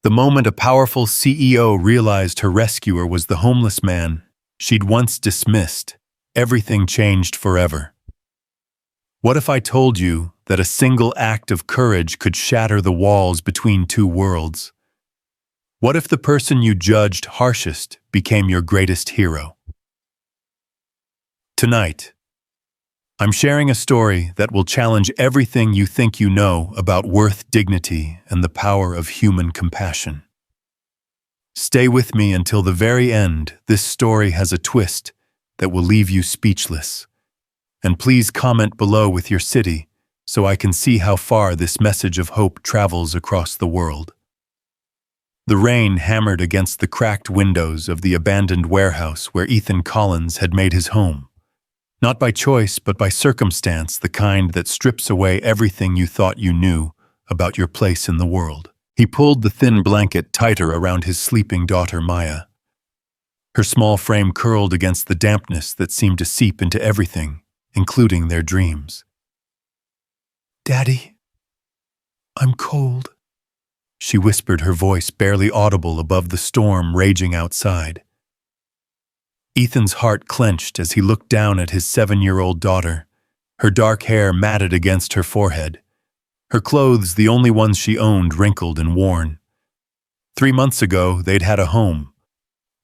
The moment a powerful CEO realized her rescuer was the homeless man she'd once dismissed, everything changed forever. What if I told you that a single act of courage could shatter the walls between two worlds? What if the person you judged harshest became your greatest hero? Tonight, I'm sharing a story that will challenge everything you think you know about worth, dignity, and the power of human compassion. Stay with me until the very end. This story has a twist that will leave you speechless. And please comment below with your city so I can see how far this message of hope travels across the world. The rain hammered against the cracked windows of the abandoned warehouse where Ethan Collins had made his home. Not by choice, but by circumstance, the kind that strips away everything you thought you knew about your place in the world. He pulled the thin blanket tighter around his sleeping daughter, Maya. Her small frame curled against the dampness that seemed to seep into everything, including their dreams. "Daddy, I'm cold," she whispered, her voice barely audible above the storm raging outside. Ethan's heart clenched as he looked down at his 7-year-old daughter, her dark hair matted against her forehead, her clothes, the only ones she owned, wrinkled and worn. 3 months ago, they'd had a home.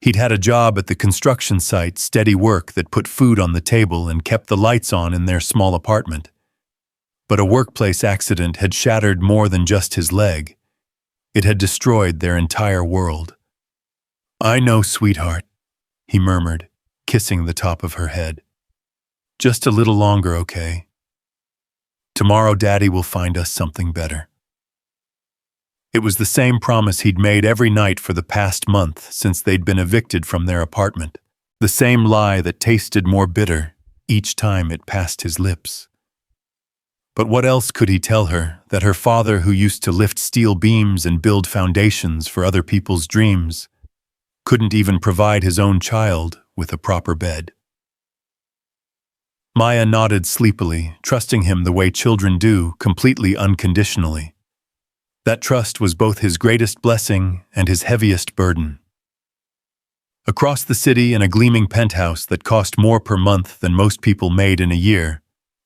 He'd had a job at the construction site, steady work that put food on the table and kept the lights on in their small apartment. But a workplace accident had shattered more than just his leg. It had destroyed their entire world. "I know, sweetheart," he murmured, kissing the top of her head. "Just a little longer, okay? Tomorrow Daddy will find us something better." It was the same promise he'd made every night for the past month since they'd been evicted from their apartment. The same lie that tasted more bitter each time it passed his lips. But what else could he tell her that her father, who used to lift steel beams and build foundations for other people's dreams, couldn't even provide his own child with a proper bed? Maya nodded sleepily, trusting him the way children do, completely unconditionally. That trust was both his greatest blessing and his heaviest burden. Across the city, in a gleaming penthouse that cost more per month than most people made in a year,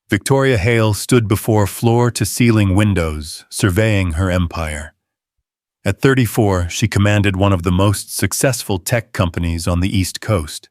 Victoria Hale stood before floor-to-ceiling windows, surveying her empire. At 34, she commanded one of the most successful tech companies on the East Coast.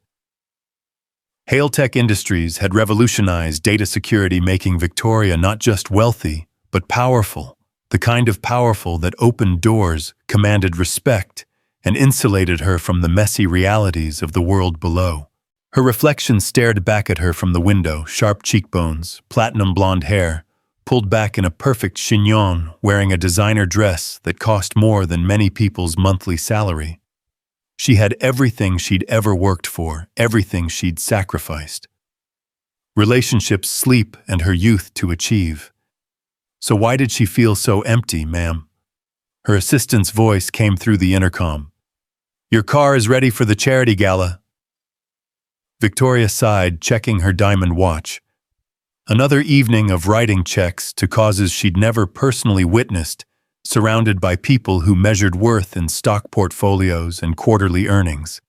Hale Tech Industries had revolutionized data security, making Victoria not just wealthy, but powerful, the kind of powerful that opened doors, commanded respect, and insulated her from the messy realities of the world below. Her reflection stared back at her from the window, sharp cheekbones, platinum blonde hair, pulled back in a perfect chignon, wearing a designer dress that cost more than many people's monthly salary. She had everything she'd ever worked for, everything she'd sacrificed. Relationships, sleep, and her youth to achieve. So why did she feel so empty, ma'am? Her assistant's voice came through the intercom. "Your car is ready for the charity gala." Victoria sighed, checking her diamond watch. Another evening of writing checks to causes she'd never personally witnessed, surrounded by people who measured worth in stock portfolios and quarterly earnings.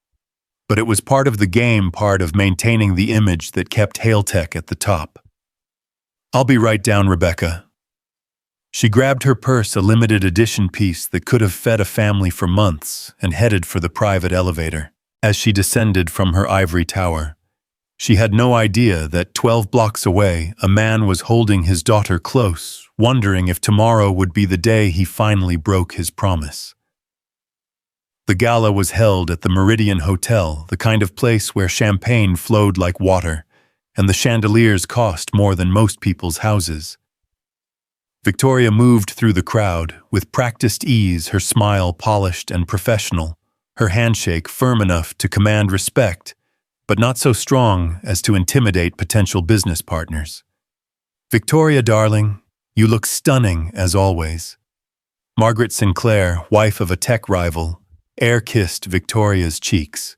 But it was part of the game, part of maintaining the image that kept Hale Tech at the top. "I'll be right down, Rebecca." She grabbed her purse, a limited edition piece that could have fed a family for months, and headed for the private elevator. As she descended from her ivory tower, she had no idea that 12 blocks away, a man was holding his daughter close, wondering if tomorrow would be the day he finally broke his promise. The gala was held at the Meridian Hotel, the kind of place where champagne flowed like water, and the chandeliers cost more than most people's houses. Victoria moved through the crowd, with practiced ease, her smile polished and professional, her handshake firm enough to command respect, but not so strong as to intimidate potential business partners. "Victoria, darling, you look stunning as always." Margaret Sinclair, wife of a tech rival, air-kissed Victoria's cheeks.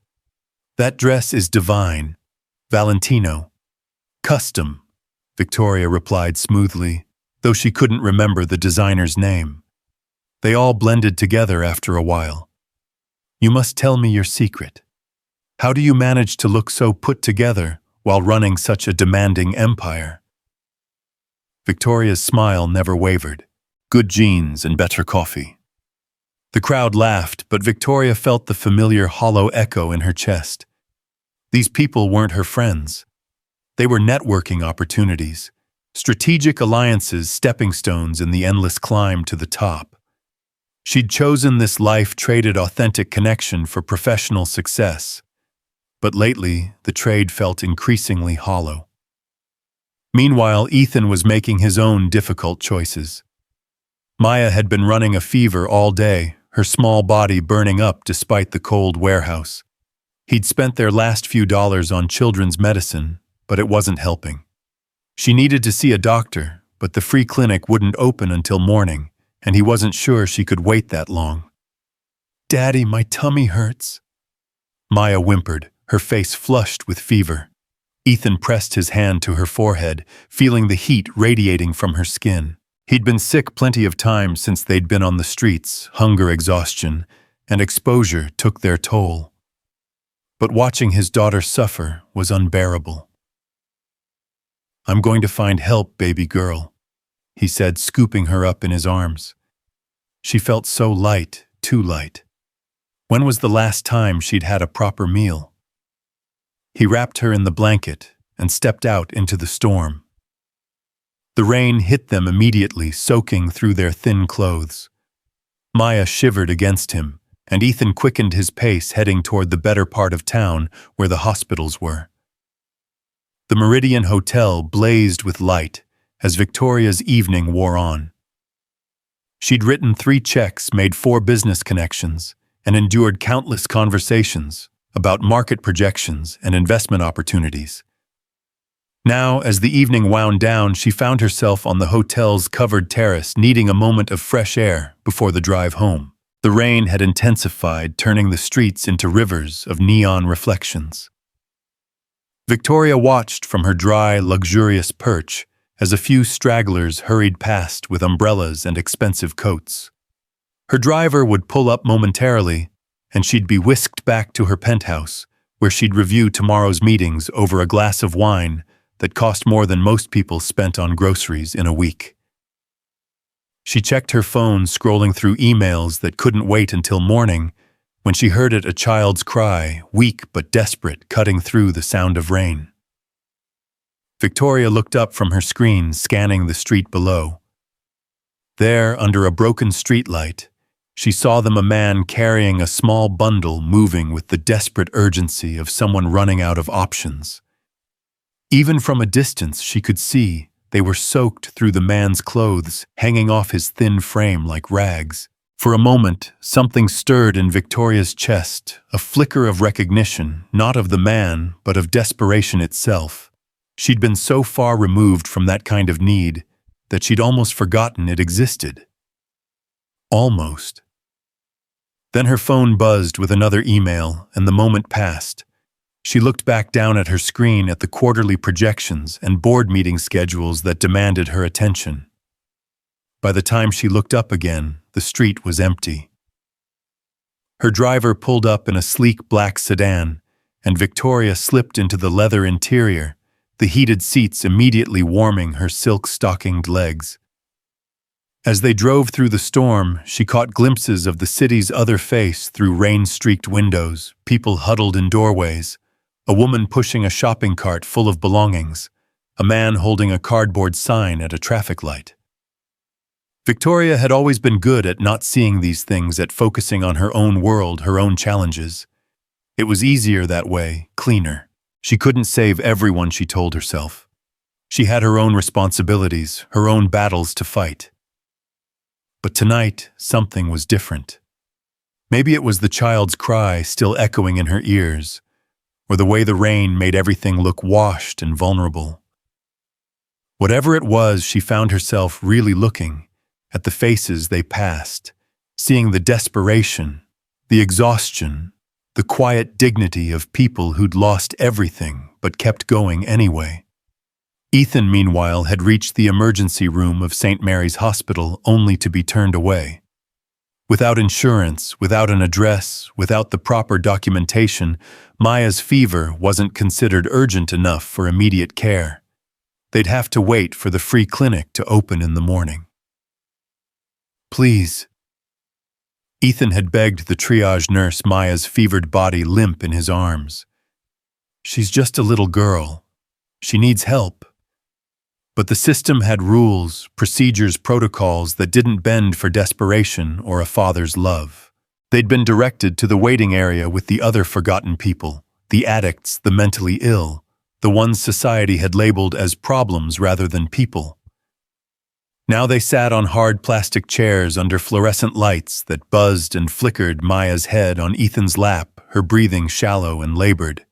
"That dress is divine. Valentino. Custom," Victoria replied smoothly, though she couldn't remember the designer's name. They all blended together after a while. You must tell me your secret. How do you manage to look so put together while running such a demanding empire? Victoria's smile never wavered. Good genes and better coffee. The crowd laughed, but Victoria felt the familiar hollow echo in her chest. These people weren't her friends. They were networking opportunities, strategic alliances, stepping stones in the endless climb to the top. She'd chosen this life-traded authentic connection for professional success. But lately, the trade felt increasingly hollow. Meanwhile, Ethan was making his own difficult choices. Maya had been running a fever all day, her small body burning up despite the cold warehouse. He'd spent their last few dollars on children's medicine, but it wasn't helping. She needed to see a doctor, but the free clinic wouldn't open until morning, and he wasn't sure she could wait that long. "Daddy, my tummy hurts." Maya whimpered, her face flushed with fever. Ethan pressed his hand to her forehead, feeling the heat radiating from her skin. He'd been sick plenty of times since they'd been on the streets. Hunger, exhaustion, and exposure took their toll. But watching his daughter suffer was unbearable. "I'm going to find help, baby girl," he said, scooping her up in his arms. She felt so light, too light. When was the last time she'd had a proper meal? He wrapped her in the blanket and stepped out into the storm. The rain hit them immediately, soaking through their thin clothes. Maya shivered against him, and Ethan quickened his pace, heading toward the better part of town where the hospitals were. The Meridian Hotel blazed with light as Victoria's evening wore on. She'd written 3 checks, made 4 business connections, and endured countless conversations about market projections and investment opportunities. Now, as the evening wound down, she found herself on the hotel's covered terrace, needing a moment of fresh air before the drive home. The rain had intensified, turning the streets into rivers of neon reflections. Victoria watched from her dry, luxurious perch as a few stragglers hurried past with umbrellas and expensive coats. Her driver would pull up momentarily, and she'd be whisked back to her penthouse, where she'd review tomorrow's meetings over a glass of wine that cost more than most people spent on groceries in a week. She checked her phone, scrolling through emails that couldn't wait until morning, when she heard a child's cry, weak but desperate, cutting through the sound of rain. Victoria looked up from her screen, scanning the street below. There, under a broken streetlight, she saw them, a man carrying a small bundle, moving with the desperate urgency of someone running out of options. Even from a distance, she could see they were soaked through the man's clothes, hanging off his thin frame like rags. For a moment, something stirred in Victoria's chest, a flicker of recognition, not of the man, but of desperation itself. She'd been so far removed from that kind of need that she'd almost forgotten it existed. Almost. Then her phone buzzed with another email, and the moment passed. She looked back down at her screen at the quarterly projections and board meeting schedules that demanded her attention. By the time she looked up again, the street was empty. Her driver pulled up in a sleek black sedan, and Victoria slipped into the leather interior, the heated seats immediately warming her silk-stockinged legs. As they drove through the storm, she caught glimpses of the city's other face through rain-streaked windows, people huddled in doorways, a woman pushing a shopping cart full of belongings, a man holding a cardboard sign at a traffic light. Victoria had always been good at not seeing these things, at focusing on her own world, her own challenges. It was easier that way, cleaner. She couldn't save everyone, she told herself. She had her own responsibilities, her own battles to fight. But tonight, something was different. Maybe it was the child's cry still echoing in her ears, or the way the rain made everything look washed and vulnerable. Whatever it was, she found herself really looking at the faces they passed, seeing the desperation, the exhaustion, the quiet dignity of people who'd lost everything but kept going anyway. Ethan, meanwhile, had reached the emergency room of St. Mary's Hospital only to be turned away. Without insurance, without an address, without the proper documentation, Maya's fever wasn't considered urgent enough for immediate care. They'd have to wait for the free clinic to open in the morning. "Please." Ethan had begged the triage nurse, Maya's fevered body limp in his arms. "She's just a little girl. She needs help." But the system had rules, procedures, protocols that didn't bend for desperation or a father's love. They'd been directed to the waiting area with the other forgotten people, the addicts, the mentally ill, the ones society had labeled as problems rather than people. Now they sat on hard plastic chairs under fluorescent lights that buzzed and flickered, Maya's head on Ethan's lap, her breathing shallow and labored.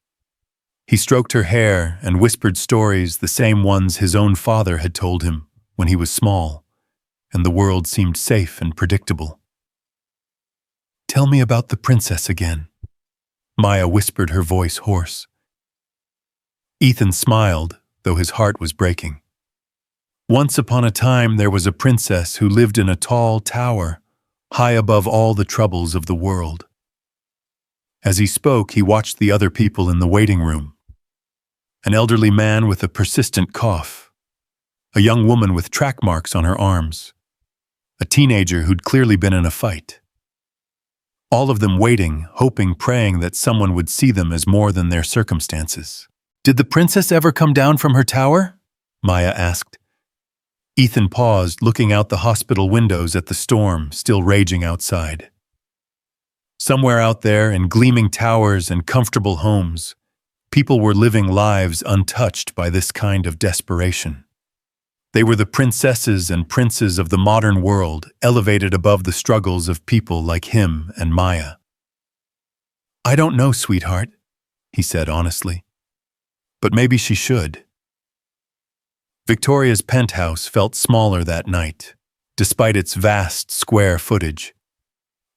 He stroked her hair and whispered stories, the same ones his own father had told him when he was small, and the world seemed safe and predictable. "Tell me about the princess again," Maya whispered, her voice hoarse. Ethan smiled, though his heart was breaking. "Once upon a time there was a princess who lived in a tall tower, high above all the troubles of the world." As he spoke, he watched the other people in the waiting room. An elderly man with a persistent cough, a young woman with track marks on her arms, a teenager who'd clearly been in a fight. All of them waiting, hoping, praying that someone would see them as more than their circumstances. "Did the princess ever come down from her tower?" Maya asked. Ethan paused, looking out the hospital windows at the storm still raging outside. Somewhere out there, in gleaming towers and comfortable homes, people were living lives untouched by this kind of desperation. They were the princesses and princes of the modern world, elevated above the struggles of people like him and Maya. "I don't know, sweetheart," he said honestly. "But maybe she should." Victoria's penthouse felt smaller that night, despite its vast square footage.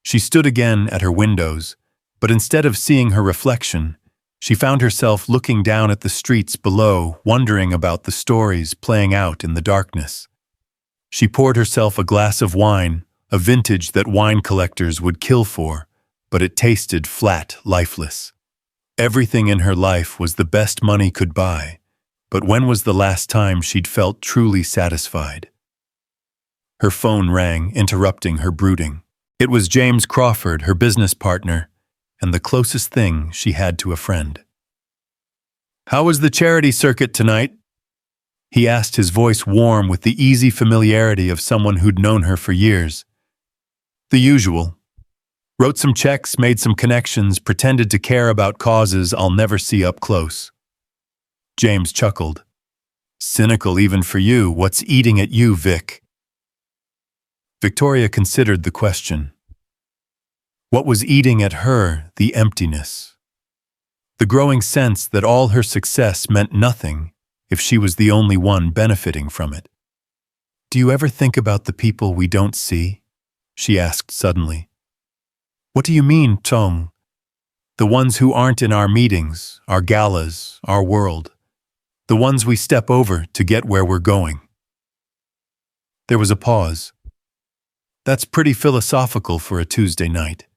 She stood again at her windows, but instead of seeing her reflection, she found herself looking down at the streets below, wondering about the stories playing out in the darkness. She poured herself a glass of wine, a vintage that wine collectors would kill for, but it tasted flat, lifeless. Everything in her life was the best money could buy, but when was the last time she'd felt truly satisfied? Her phone rang, interrupting her brooding. It was James Crawford, her business partner, and the closest thing she had to a friend. "How was the charity circuit tonight?" he asked, his voice warm with the easy familiarity of someone who'd known her for years. "The usual. Wrote some checks, made some connections, pretended to care about causes I'll never see up close." James chuckled. "Cynical even for you. What's eating at you, Vic?" Victoria considered the question. What was eating at her? The emptiness. The growing sense that all her success meant nothing if she was the only one benefiting from it. "Do you ever think about the people we don't see?" she asked suddenly. "What do you mean, Tong?" "The ones who aren't in our meetings, our galas, our world. The ones we step over to get where we're going." There was a pause. "That's pretty philosophical for a Tuesday night.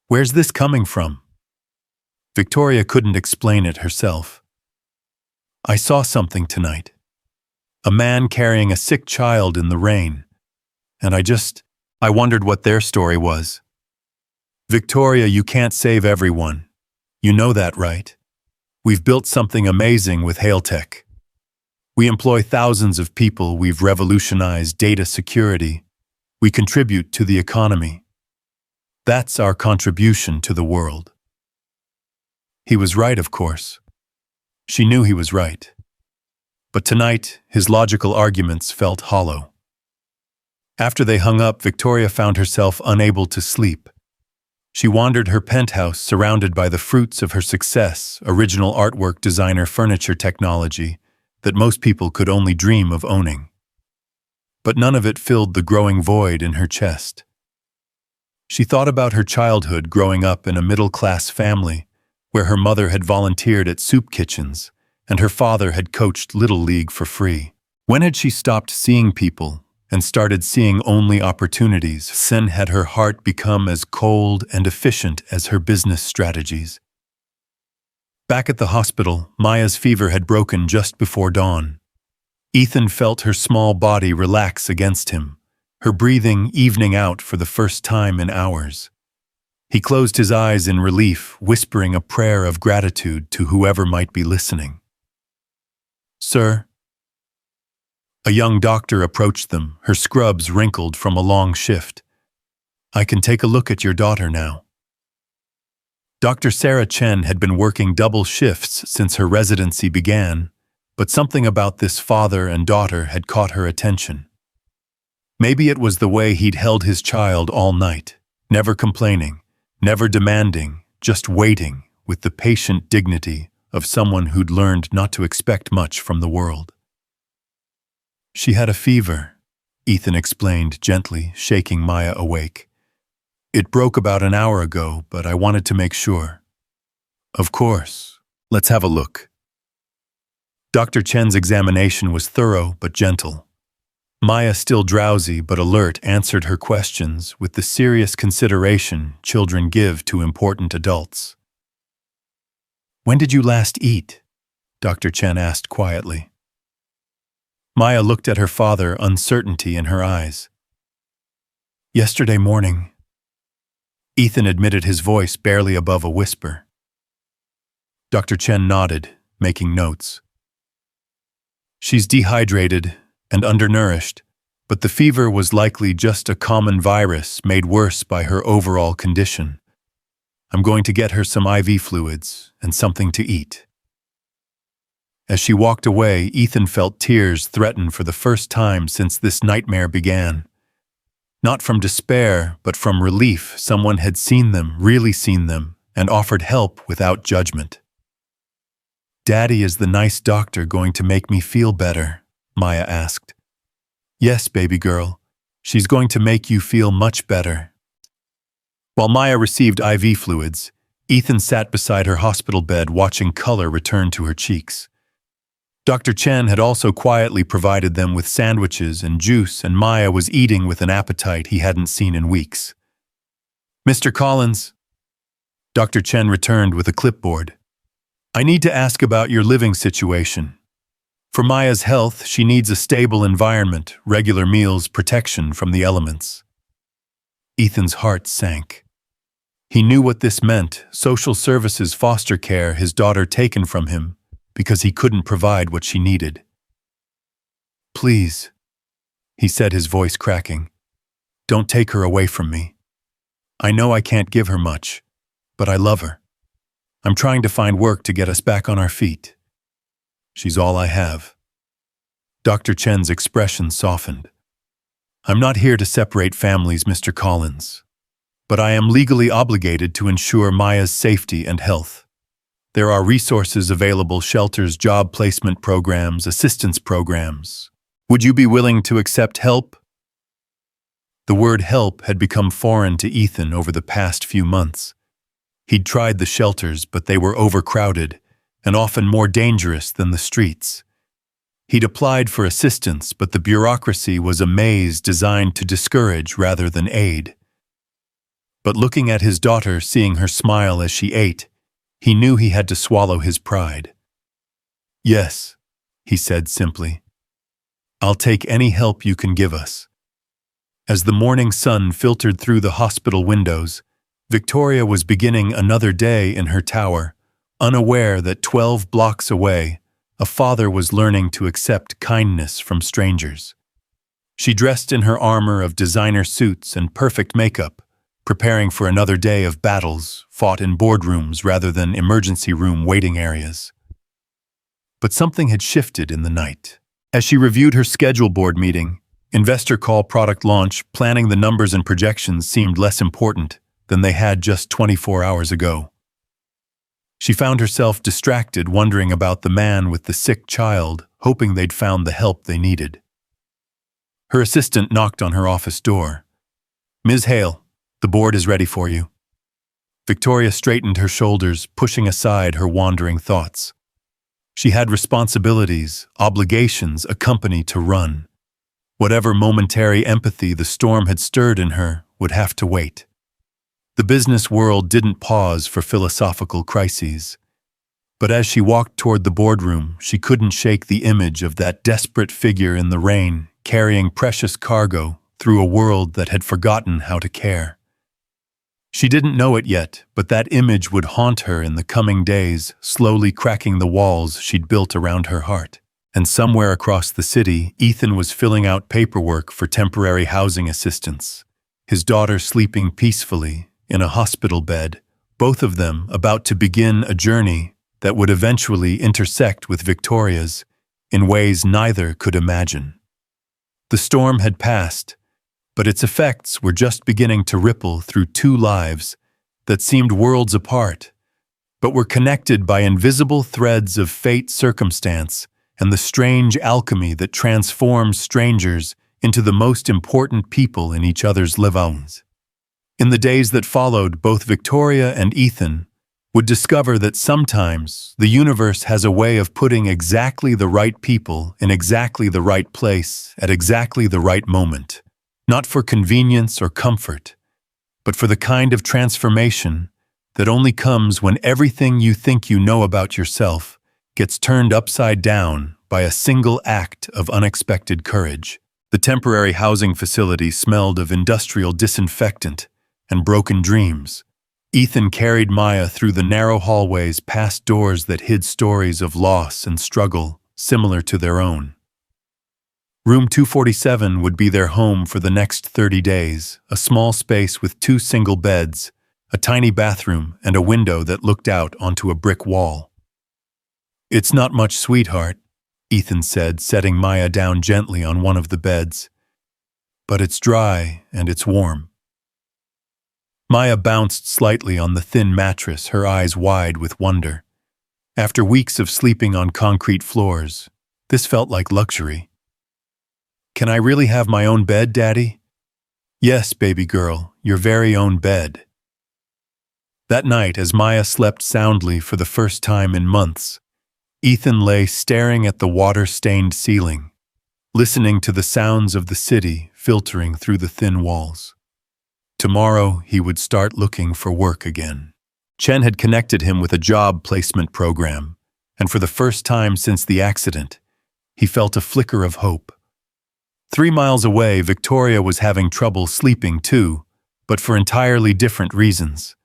Where's this coming from?" Victoria couldn't explain it herself. "I saw something tonight. A man carrying a sick child in the rain. And I wondered what their story was." "Victoria, you can't save everyone. You know that, right? We've built something amazing with Hale Tech. We employ thousands of people. We've revolutionized data security. We contribute to the economy. That's our contribution to the world." He was right, of course. She knew he was right. But tonight, his logical arguments felt hollow. After they hung up, Victoria found herself unable to sleep. She wandered her penthouse surrounded by the fruits of her success, original artwork, designer, furniture, technology that most people could only dream of owning. But none of it filled the growing void in her chest. She thought about her childhood, growing up in a middle-class family where her mother had volunteered at soup kitchens and her father had coached Little League for free. When had she stopped seeing people, and started seeing only opportunities. Then had her heart become as cold and efficient as her business strategies. Back at the hospital, Maya's fever had broken just before dawn. Ethan felt her small body relax against him, her breathing evening out for the first time in hours. He closed his eyes in relief, whispering a prayer of gratitude to whoever might be listening. "Sir?" A young doctor approached them, her scrubs wrinkled from a long shift. "I can take a look at your daughter now." Dr. Sarah Chen had been working double shifts since her residency began, but something about this father and daughter had caught her attention. Maybe it was the way he'd held his child all night, never complaining, never demanding, just waiting with the patient dignity of someone who'd learned not to expect much from the world. "She had a fever," Ethan explained gently, shaking Maya awake. "It broke about an hour ago, but I wanted to make sure." "Of course. Let's have a look." Dr. Chen's examination was thorough but gentle. Maya, still drowsy but alert, answered her questions with the serious consideration children give to important adults. "When did you last eat?" Dr. Chen asked quietly. Maya looked at her father, uncertainty in her eyes. "Yesterday morning." Ethan admitted, his voice barely above a whisper. Dr. Chen nodded, making notes. "She's dehydrated and undernourished, but the fever was likely just a common virus made worse by her overall condition. I'm going to get her some IV fluids and something to eat." As she walked away, Ethan felt tears threaten for the first time since this nightmare began. Not from despair, but from relief. Someone had seen them, really seen them, and offered help without judgment. "Daddy, is the nice doctor going to make me feel better?" Maya asked. "Yes, baby girl. She's going to make you feel much better." While Maya received IV fluids, Ethan sat beside her hospital bed, watching color return to her cheeks. Dr. Chen had also quietly provided them with sandwiches and juice, and Maya was eating with an appetite he hadn't seen in weeks. "Mr. Collins," Dr. Chen returned with a clipboard. "I need to ask about your living situation. For Maya's health, she needs a stable environment, regular meals, protection from the elements." Ethan's heart sank. He knew what this meant: social services, foster care, his daughter taken from him because he couldn't provide what she needed. "Please," he said, his voice cracking, "don't take her away from me. I know I can't give her much, but I love her. I'm trying to find work to get us back on our feet. She's all I have." Dr. Chen's expression softened. "I'm not here to separate families, Mr. Collins, but I am legally obligated to ensure Maya's safety and health. There are resources available: shelters, job placement programs, assistance programs. Would you be willing to accept help?" The word help had become foreign to Ethan over the past few months. He'd tried the shelters, but they were overcrowded and often more dangerous than the streets. He'd applied for assistance, but the bureaucracy was a maze designed to discourage rather than aid. But looking at his daughter, seeing her smile as she ate, he knew he had to swallow his pride. "Yes," he said simply. "I'll take any help you can give us." As the morning sun filtered through the hospital windows, Victoria was beginning another day in her tower, unaware that 12 blocks away, a father was learning to accept kindness from strangers. She dressed in her armor of designer suits and perfect makeup, preparing for another day of battles fought in boardrooms rather than emergency room waiting areas. But something had shifted in the night. As she reviewed her schedule board meeting, investor call, product launch, planning the numbers and projections seemed less important than they had just 24 hours ago. She found herself distracted, wondering about the man with the sick child, hoping they'd found the help they needed. Her assistant knocked on her office door. "Ms. Hale, the board is ready for you." Victoria straightened her shoulders, pushing aside her wandering thoughts. She had responsibilities, obligations, a company to run. Whatever momentary empathy the storm had stirred in her would have to wait. The business world didn't pause for philosophical crises. But as she walked toward the boardroom, she couldn't shake the image of that desperate figure in the rain, carrying precious cargo through a world that had forgotten how to care. She didn't know it yet, but that image would haunt her in the coming days, slowly cracking the walls she'd built around her heart. And somewhere across the city, Ethan was filling out paperwork for temporary housing assistance. His daughter sleeping peacefully in a hospital bed, both of them about to begin a journey that would eventually intersect with Victoria's in ways neither could imagine. The storm had passed, but its effects were just beginning to ripple through two lives that seemed worlds apart, but were connected by invisible threads of fate, circumstance, and the strange alchemy that transforms strangers into the most important people in each other's lives. In the days that followed, both Victoria and Ethan would discover that sometimes the universe has a way of putting exactly the right people in exactly the right place at exactly the right moment, not for convenience or comfort, but for the kind of transformation that only comes when everything you think you know about yourself gets turned upside down by a single act of unexpected courage. The temporary housing facility smelled of industrial disinfectant and broken dreams. Ethan carried Maya through the narrow hallways past doors that hid stories of loss and struggle similar to their own. Room 247 would be their home for the next 30 days, a small space with 2 single beds, a tiny bathroom, and a window that looked out onto a brick wall. "It's not much, sweetheart," Ethan said, setting Maya down gently on one of the beds. "But it's dry and it's warm." Maya bounced slightly on the thin mattress, her eyes wide with wonder. After weeks of sleeping on concrete floors, this felt like luxury. "Can I really have my own bed, Daddy?" "Yes, baby girl, your very own bed." That night, as Maya slept soundly for the first time in months, Ethan lay staring at the water-stained ceiling, listening to the sounds of the city filtering through the thin walls. Tomorrow, he would start looking for work again. Chen had connected him with a job placement program, and for the first time since the accident, he felt a flicker of hope. 3 miles away, Victoria was having trouble sleeping too, but for entirely different reasons.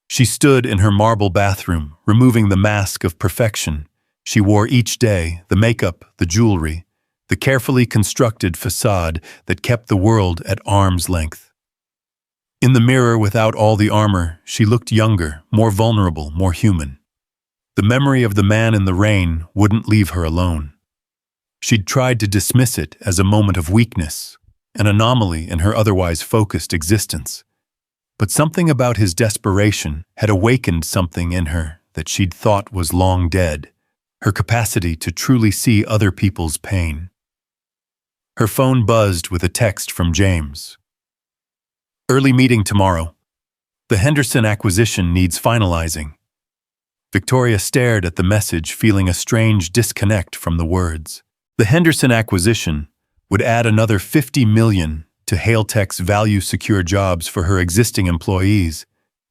She stood in her marble bathroom, removing the mask of perfection she wore each day, the makeup, the jewelry, the carefully constructed facade that kept the world at arm's length. In the mirror, without all the armor, she looked younger, more vulnerable, more human. The memory of the man in the rain wouldn't leave her alone. She'd tried to dismiss it as a moment of weakness, an anomaly in her otherwise focused existence. But something about his desperation had awakened something in her that she'd thought was long dead, her capacity to truly see other people's pain. Her phone buzzed with a text from James. "Early meeting tomorrow. The Henderson acquisition needs finalizing." Victoria stared at the message, feeling a strange disconnect from the words. The Henderson acquisition would add another $50 million to Hale Tech's value-secure jobs for her existing employees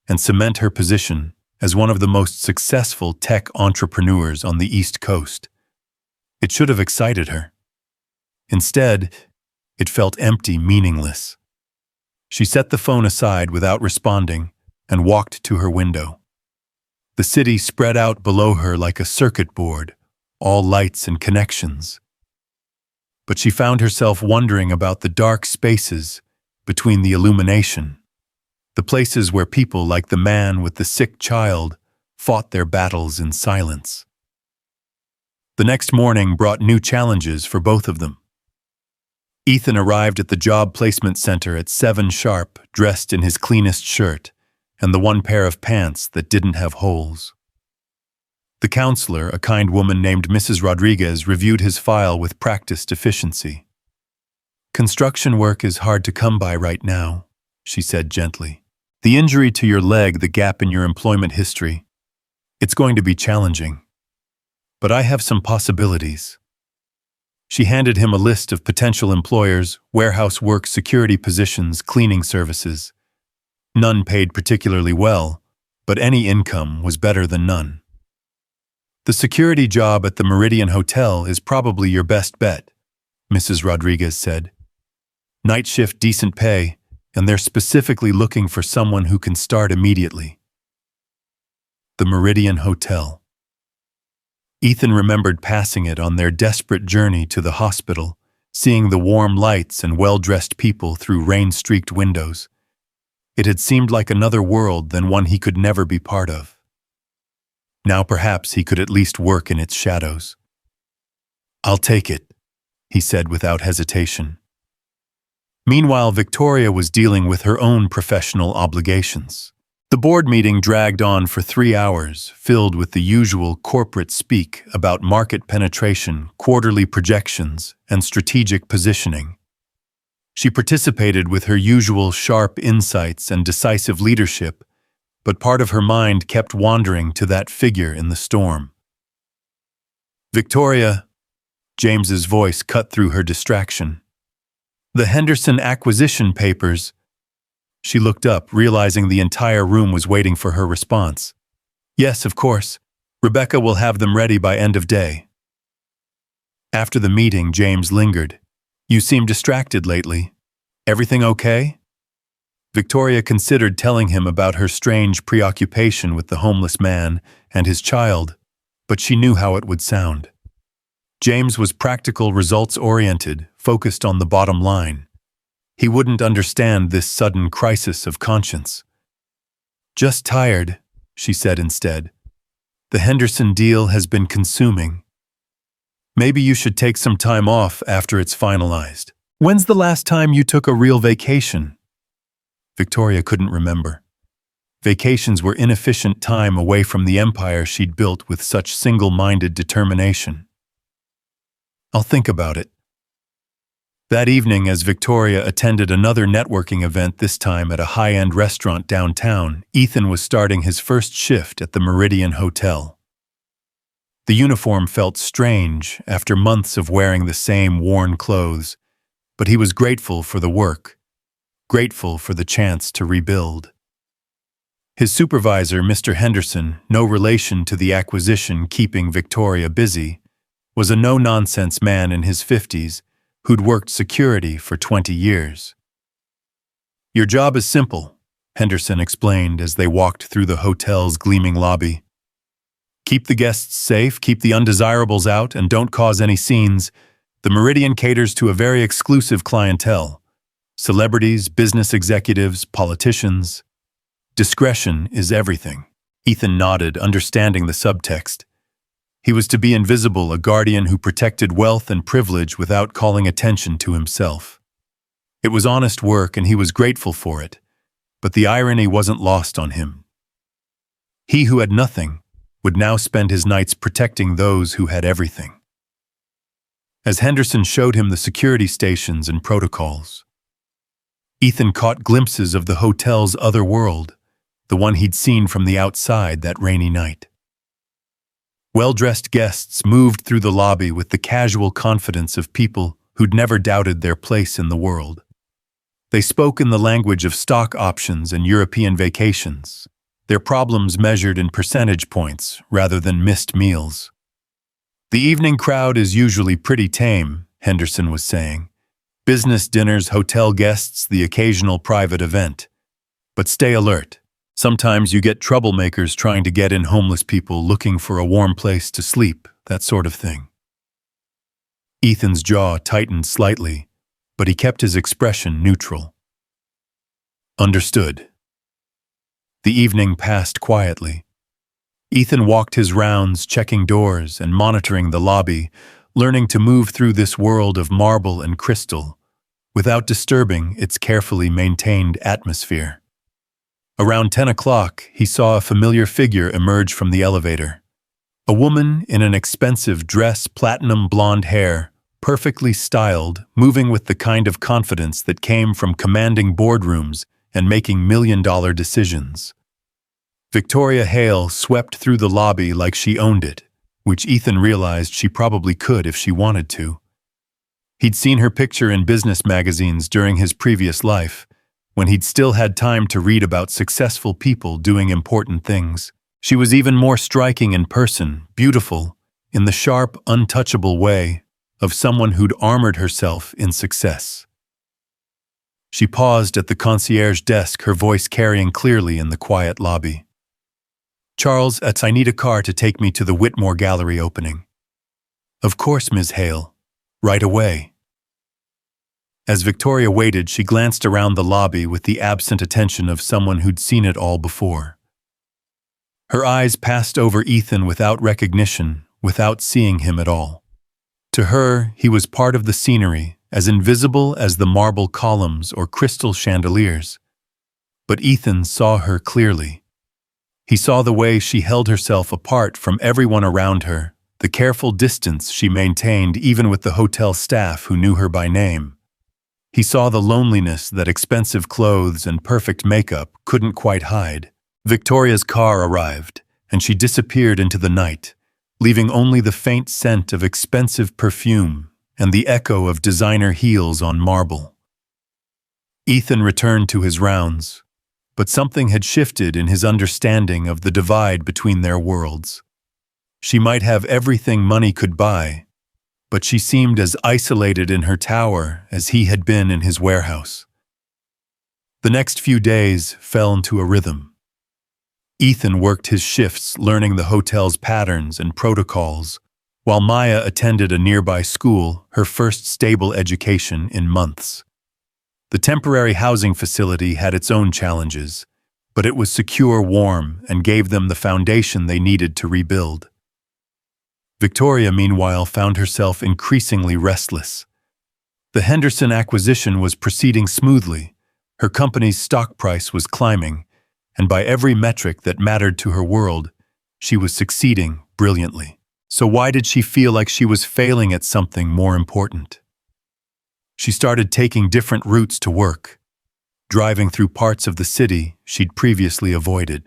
and cement her position as one of the most successful tech entrepreneurs on the East Coast. It should have excited her. Instead, it felt empty, meaningless. She set the phone aside without responding and walked to her window. The city spread out below her like a circuit board, all lights and connections. But she found herself wondering about the dark spaces between the illumination, the places where people like the man with the sick child fought their battles in silence. The next morning brought new challenges for both of them. Ethan arrived at the job placement center at 7 sharp, dressed in his cleanest shirt and the one pair of pants that didn't have holes. The counselor, a kind woman named Mrs. Rodriguez, reviewed his file with practiced efficiency. "Construction work is hard to come by right now," she said gently. "The injury to your leg, the gap in your employment history. It's going to be challenging. But I have some possibilities." She handed him a list of potential employers, warehouse work, security positions, cleaning services. None paid particularly well, but any income was better than none. The security job at the Meridian Hotel is probably your best bet, Mrs. Rodriguez said. Night shift, decent pay, and they're specifically looking for someone who can start immediately. The Meridian Hotel. Ethan remembered passing it on their desperate journey to the hospital, seeing the warm lights and well-dressed people through rain-streaked windows. It had seemed like another world than one he could never be part of. Now perhaps he could at least work in its shadows. "I'll take it," he said without hesitation. Meanwhile, Victoria was dealing with her own professional obligations. The board meeting dragged on for 3 hours, filled with the usual corporate speak about market penetration, quarterly projections, and strategic positioning. She participated with her usual sharp insights and decisive leadership, but part of her mind kept wandering to that figure in the storm. "Victoria," James's voice cut through her distraction. "The Henderson acquisition papers." She looked up, realizing the entire room was waiting for her response. "Yes, of course. Rebecca will have them ready by end of day." After the meeting, James lingered. "You seem distracted lately. Everything okay?" Victoria considered telling him about her strange preoccupation with the homeless man and his child, but she knew how it would sound. James was practical, results-oriented, focused on the bottom line. He wouldn't understand this sudden crisis of conscience. "Just tired," she said instead. "The Henderson deal has been consuming. Maybe you should take some time off after it's finalized. When's the last time you took a real vacation?" Victoria couldn't remember. Vacations were inefficient time away from the empire she'd built with such single-minded determination. "I'll think about it." That evening, as Victoria attended another networking event, this time at a high-end restaurant downtown, Ethan was starting his first shift at the Meridian Hotel. The uniform felt strange after months of wearing the same worn clothes, but he was grateful for the work, grateful for the chance to rebuild. His supervisor, Mr. Henderson, no relation to the acquisition keeping Victoria busy, was a no-nonsense man in his 50s who'd worked security for 20 years. "Your job is simple," Henderson explained as they walked through the hotel's gleaming lobby. "Keep the guests safe, keep the undesirables out, and don't cause any scenes. The Meridian caters to a very exclusive clientele. Celebrities, business executives, politicians. Discretion is everything." Ethan nodded, understanding the subtext. He was to be invisible, a guardian who protected wealth and privilege without calling attention to himself. It was honest work, and he was grateful for it, but the irony wasn't lost on him. He who had nothing would now spend his nights protecting those who had everything. As Henderson showed him the security stations and protocols, Ethan caught glimpses of the hotel's other world, the one he'd seen from the outside that rainy night. Well-dressed guests moved through the lobby with the casual confidence of people who'd never doubted their place in the world. They spoke in the language of stock options and European vacations, their problems measured in percentage points rather than missed meals. "The evening crowd is usually pretty tame," Henderson was saying. "Business dinners, hotel guests, the occasional private event. But stay alert. Sometimes you get troublemakers trying to get in, homeless people looking for a warm place to sleep, that sort of thing." Ethan's jaw tightened slightly, but he kept his expression neutral. "Understood." The evening passed quietly. Ethan walked his rounds, checking doors and monitoring the lobby, learning to move through this world of marble and crystal without disturbing its carefully maintained atmosphere. Around 10 o'clock, he saw a familiar figure emerge from the elevator. A woman in an expensive dress, platinum blonde hair, perfectly styled, moving with the kind of confidence that came from commanding boardrooms and making million-dollar decisions. Victoria Hale swept through the lobby like she owned it, which Ethan realized she probably could if she wanted to. He'd seen her picture in business magazines during his previous life, when he'd still had time to read about successful people doing important things. She was even more striking in person, beautiful, in the sharp, untouchable way of someone who'd armored herself in success. She paused at the concierge desk, her voice carrying clearly in the quiet lobby. "Charles, I need a car to take me to the Whitmore Gallery opening." "Of course, Ms. Hale. Right away." As Victoria waited, she glanced around the lobby with the absent attention of someone who'd seen it all before. Her eyes passed over Ethan without recognition, without seeing him at all. To her, he was part of the scenery, as invisible as the marble columns or crystal chandeliers. But Ethan saw her clearly. He saw the way she held herself apart from everyone around her, the careful distance she maintained even with the hotel staff who knew her by name. He saw the loneliness that expensive clothes and perfect makeup couldn't quite hide. Victoria's car arrived, and she disappeared into the night, leaving only the faint scent of expensive perfume and the echo of designer heels on marble. Ethan returned to his rounds, but something had shifted in his understanding of the divide between their worlds. She might have everything money could buy, but she seemed as isolated in her tower as he had been in his warehouse. The next few days fell into a rhythm. Ethan worked his shifts learning the hotel's patterns and protocols, while Maya attended a nearby school, her first stable education in months. The temporary housing facility had its own challenges, but it was secure, warm, and gave them the foundation they needed to rebuild. Victoria, meanwhile, found herself increasingly restless. The Henderson acquisition was proceeding smoothly, her company's stock price was climbing, and by every metric that mattered to her world, she was succeeding brilliantly. So why did she feel like she was failing at something more important? She started taking different routes to work, driving through parts of the city she'd previously avoided.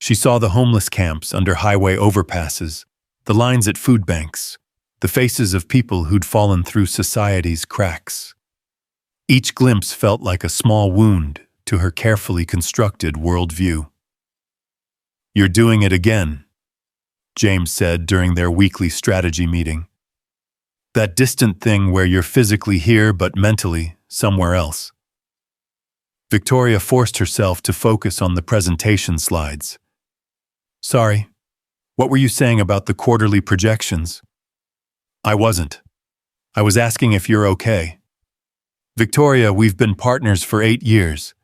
She saw the homeless camps under highway overpasses, the lines at food banks, the faces of people who'd fallen through society's cracks. Each glimpse felt like a small wound to her carefully constructed worldview. "You're doing it again," James said during their weekly strategy meeting. "That distant thing where you're physically here but mentally somewhere else." Victoria forced herself to focus on the presentation slides. "Sorry, what were you saying about the quarterly projections?" "I wasn't. I was asking if you're okay." "Victoria, we've been partners for 8 years.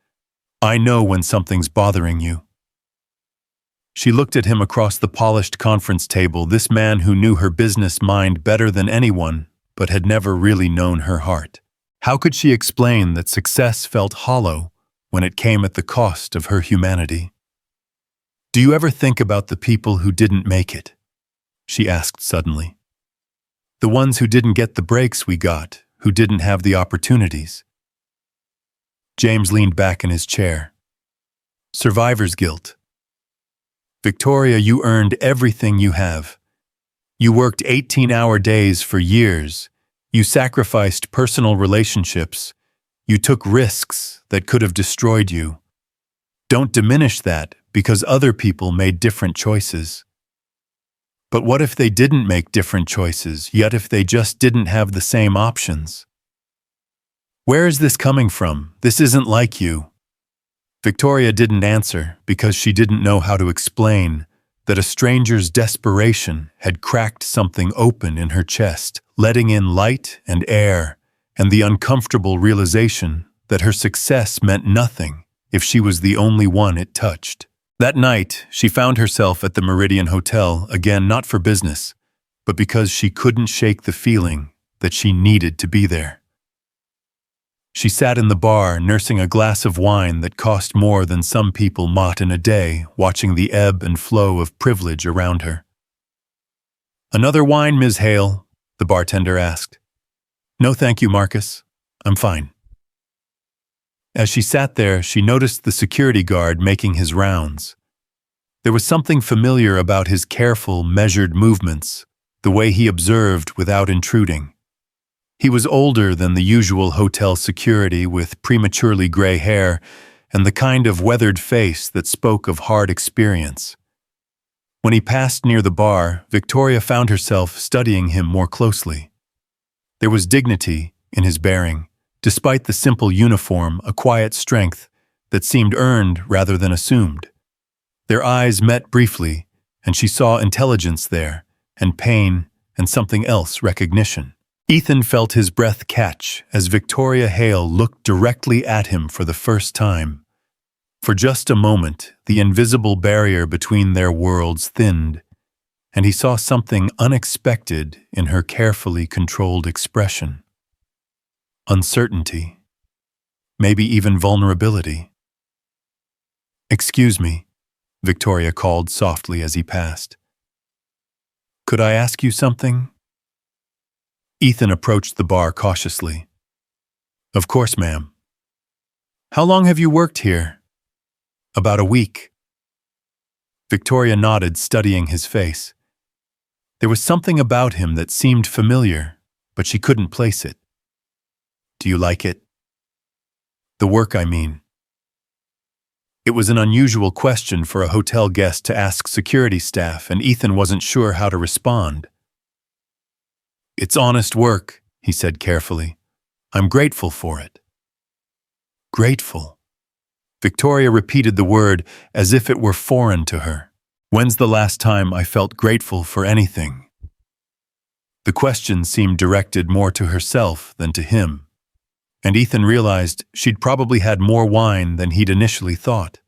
I know when something's bothering you." She looked at him across the polished conference table, this man who knew her business mind better than anyone, but had never really known her heart. How could she explain that success felt hollow when it came at the cost of her humanity? "Do you ever think about the people who didn't make it?" she asked suddenly. "The ones who didn't get the breaks we got, who didn't have the opportunities?" James leaned back in his chair. "Survivor's guilt. Victoria, you earned everything you have. You worked 18-hour days for years. You sacrificed personal relationships. You took risks that could have destroyed you. Don't diminish that because other people made different choices. But what if they didn't make different choices, yet if they just didn't have the same options? Where is this coming from? This isn't like you." Victoria didn't answer because she didn't know how to explain that a stranger's desperation had cracked something open in her chest, letting in light and air, and the uncomfortable realization that her success meant nothing if she was the only one it touched. That night, she found herself at the Meridian Hotel, again not for business, but because she couldn't shake the feeling that she needed to be there. She sat in the bar, nursing a glass of wine that cost more than some people might in a day, watching the ebb and flow of privilege around her. "Another wine, Ms. Hale?" the bartender asked. "No, thank you, Marcus. I'm fine." As she sat there, she noticed the security guard making his rounds. There was something familiar about his careful, measured movements, the way he observed without intruding. He was older than the usual hotel security, with prematurely gray hair and the kind of weathered face that spoke of hard experience. When he passed near the bar, Victoria found herself studying him more closely. There was dignity in his bearing, despite the simple uniform, a quiet strength that seemed earned rather than assumed. Their eyes met briefly, and she saw intelligence there, and pain, and something else, recognition. Ethan felt his breath catch as Victoria Hale looked directly at him for the first time. For just a moment, the invisible barrier between their worlds thinned, and he saw something unexpected in her carefully controlled expression. Uncertainty. Maybe even vulnerability. "Excuse me," Victoria called softly as he passed. "Could I ask you something?" Ethan approached the bar cautiously. "Of course, ma'am." "How long have you worked here?" "About a week." Victoria nodded, studying his face. There was something about him that seemed familiar, but she couldn't place it. "Do you like it?" "The work, I mean." It was an unusual question for a hotel guest to ask security staff, and Ethan wasn't sure how to respond. "It's honest work," he said carefully. "I'm grateful for it." Grateful. Victoria repeated the word as if it were foreign to her. "When's the last time I felt grateful for anything?" The question seemed directed more to herself than to him, and Ethan realized she'd probably had more wine than he'd initially thought.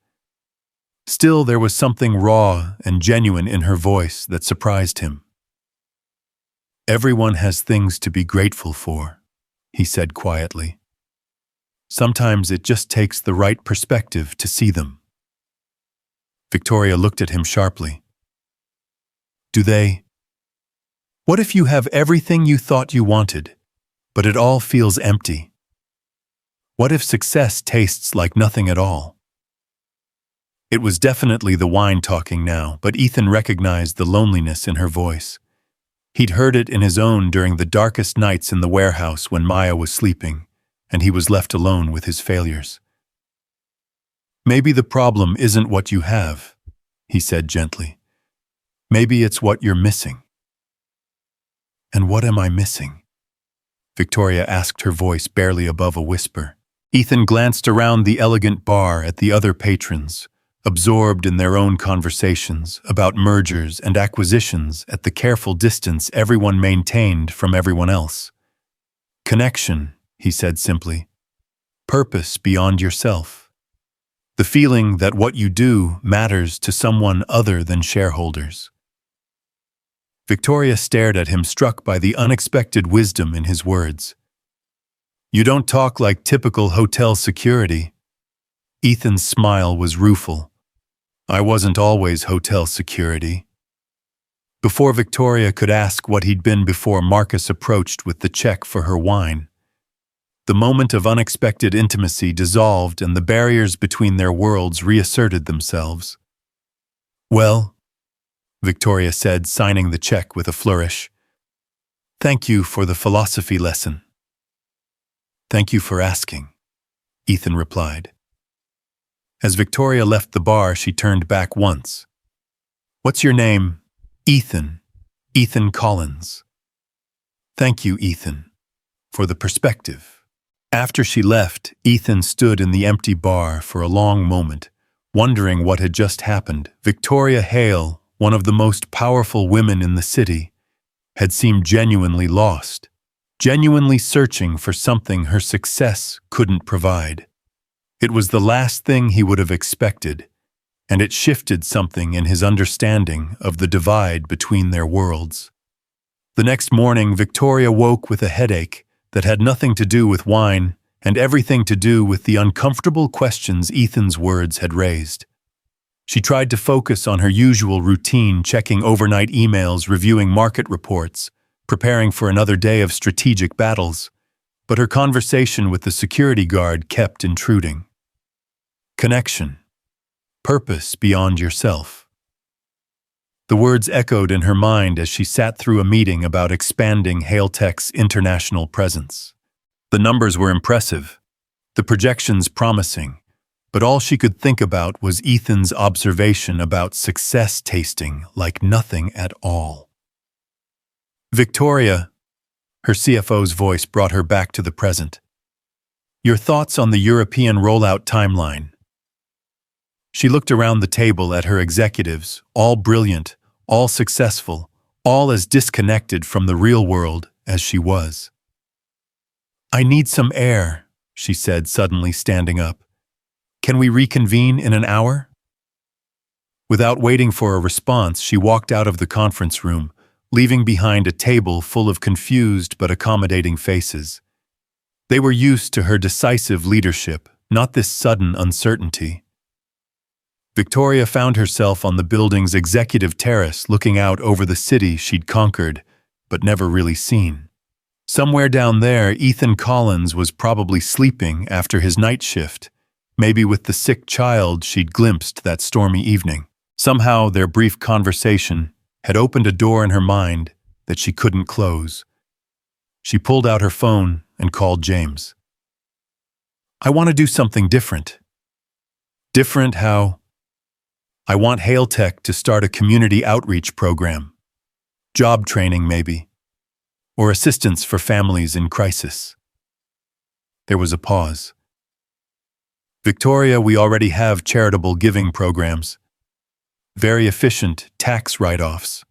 Still, there was something raw and genuine in her voice that surprised him. "Everyone has things to be grateful for," he said quietly. "Sometimes it just takes the right perspective to see them." Victoria looked at him sharply. "Do they? What if you have everything you thought you wanted, but it all feels empty? What if success tastes like nothing at all?" It was definitely the wine talking now, but Ethan recognized the loneliness in her voice. He'd heard it in his own during the darkest nights in the warehouse when Maya was sleeping, and he was left alone with his failures. "Maybe the problem isn't what you have," he said gently. "Maybe it's what you're missing." "And what am I missing?" Victoria asked, her voice barely above a whisper. Ethan glanced around the elegant bar at the other patrons, absorbed in their own conversations about mergers and acquisitions at the careful distance everyone maintained from everyone else. "Connection," he said simply. "Purpose beyond yourself. The feeling that what you do matters to someone other than shareholders." Victoria stared at him, struck by the unexpected wisdom in his words. "You don't talk like typical hotel security." Ethan's smile was rueful. "I wasn't always hotel security." Before Victoria could ask what he'd been before, Marcus approached with the check for her wine. The moment of unexpected intimacy dissolved and the barriers between their worlds reasserted themselves. "Well," Victoria said, signing the check with a flourish. "Thank you for the philosophy lesson." "Thank you for asking," Ethan replied. As Victoria left the bar, she turned back once. "What's your name?" "Ethan. Ethan Collins." "Thank you, Ethan, for the perspective." After she left, Ethan stood in the empty bar for a long moment, wondering what had just happened. Victoria Hale, one of the most powerful women in the city, had seemed genuinely lost, genuinely searching for something her success couldn't provide. It was the last thing he would have expected, and it shifted something in his understanding of the divide between their worlds. The next morning, Victoria woke with a headache that had nothing to do with wine and everything to do with the uncomfortable questions Ethan's words had raised. She tried to focus on her usual routine, checking overnight emails, reviewing market reports, preparing for another day of strategic battles, but her conversation with the security guard kept intruding. Connection. Purpose beyond yourself. The words echoed in her mind as she sat through a meeting about expanding Hale Tech's international presence. The numbers were impressive, the projections promising, but all she could think about was Ethan's observation about success tasting like nothing at all. Victoria, her CFO's voice brought her back to the present. Your thoughts on the European rollout timeline? She looked around the table at her executives, all brilliant, all successful, all as disconnected from the real world as she was. I need some air, she said, suddenly standing up. Can we reconvene in an hour? Without waiting for a response, she walked out of the conference room, leaving behind a table full of confused but accommodating faces. They were used to her decisive leadership, not this sudden uncertainty. Victoria found herself on the building's executive terrace looking out over the city she'd conquered, but never really seen. Somewhere down there, Ethan Collins was probably sleeping after his night shift, maybe with the sick child she'd glimpsed that stormy evening. Somehow, their brief conversation had opened a door in her mind that she couldn't close. She pulled out her phone and called James. I want to do something different. Different how? I want Hale Tech to start a community outreach program. Job training, maybe. Or assistance for families in crisis. There was a pause. Victoria, we already have charitable giving programs. Very efficient tax write-offs.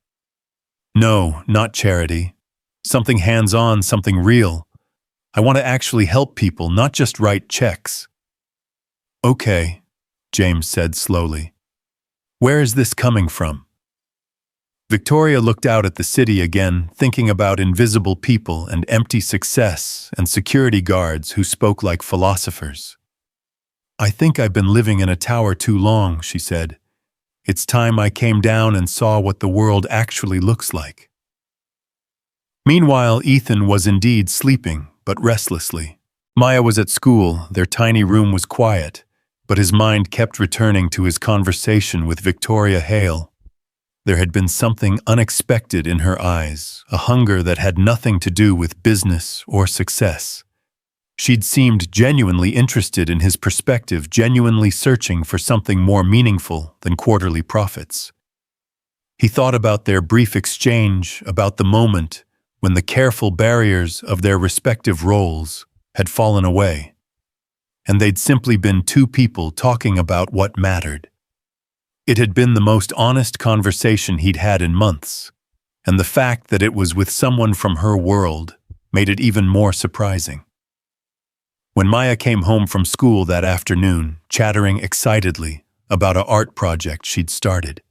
No, not charity. Something hands-on, something real. I want to actually help people, not just write checks. Okay, James said slowly. Where is this coming from? Victoria looked out at the city again, thinking about invisible people and empty success and security guards who spoke like philosophers. I think I've been living in a tower too long, she said. It's time I came down and saw what the world actually looks like. Meanwhile, Ethan was indeed sleeping, but restlessly. Maya was at school, their tiny room was quiet, but his mind kept returning to his conversation with Victoria Hale. There had been something unexpected in her eyes, a hunger that had nothing to do with business or success. She'd seemed genuinely interested in his perspective, genuinely searching for something more meaningful than quarterly profits. He thought about their brief exchange, about the moment when the careful barriers of their respective roles had fallen away, and they'd simply been two people talking about what mattered. It had been the most honest conversation he'd had in months, and the fact that it was with someone from her world made it even more surprising. When Maya came home from school that afternoon, chattering excitedly about an art project she'd started,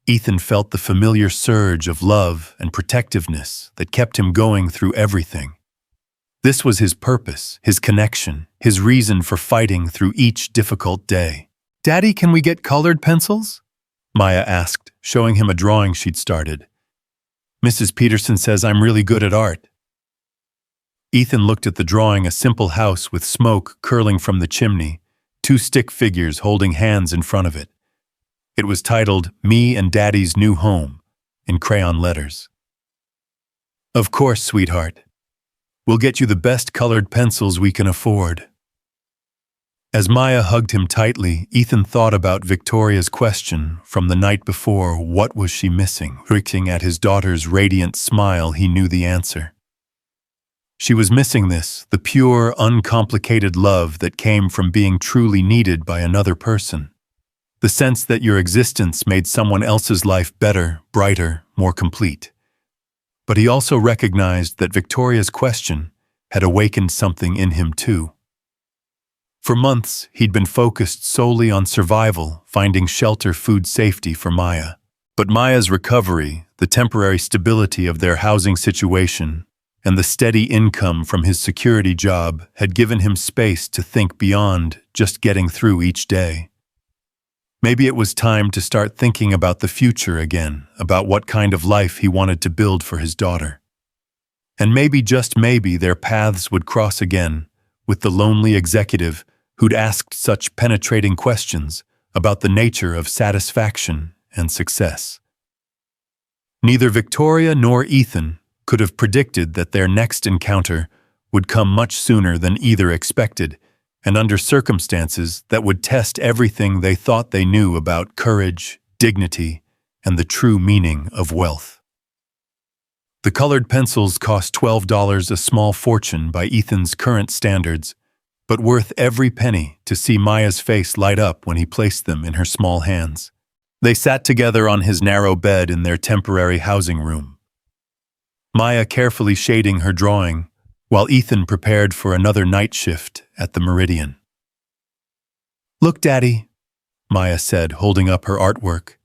Ethan felt the familiar surge of love and protectiveness that kept him going through everything. This was his purpose, his connection, his reason for fighting through each difficult day. Daddy, can we get colored pencils? Maya asked, showing him a drawing she'd started. Mrs. Peterson says I'm really good at art. Ethan looked at the drawing, a simple house with smoke curling from the chimney, two stick figures holding hands in front of it. It was titled, Me and Daddy's New Home, in crayon letters. Of course, sweetheart. We'll get you the best colored pencils we can afford. As Maya hugged him tightly, Ethan thought about Victoria's question from the night before, what was she missing? Looking at his daughter's radiant smile, he knew the answer. She was missing this, the pure, uncomplicated love that came from being truly needed by another person. The sense that your existence made someone else's life better, brighter, more complete. But he also recognized that Victoria's question had awakened something in him too. For months, he'd been focused solely on survival, finding shelter, food safety for Maya. But Maya's recovery, the temporary stability of their housing situation, and the steady income from his security job had given him space to think beyond just getting through each day. Maybe it was time to start thinking about the future again, about what kind of life he wanted to build for his daughter. And maybe, just maybe, their paths would cross again with the lonely executive who'd asked such penetrating questions about the nature of satisfaction and success. Neither Victoria nor Ethan could have predicted that their next encounter would come much sooner than either expected, and under circumstances that would test everything they thought they knew about courage, dignity, and the true meaning of wealth. The colored pencils cost $12, a small fortune by Ethan's current standards, but worth every penny to see Maya's face light up when he placed them in her small hands. They sat together on his narrow bed in their temporary housing room, Maya carefully shading her drawing, while Ethan prepared for another night shift at the Meridian. "Look, Daddy," Maya said, holding up her artwork.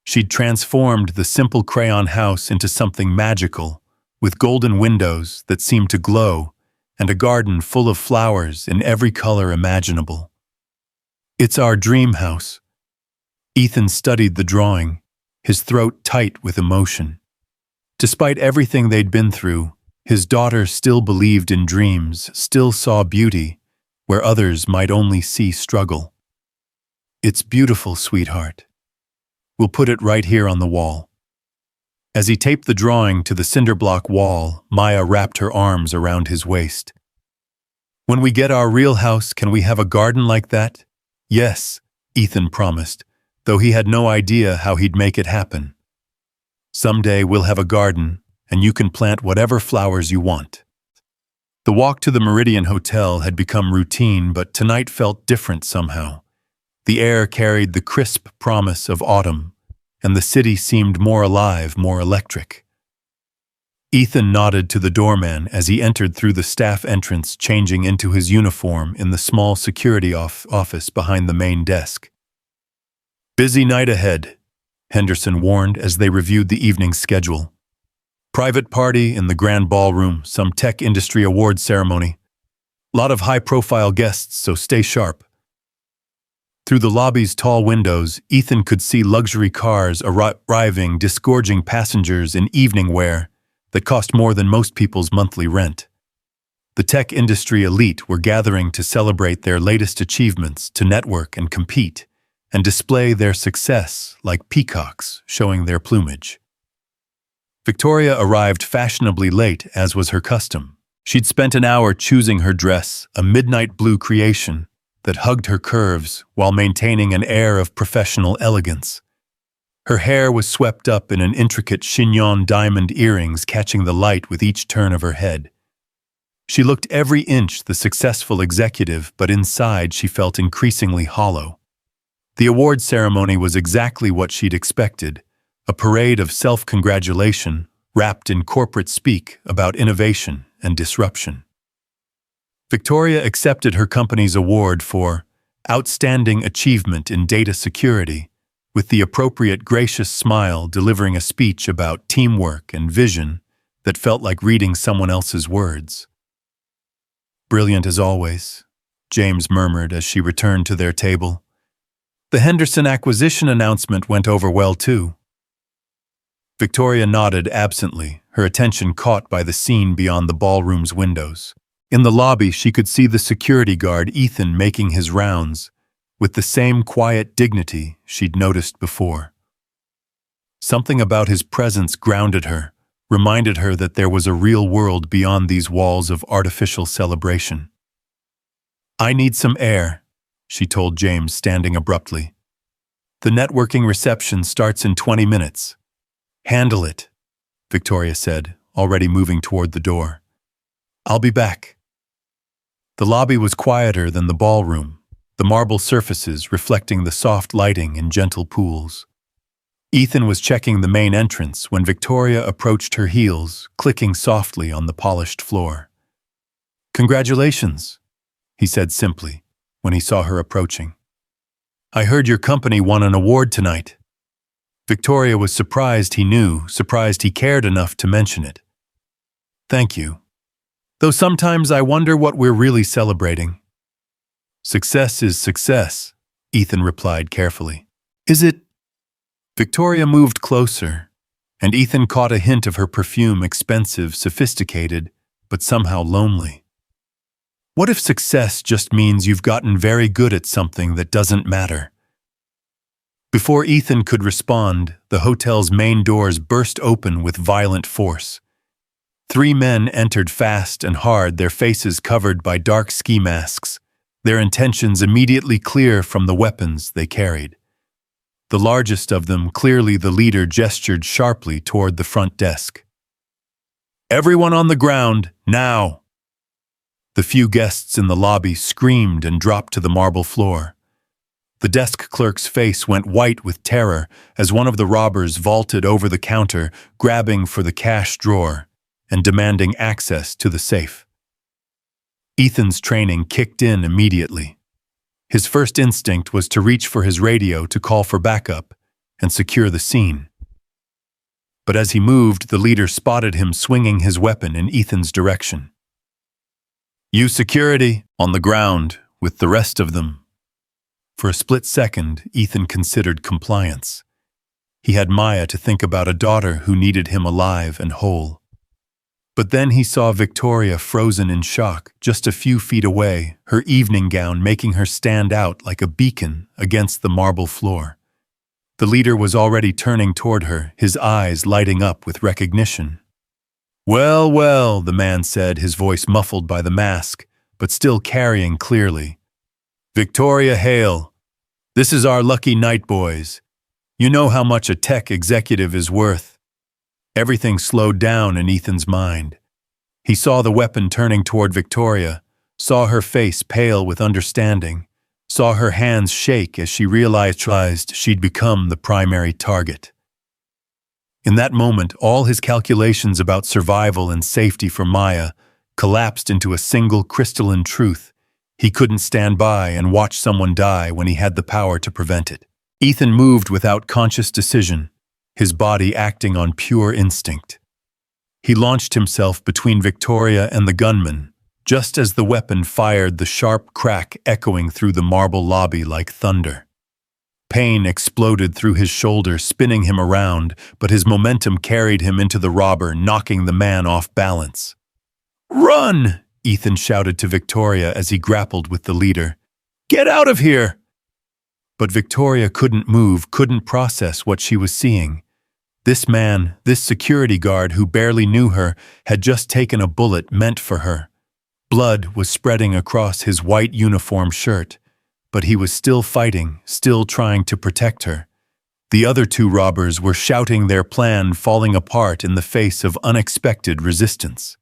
She'd transformed the simple crayon house into something magical, with golden windows that seemed to glow and a garden full of flowers in every color imaginable. "It's our dream house." Ethan studied the drawing, his throat tight with emotion. Despite everything they'd been through, his daughter still believed in dreams, still saw beauty where others might only see struggle. "It's beautiful, sweetheart. We'll put it right here on the wall." As he taped the drawing to the cinder block wall, Maya wrapped her arms around his waist. "When we get our real house, can we have a garden like that?" "Yes," Ethan promised, though he had no idea how he'd make it happen. "Someday we'll have a garden, and you can plant whatever flowers you want." The walk to the Meridian Hotel had become routine, but tonight felt different somehow. The air carried the crisp promise of autumn, and the city seemed more alive, more electric. Ethan nodded to the doorman as he entered through the staff entrance, changing into his uniform in the small security office behind the main desk. "Busy night ahead," Henderson warned as they reviewed the evening schedule. "Private party in the grand ballroom, some tech industry award ceremony. Lot of high-profile guests, so stay sharp." Through the lobby's tall windows, Ethan could see luxury cars arriving, disgorging passengers in evening wear that cost more than most people's monthly rent. The tech industry elite were gathering to celebrate their latest achievements, to network and compete, and display their success like peacocks showing their plumage. Victoria arrived fashionably late, as was her custom. She'd spent an hour choosing her dress, a midnight blue creation that hugged her curves while maintaining an air of professional elegance. Her hair was swept up in an intricate chignon diamond earrings catching the light with each turn of her head. She looked every inch the successful executive, but inside she felt increasingly hollow. The award ceremony was exactly what she'd expected, a parade of self-congratulation wrapped in corporate speak about innovation and disruption. Victoria accepted her company's award for Outstanding Achievement in Data Security, with the appropriate gracious smile, delivering a speech about teamwork and vision that felt like reading someone else's words. "Brilliant as always," James murmured as she returned to their table. "The Henderson acquisition announcement went over well too." Victoria nodded absently, her attention caught by the scene beyond the ballroom's windows. In the lobby, she could see the security guard Ethan making his rounds, with the same quiet dignity she'd noticed before. Something about his presence grounded her, reminded her that there was a real world beyond these walls of artificial celebration. "I need some air," she told James, standing abruptly. "The networking reception starts in 20 minutes. "Handle it," Victoria said, already moving toward the door. "I'll be back." The lobby was quieter than the ballroom, the marble surfaces reflecting the soft lighting in gentle pools. Ethan was checking the main entrance when Victoria approached her heels, clicking softly on the polished floor. "Congratulations," he said simply when he saw her approaching. "I heard your company won an award tonight." Victoria was surprised he knew, surprised he cared enough to mention it. "Thank you. Though sometimes I wonder what we're really celebrating." "Success is success," Ethan replied carefully. "Is it?" Victoria moved closer, and Ethan caught a hint of her perfume, expensive, sophisticated, but somehow lonely. What if success just means you've gotten very good at something that doesn't matter? Before Ethan could respond, the hotel's main doors burst open with violent force. 3 men entered fast and hard, their faces covered by dark ski masks, their intentions immediately clear from the weapons they carried. The largest of them, clearly the leader, gestured sharply toward the front desk. "Everyone on the ground, now!" The few guests in the lobby screamed and dropped to the marble floor. The desk clerk's face went white with terror as one of the robbers vaulted over the counter, grabbing for the cash drawer and demanding access to the safe. Ethan's training kicked in immediately. His first instinct was to reach for his radio to call for backup and secure the scene. But as he moved, the leader spotted him swinging his weapon in Ethan's direction. "You security, on the ground, with the rest of them." For a split second, Ethan considered compliance. He had Maya to think about, a daughter who needed him alive and whole. But then he saw Victoria frozen in shock just a few feet away, her evening gown making her stand out like a beacon against the marble floor. The leader was already turning toward her, his eyes lighting up with recognition. "Well, well," the man said, his voice muffled by the mask, but still carrying clearly. "Victoria Hale, this is our lucky night, boys. You know how much a tech executive is worth." Everything slowed down in Ethan's mind. He saw the weapon turning toward Victoria, saw her face pale with understanding, saw her hands shake as she realized she'd become the primary target. In that moment, all his calculations about survival and safety for Maya collapsed into a single crystalline truth. He couldn't stand by and watch someone die when he had the power to prevent it. Ethan moved without conscious decision, his body acting on pure instinct. He launched himself between Victoria and the gunman, just as the weapon fired, the sharp crack echoing through the marble lobby like thunder. Pain exploded through his shoulder, spinning him around, but his momentum carried him into the robber, knocking the man off balance. "Run!" Ethan shouted to Victoria as he grappled with the leader. "Get out of here!" But Victoria couldn't move, couldn't process what she was seeing. This man, this security guard who barely knew her, had just taken a bullet meant for her. Blood was spreading across his white uniform shirt, but he was still fighting, still trying to protect her. The other 2 robbers were shouting their plan, falling apart in the face of unexpected resistance.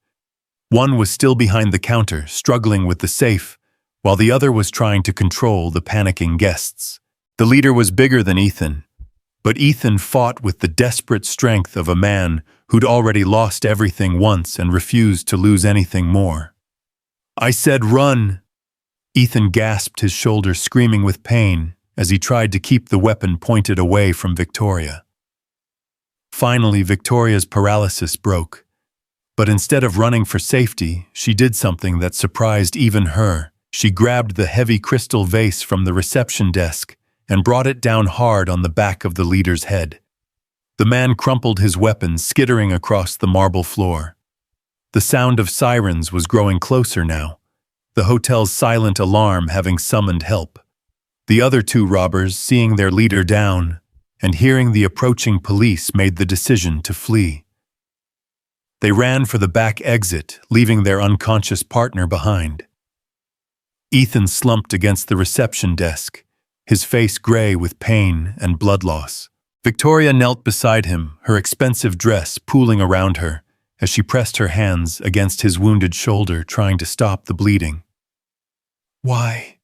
One was still behind the counter, struggling with the safe, while the other was trying to control the panicking guests. The leader was bigger than Ethan, but Ethan fought with the desperate strength of a man who'd already lost everything once and refused to lose anything more. "I said run!" Ethan gasped, his shoulder screaming with pain as he tried to keep the weapon pointed away from Victoria. Finally, Victoria's paralysis broke. But instead of running for safety, she did something that surprised even her. She grabbed the heavy crystal vase from the reception desk and brought it down hard on the back of the leader's head. The man crumpled his weapon, skittering across the marble floor. The sound of sirens was growing closer now, the hotel's silent alarm having summoned help. The other 2 robbers, seeing their leader down and hearing the approaching police, made the decision to flee. They ran for the back exit, leaving their unconscious partner behind. Ethan slumped against the reception desk, his face gray with pain and blood loss. Victoria knelt beside him, her expensive dress pooling around her, as she pressed her hands against his wounded shoulder, trying to stop the bleeding. "Why?"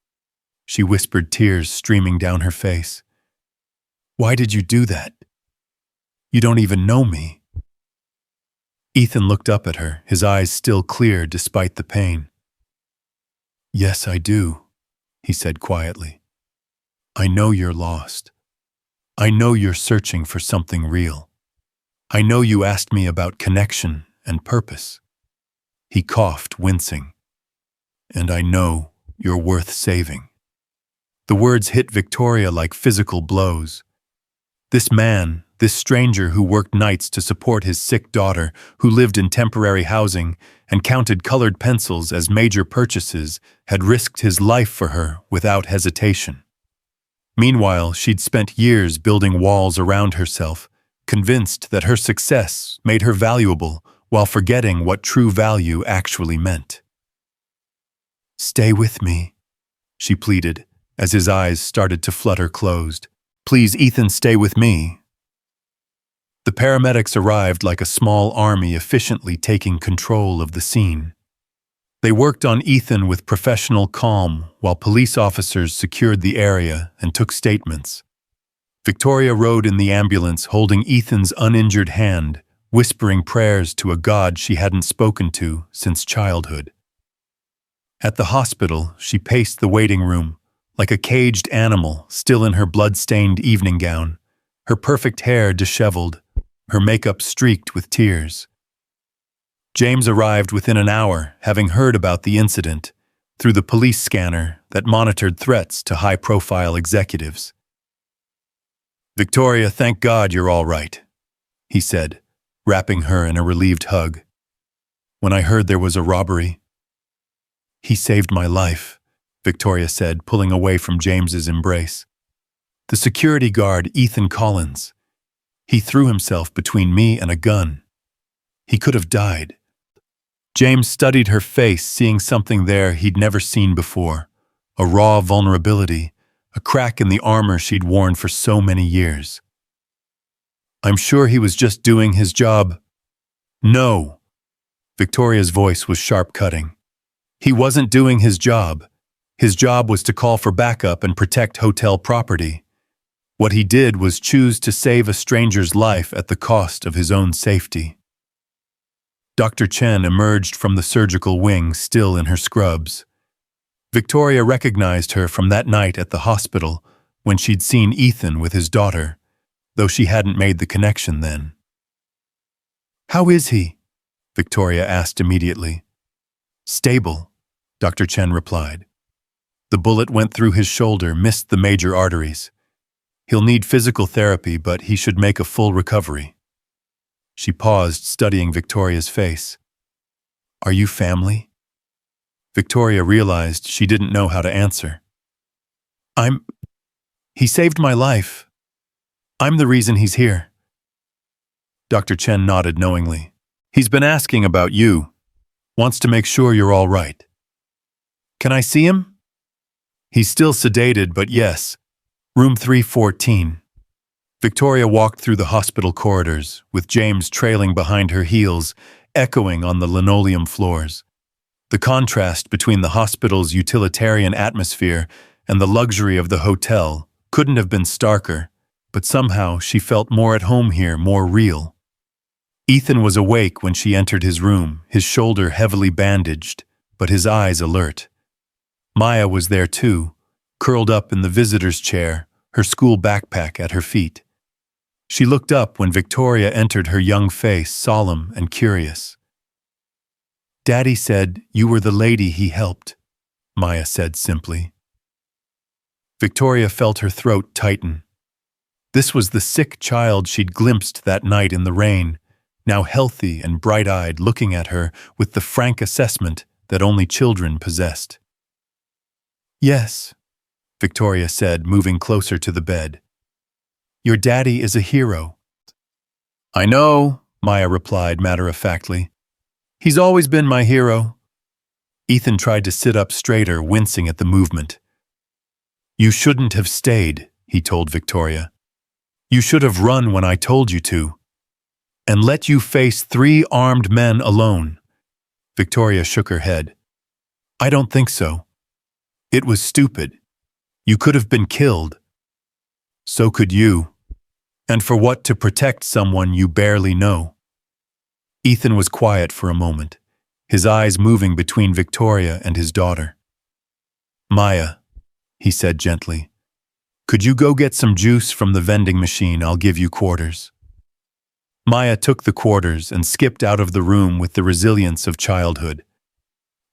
she whispered, tears streaming down her face. "Why did you do that? You don't even know me." Ethan looked up at her, his eyes still clear despite the pain. "Yes, I do," he said quietly. "I know you're lost. I know you're searching for something real. I know you asked me about connection and purpose." He coughed, wincing. "And I know you're worth saving." The words hit Victoria like physical blows. This man, this stranger who worked nights to support his sick daughter, who lived in temporary housing and counted colored pencils as major purchases, had risked his life for her without hesitation. Meanwhile, she'd spent years building walls around herself, convinced that her success made her valuable while forgetting what true value actually meant. "Stay with me," she pleaded, as his eyes started to flutter closed. "Please, Ethan, stay with me." The paramedics arrived like a small army efficiently taking control of the scene. They worked on Ethan with professional calm while police officers secured the area and took statements. Victoria rode in the ambulance holding Ethan's uninjured hand, whispering prayers to a God she hadn't spoken to since childhood. At the hospital, she paced the waiting room, like a caged animal still in her blood-stained evening gown, her perfect hair disheveled, her makeup streaked with tears. James arrived within an hour, having heard about the incident, through the police scanner that monitored threats to high-profile executives. "Victoria, thank God you're all right," he said, wrapping her in a relieved hug. "When I heard there was a robbery—" "He saved my life," Victoria said, pulling away from James's embrace. "The security guard, Ethan Collins. He threw himself between me and a gun. He could have died." James studied her face, seeing something there he'd never seen before, a raw vulnerability, a crack in the armor she'd worn for so many years. "I'm sure he was just doing his job." "No!" Victoria's voice was sharp-cutting. "He wasn't doing his job. His job was to call for backup and protect hotel property. What he did was choose to save a stranger's life at the cost of his own safety." Dr. Chen emerged from the surgical wing, still in her scrubs. Victoria recognized her from that night at the hospital when she'd seen Ethan with his daughter, though she hadn't made the connection then. "How is he?" Victoria asked immediately. "Stable," Dr. Chen replied. "The bullet went through his shoulder, missed the major arteries. He'll need physical therapy, but he should make a full recovery." She paused, studying Victoria's face. "Are you family?" Victoria realized she didn't know how to answer. He saved my life. I'm the reason he's here." Dr. Chen nodded knowingly. "He's been asking about you. Wants to make sure you're all right." "Can I see him?" "He's still sedated, but yes. Room 314. Victoria walked through the hospital corridors, with James trailing behind her heels, echoing on the linoleum floors. The contrast between the hospital's utilitarian atmosphere and the luxury of the hotel couldn't have been starker, but somehow she felt more at home here, more real. Ethan was awake when she entered his room, his shoulder heavily bandaged, but his eyes alert. Maya was there too, curled up in the visitor's chair, her school backpack at her feet. She looked up when Victoria entered, her young face solemn and curious. "Daddy said you were the lady he helped," Maya said simply. Victoria felt her throat tighten. This was the sick child she'd glimpsed that night in the rain, now healthy and bright-eyed, looking at her with the frank assessment that only children possessed. "Yes," Victoria said, moving closer to the bed. "Your daddy is a hero." "I know," Maya replied matter-of-factly. "He's always been my hero." Ethan tried to sit up straighter, wincing at the movement. "You shouldn't have stayed," he told Victoria. "You should have run when I told you to. And let you face 3 armed men alone." Victoria shook her head. "I don't think so. It was stupid. You could have been killed. So could you. And for what? To protect someone you barely know." Ethan was quiet for a moment, his eyes moving between Victoria and his daughter. "Maya," he said gently, "could you go get some juice from the vending machine? I'll give you quarters." Maya took the quarters and skipped out of the room with the resilience of childhood.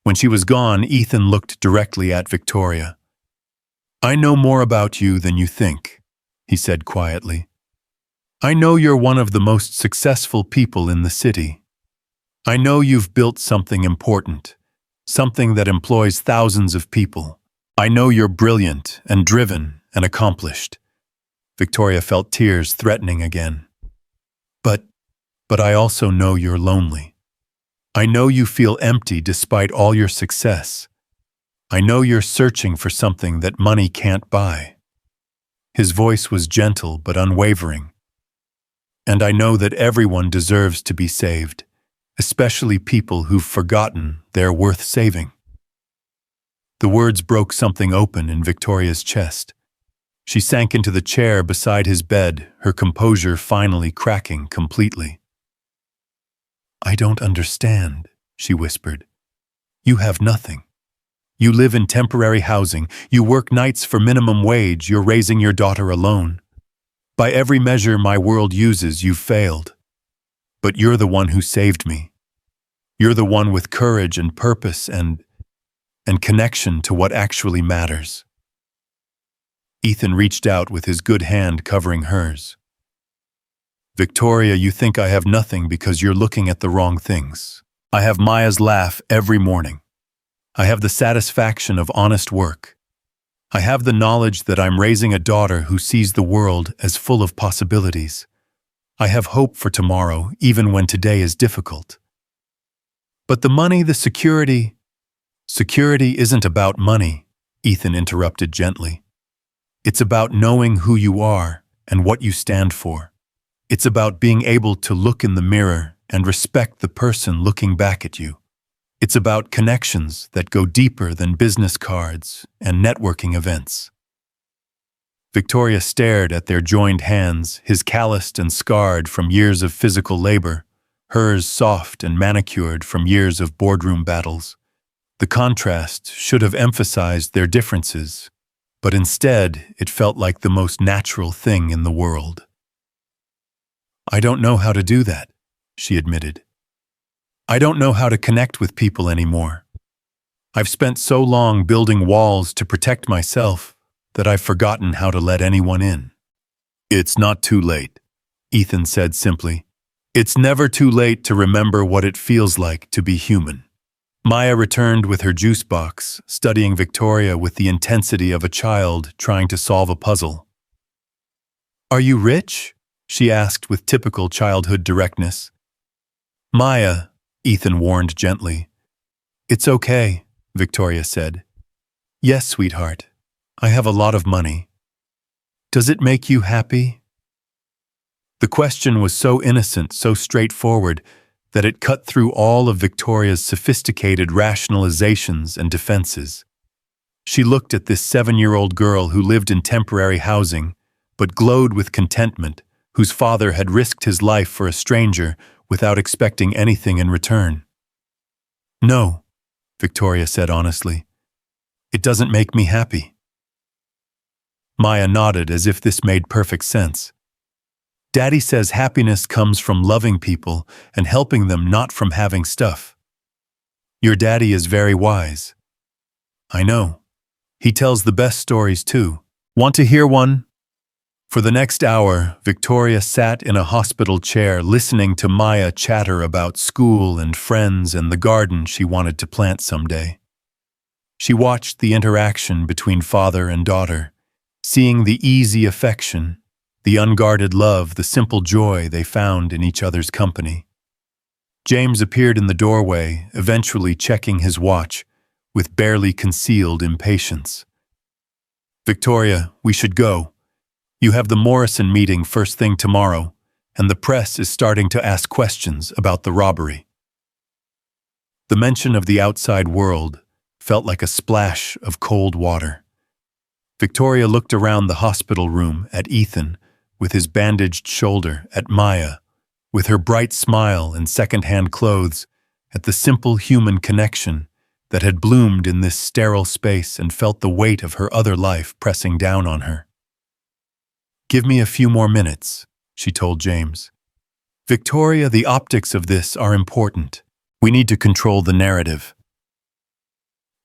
When she was gone, Ethan looked directly at Victoria. "I know more about you than you think," he said quietly. "I know you're one of the most successful people in the city. I know you've built something important, something that employs thousands of people. I know you're brilliant and driven and accomplished. Victoria felt tears threatening again. But I also know you're lonely. I know you feel empty despite all your success. I know you're searching for something that money can't buy. His voice was gentle but unwavering. And I know that everyone deserves to be saved, especially people who've forgotten they're worth saving. The words broke something open in Victoria's chest. She sank into the chair beside his bed, her composure finally cracking completely. "I don't understand," she whispered. "You have nothing. You live in temporary housing, you work nights for minimum wage, you're raising your daughter alone. By every measure my world uses, you've failed. But you're the one who saved me. You're the one with courage and purpose and connection to what actually matters." Ethan reached out with his good hand covering hers. "Victoria, you think I have nothing because you're looking at the wrong things. I have Maya's laugh every morning. I have the satisfaction of honest work. I have the knowledge that I'm raising a daughter who sees the world as full of possibilities. I have hope for tomorrow, even when today is difficult. But the money, the security isn't about money," Ethan interrupted gently. "It's about knowing who you are and what you stand for. It's about being able to look in the mirror and respect the person looking back at you. It's about connections that go deeper than business cards and networking events." Victoria stared at their joined hands, his calloused and scarred from years of physical labor, hers soft and manicured from years of boardroom battles. The contrast should have emphasized their differences, but instead it felt like the most natural thing in the world. "I don't know how to do that," she admitted. "I don't know how to connect with people anymore. I've spent so long building walls to protect myself that I've forgotten how to let anyone in." "It's not too late," Ethan said simply. "It's never too late to remember what it feels like to be human." Maya returned with her juice box, studying Victoria with the intensity of a child trying to solve a puzzle. "Are you rich?" she asked with typical childhood directness. "Maya," Ethan warned gently. "It's okay," Victoria said. "Yes, sweetheart. I have a lot of money. Does it make you happy?" The question was so innocent, so straightforward, that it cut through all of Victoria's sophisticated rationalizations and defenses. She looked at this 7-year-old girl who lived in temporary housing, but glowed with contentment, whose father had risked his life for a stranger without expecting anything in return. "No," Victoria said honestly. "It doesn't make me happy." Maya nodded as if this made perfect sense. "Daddy says happiness comes from loving people and helping them, not from having stuff. Your daddy is very wise." "I know. He tells the best stories too. Want to hear one?" For the next hour, Victoria sat in a hospital chair listening to Maya chatter about school and friends and the garden she wanted to plant someday. She watched the interaction between father and daughter, seeing the easy affection, the unguarded love, the simple joy they found in each other's company. James appeared in the doorway, eventually checking his watch, with barely concealed impatience. "Victoria, we should go. You have the Morrison meeting first thing tomorrow, and the press is starting to ask questions about the robbery." The mention of the outside world felt like a splash of cold water. Victoria looked around the hospital room at Ethan, with his bandaged shoulder, at Maya, with her bright smile and second-hand clothes, at the simple human connection that had bloomed in this sterile space, and felt the weight of her other life pressing down on her. "Give me a few more minutes," she told James. "Victoria, the optics of this are important. We need to control the narrative."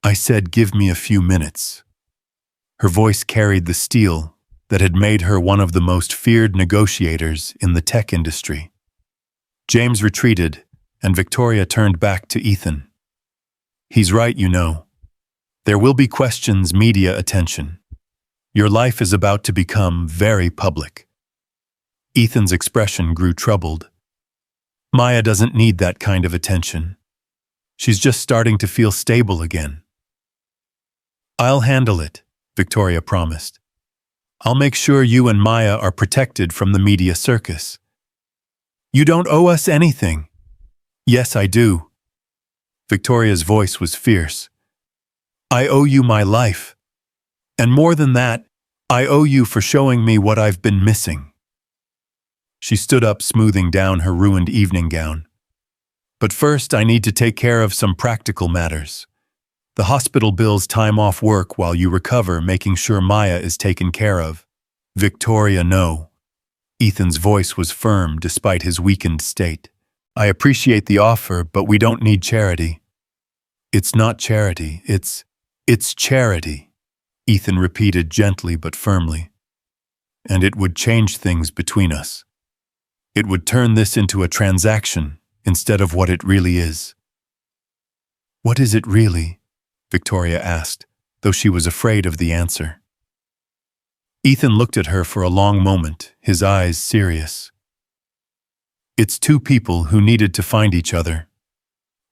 "I said give me a few minutes." Her voice carried the steel that had made her one of the most feared negotiators in the tech industry. James retreated, and Victoria turned back to Ethan. "He's right, you know. There will be questions, media attention. Your life is about to become very public." Ethan's expression grew troubled. Maya doesn't need that kind of attention. She's just starting to feel stable again. "I'll handle it," Victoria promised. "I'll make sure you and Maya are protected from the media circus." "You don't owe us anything." "Yes, I do." Victoria's voice was fierce. "I owe you my life. And more than that, I owe you for showing me what I've been missing." She stood up, smoothing down her ruined evening gown. "But first, I need to take care of some practical matters. The hospital bills time off work while you recover, making sure Maya is taken care of." "Victoria, no." Ethan's voice was firm despite his weakened state. "I appreciate the offer, but we don't need charity." "It's not charity, it's charity," Ethan repeated gently but firmly. "And it would change things between us. It would turn this into a transaction instead of what it really is." "What is it really?" Victoria asked, though she was afraid of the answer. Ethan looked at her for a long moment, his eyes serious. "It's two people who needed to find each other.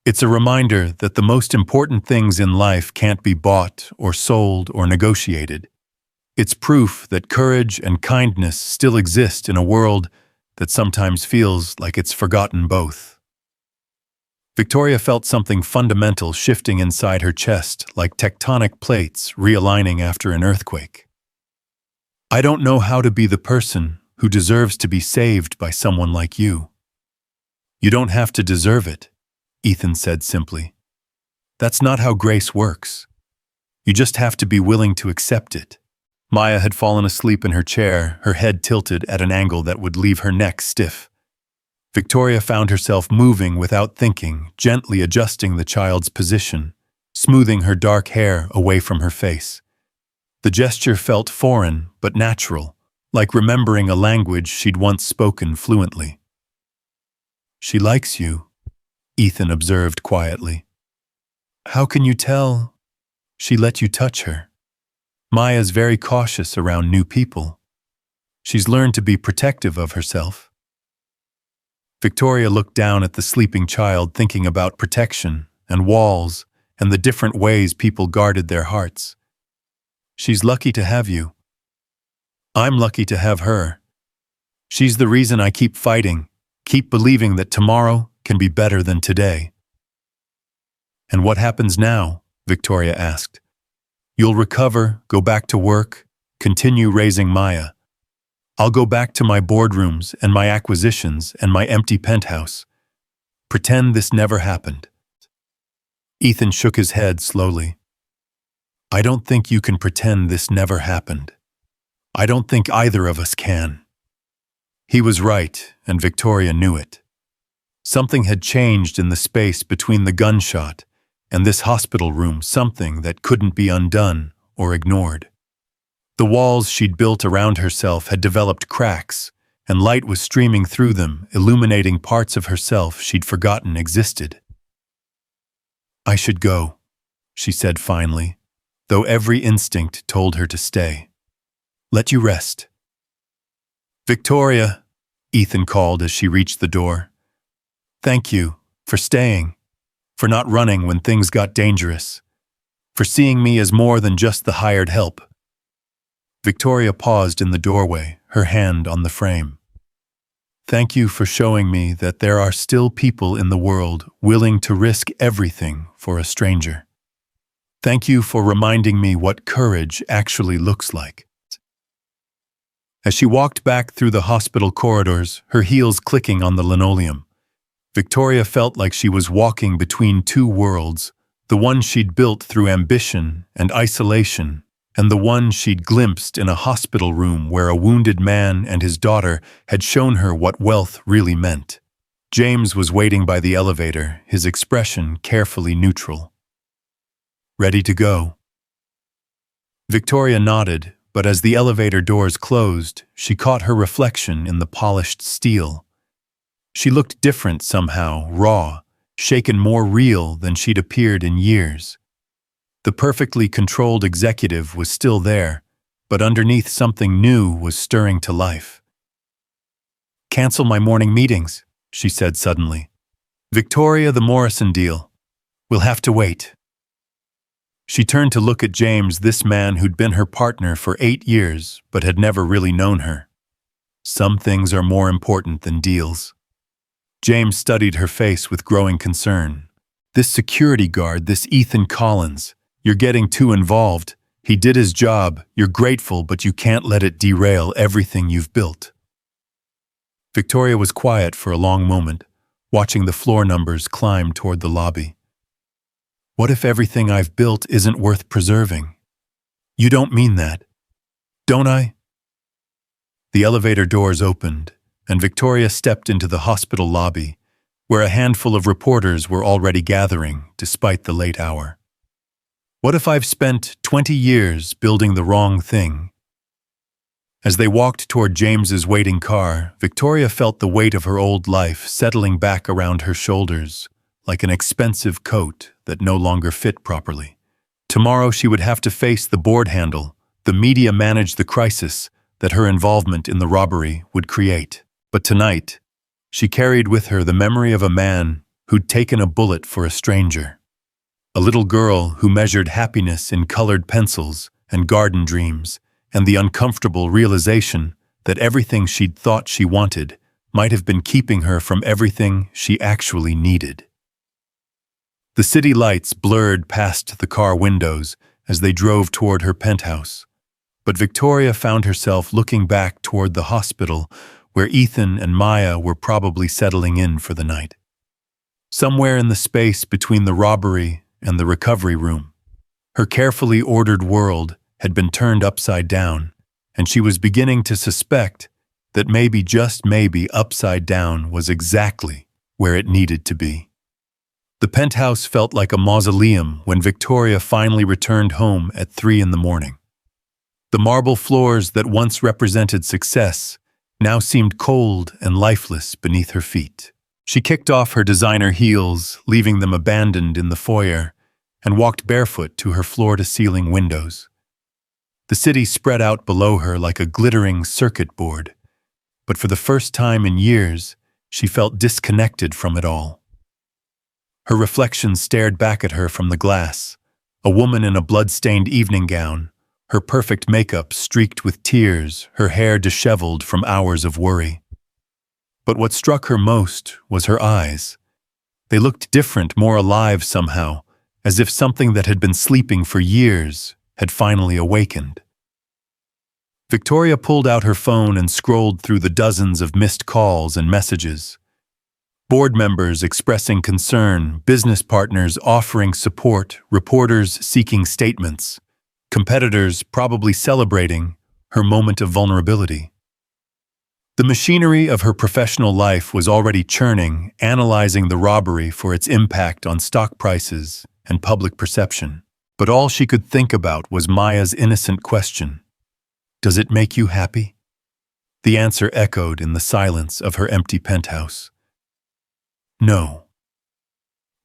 It's a reminder that the most important things in life can't be bought or sold or negotiated. It's proof that courage and kindness still exist in a world that sometimes feels like it's forgotten both." Victoria felt something fundamental shifting inside her chest, like tectonic plates realigning after an earthquake. "I don't know how to be the person who deserves to be saved by someone like you." "You don't have to deserve it," Ethan said simply. "That's not how grace works. You just have to be willing to accept it." Maya had fallen asleep in her chair, her head tilted at an angle that would leave her neck stiff. Victoria found herself moving without thinking, gently adjusting the child's position, smoothing her dark hair away from her face. The gesture felt foreign but natural, like remembering a language she'd once spoken fluently. "She likes you," Ethan observed quietly. "How can you tell?" "She let you touch her. Maya's very cautious around new people. She's learned to be protective of herself." Victoria looked down at the sleeping child, thinking about protection and walls and the different ways people guarded their hearts. "She's lucky to have you. I'm lucky to have her. She's the reason I keep fighting, keep believing that tomorrow can be better than today." "And what happens now?" Victoria asked. "You'll recover, go back to work, continue raising Maya. I'll go back to my boardrooms and my acquisitions and my empty penthouse. Pretend this never happened." Ethan shook his head slowly. "I don't think you can pretend this never happened. I don't think either of us can." He was right, and Victoria knew it. Something had changed in the space between the gunshot and this hospital room, something that couldn't be undone or ignored. The walls she'd built around herself had developed cracks, and light was streaming through them, illuminating parts of herself she'd forgotten existed. "I should go," she said finally, though every instinct told her to stay. "Let you rest." "Victoria," Ethan called as she reached the door. "Thank you for staying, for not running when things got dangerous, for seeing me as more than just the hired help." Victoria paused in the doorway, her hand on the frame. "Thank you for showing me that there are still people in the world willing to risk everything for a stranger. Thank you for reminding me what courage actually looks like." As she walked back through the hospital corridors, her heels clicking on the linoleum, Victoria felt like she was walking between two worlds, the one she'd built through ambition and isolation, and the one she'd glimpsed in a hospital room where a wounded man and his daughter had shown her what wealth really meant. James was waiting by the elevator, his expression carefully neutral. "Ready to go?" Victoria nodded, but as the elevator doors closed, she caught her reflection in the polished steel. She looked different somehow, raw, shaken, more real than she'd appeared in years. The perfectly controlled executive was still there, but underneath something new was stirring to life. "Cancel my morning meetings," she said suddenly. "Victoria, the Morrison deal. We'll have to wait." She turned to look at James, this man who'd been her partner for 8 years but had never really known her. Some things are more important than deals. James studied her face with growing concern. "This security guard, this Ethan Collins, you're getting too involved. He did his job, you're grateful, but you can't let it derail everything you've built." Victoria was quiet for a long moment, watching the floor numbers climb toward the lobby. "What if everything I've built isn't worth preserving?" "You don't mean that." "Don't I?" The elevator doors opened, and Victoria stepped into the hospital lobby, where a handful of reporters were already gathering despite the late hour. "What if I've spent 20 years building the wrong thing?" As they walked toward James's waiting car, Victoria felt the weight of her old life settling back around her shoulders, like an expensive coat that no longer fit properly. Tomorrow she would have to face the board handle, the media manage the crisis that her involvement in the robbery would create. But tonight, she carried with her the memory of a man who'd taken a bullet for a stranger. A little girl who measured happiness in colored pencils and garden dreams, and the uncomfortable realization that everything she'd thought she wanted might have been keeping her from everything she actually needed. The city lights blurred past the car windows as they drove toward her penthouse, but Victoria found herself looking back toward the hospital where Ethan and Maya were probably settling in for the night. Somewhere in the space between the robbery and the recovery room, her carefully ordered world had been turned upside down, and she was beginning to suspect that maybe, just maybe, upside down was exactly where it needed to be. The penthouse felt like a mausoleum when Victoria finally returned home at 3 a.m. The marble floors that once represented success now seemed cold and lifeless beneath her feet. She kicked off her designer heels, leaving them abandoned in the foyer, and walked barefoot to her floor-to-ceiling windows. The city spread out below her like a glittering circuit board, but for the first time in years, she felt disconnected from it all. Her reflection stared back at her from the glass, a woman in a blood-stained evening gown, her perfect makeup streaked with tears, her hair disheveled from hours of worry. But what struck her most was her eyes. They looked different, more alive somehow, as if something that had been sleeping for years had finally awakened. Victoria pulled out her phone and scrolled through the dozens of missed calls and messages. Board members expressing concern, business partners offering support, reporters seeking statements, competitors probably celebrating her moment of vulnerability. The machinery of her professional life was already churning, analyzing the robbery for its impact on stock prices and public perception. But all she could think about was Maya's innocent question. "Does it make you happy?" The answer echoed in the silence of her empty penthouse. No.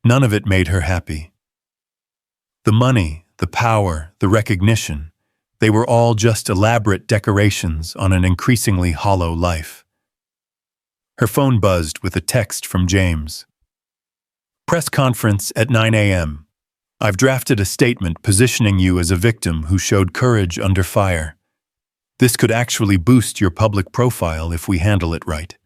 None of it made her happy. The money, the power, the recognition, they were all just elaborate decorations on an increasingly hollow life. Her phone buzzed with a text from James. "Press conference at 9 a.m. I've drafted a statement positioning you as a victim who showed courage under fire. This could actually boost your public profile if we handle it right."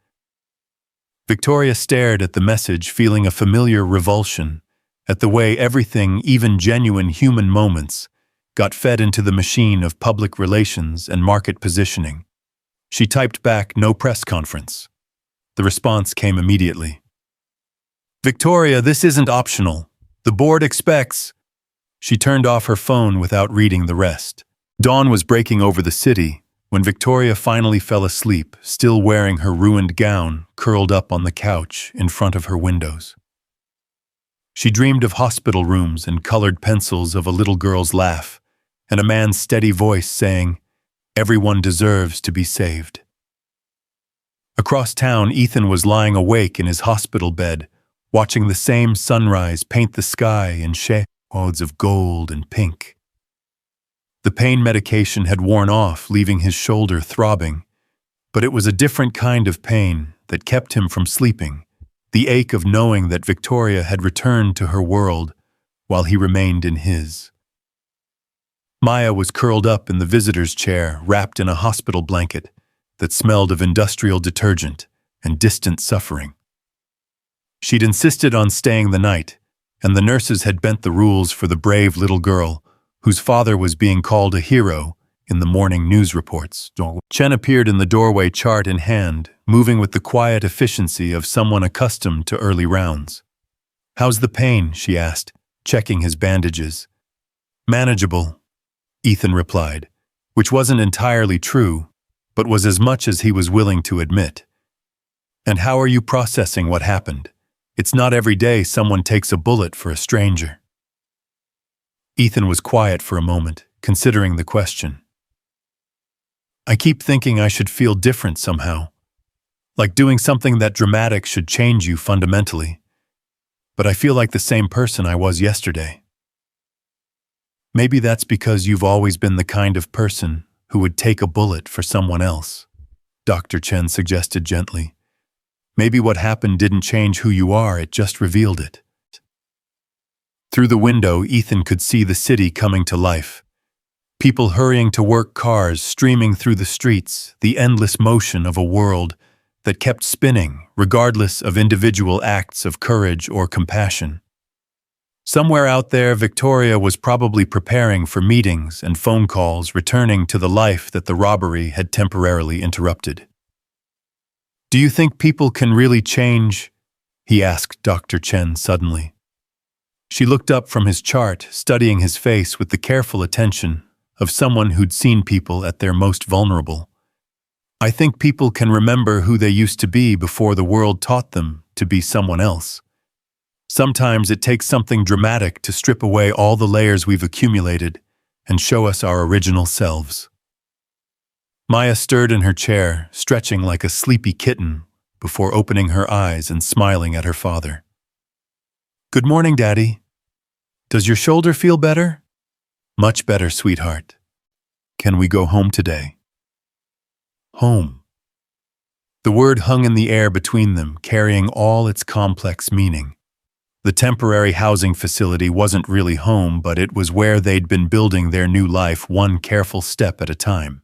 Victoria stared at the message, feeling a familiar revulsion at the way everything, even genuine human moments, got fed into the machine of public relations and market positioning. She typed back, "No press conference." The response came immediately. "Victoria, this isn't optional. The board expects—" She turned off her phone without reading the rest. Dawn was breaking over the city when Victoria finally fell asleep, still wearing her ruined gown, curled up on the couch in front of her windows. She dreamed of hospital rooms and colored pencils, of a little girl's laugh, and a man's steady voice saying, "Everyone deserves to be saved." Across town, Ethan was lying awake in his hospital bed, watching the same sunrise paint the sky in shades of gold and pink. The pain medication had worn off, leaving his shoulder throbbing, but it was a different kind of pain that kept him from sleeping, the ache of knowing that Victoria had returned to her world while he remained in his. Maya was curled up in the visitor's chair, wrapped in a hospital blanket that smelled of industrial detergent and distant suffering. She'd insisted on staying the night, and the nurses had bent the rules for the brave little girl whose father was being called a hero in the morning news reports. Chen appeared in the doorway, chart in hand, moving with the quiet efficiency of someone accustomed to early rounds. "How's the pain?" she asked, checking his bandages. "Manageable," Ethan replied, which wasn't entirely true, but was as much as he was willing to admit. "And how are you processing what happened? It's not every day someone takes a bullet for a stranger." Ethan was quiet for a moment, considering the question. "I keep thinking I should feel different somehow, like doing something that dramatic should change you fundamentally. But I feel like the same person I was yesterday." "Maybe that's because you've always been the kind of person who would take a bullet for someone else," Dr. Chen suggested gently. "Maybe what happened didn't change who you are, it just revealed it." Through the window, Ethan could see the city coming to life. People hurrying to work, cars streaming through the streets, the endless motion of a world that kept spinning, regardless of individual acts of courage or compassion. Somewhere out there, Victoria was probably preparing for meetings and phone calls, returning to the life that the robbery had temporarily interrupted. "Do you think people can really change?" he asked Dr. Chen suddenly. She looked up from his chart, studying his face with the careful attention of someone who'd seen people at their most vulnerable. "I think people can remember who they used to be before the world taught them to be someone else. Sometimes it takes something dramatic to strip away all the layers we've accumulated and show us our original selves." Maya stirred in her chair, stretching like a sleepy kitten before opening her eyes and smiling at her father. "Good morning, Daddy. Does your shoulder feel better?" "Much better, sweetheart. Can we go home today?" Home. The word hung in the air between them, carrying all its complex meaning. The temporary housing facility wasn't really home, but it was where they'd been building their new life one careful step at a time.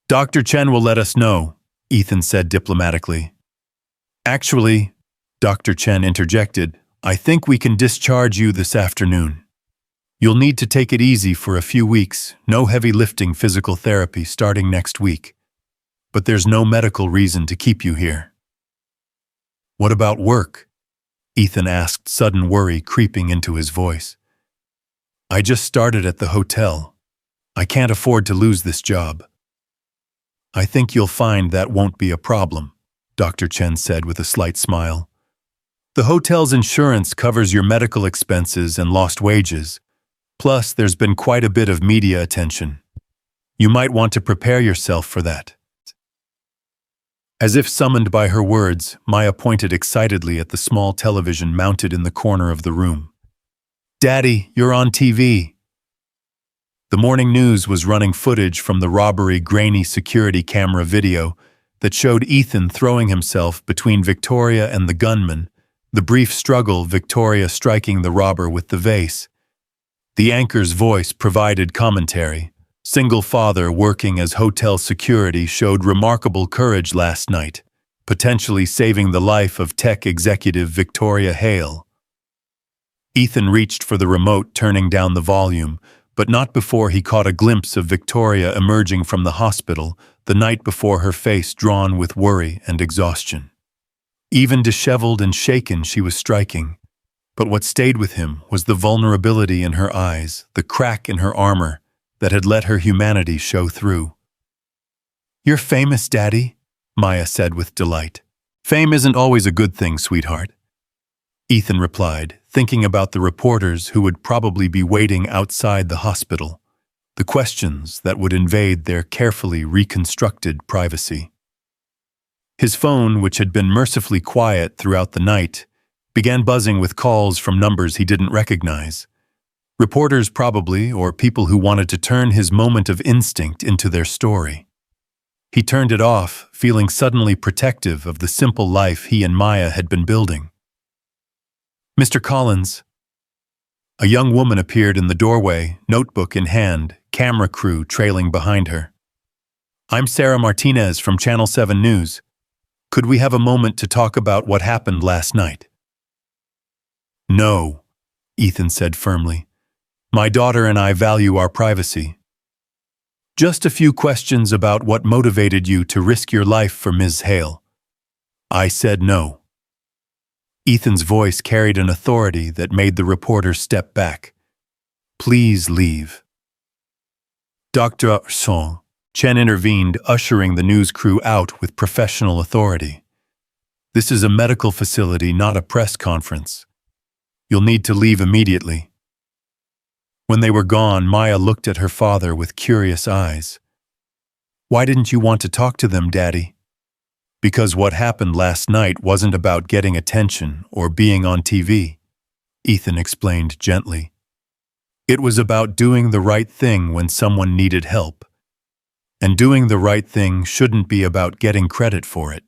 "Dr. Chen will let us know," Ethan said diplomatically. "Actually," Dr. Chen interjected, "I think we can discharge you this afternoon. You'll need to take it easy for a few weeks, no heavy lifting physical therapy starting next week. But there's no medical reason to keep you here." "What about work?" Ethan asked, sudden worry creeping into his voice. "I just started at the hotel. I can't afford to lose this job." "I think you'll find that won't be a problem," Dr. Chen said with a slight smile. "The hotel's insurance covers your medical expenses and lost wages. Plus, there's been quite a bit of media attention. You might want to prepare yourself for that." As if summoned by her words, Maya pointed excitedly at the small television mounted in the corner of the room. "Daddy, you're on TV." The morning news was running footage from the robbery grainy security camera video that showed Ethan throwing himself between Victoria and the gunman, the brief struggle, Victoria striking the robber with the vase. The anchor's voice provided commentary. "Single father working as hotel security showed remarkable courage last night, potentially saving the life of tech executive Victoria Hale." Ethan reached for the remote, turning down the volume, but not before he caught a glimpse of Victoria emerging from the hospital the night before, her face drawn with worry and exhaustion. Even disheveled and shaken, she was striking. But what stayed with him was the vulnerability in her eyes, the crack in her armor that had let her humanity show through. "You're famous, Daddy," Maya said with delight. "Fame isn't always a good thing, sweetheart," Ethan replied, thinking about the reporters who would probably be waiting outside the hospital, the questions that would invade their carefully reconstructed privacy. His phone, which had been mercifully quiet throughout the night, began buzzing with calls from numbers he didn't recognize. Reporters probably, or people who wanted to turn his moment of instinct into their story. He turned it off, feeling suddenly protective of the simple life he and Maya had been building. "Mr. Collins." A young woman appeared in the doorway, notebook in hand, camera crew trailing behind her. "I'm Sarah Martinez from Channel 7 News. Could we have a moment to talk about what happened last night?" "No," Ethan said firmly. "My daughter and I value our privacy. Just a few questions about what motivated you to risk your life for Ms. Hale." I said no. Ethan's voice carried an authority that made the reporter step back. "Please leave." "Dr. Son," Chen intervened, ushering the news crew out with professional authority. "This is a medical facility, not a press conference. You'll need to leave immediately." When they were gone, Maya looked at her father with curious eyes. "Why didn't you want to talk to them, Daddy?" "Because what happened last night wasn't about getting attention or being on TV," Ethan explained gently. "It was about doing the right thing when someone needed help. And doing the right thing shouldn't be about getting credit for it.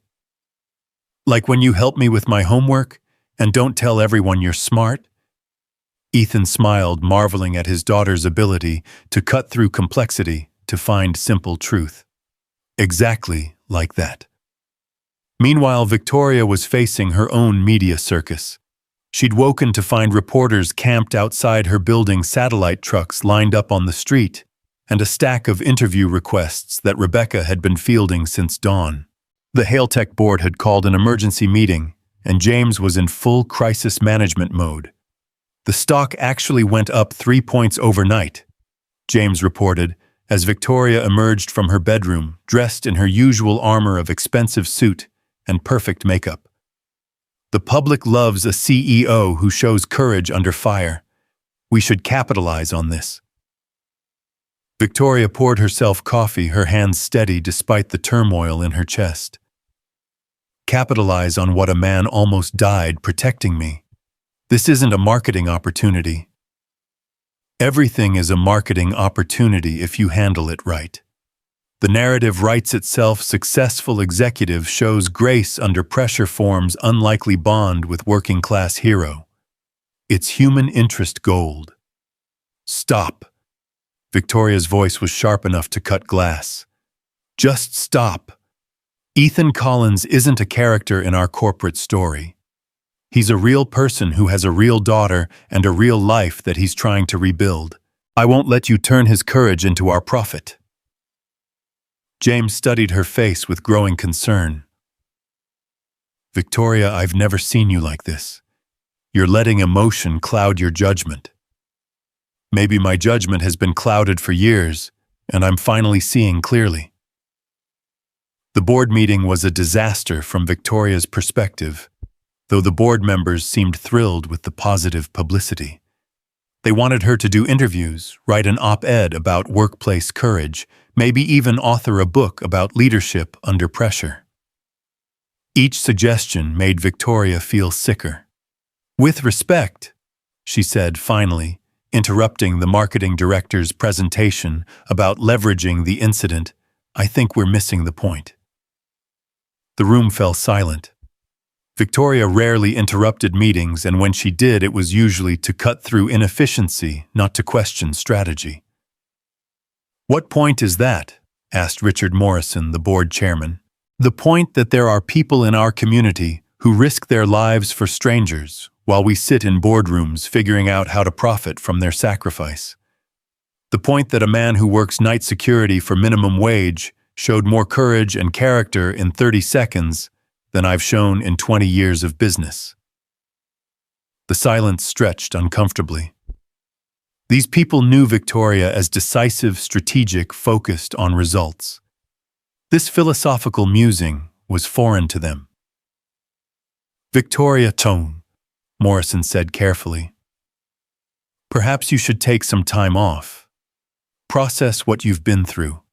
Like when you help me with my homework and don't tell everyone you're smart." Ethan smiled, marveling at his daughter's ability to cut through complexity to find simple truth. Exactly like that. Meanwhile, Victoria was facing her own media circus. She'd woken to find reporters camped outside her building, satellite trucks lined up on the street, and a stack of interview requests that Rebecca had been fielding since dawn. The Hale Tech board had called an emergency meeting, and James was in full crisis management mode. "The stock actually went up 3 points overnight," James reported, as Victoria emerged from her bedroom, dressed in her usual armor of expensive suit and perfect makeup. "The public loves a CEO who shows courage under fire. We should capitalize on this." Victoria poured herself coffee, her hands steady despite the turmoil in her chest. "Capitalize on what? A man almost died protecting me. This isn't a marketing opportunity." "Everything is a marketing opportunity if you handle it right. The narrative writes itself. Successful executive shows grace under pressure, forms unlikely bond with working-class hero. It's human interest gold." "Stop." Victoria's voice was sharp enough to cut glass. "Just stop. Ethan Collins isn't a character in our corporate story. He's a real person who has a real daughter and a real life that he's trying to rebuild. I won't let you turn his courage into our profit." James studied her face with growing concern. "Victoria, I've never seen you like this. You're letting emotion cloud your judgment." "Maybe my judgment has been clouded for years, and I'm finally seeing clearly." The board meeting was a disaster from Victoria's perspective, though the board members seemed thrilled with the positive publicity. They wanted her to do interviews, write an op-ed about workplace courage, maybe even author a book about leadership under pressure. Each suggestion made Victoria feel sicker. "With respect," she said finally, interrupting the marketing director's presentation about leveraging the incident, "I think we're missing the point." The room fell silent. Victoria rarely interrupted meetings, and when she did, it was usually to cut through inefficiency, not to question strategy. "What point is that?" asked Richard Morrison, the board chairman. "The point that there are people in our community who risk their lives for strangers, while we sit in boardrooms figuring out how to profit from their sacrifice. The point that a man who works night security for minimum wage showed more courage and character in 30 seconds than I've shown in 20 years of business." The silence stretched uncomfortably. These people knew Victoria as decisive, strategic, focused on results. This philosophical musing was foreign to them. "Victoria Tone," Morrison said carefully. "Perhaps you should take some time off. Process what you've been through.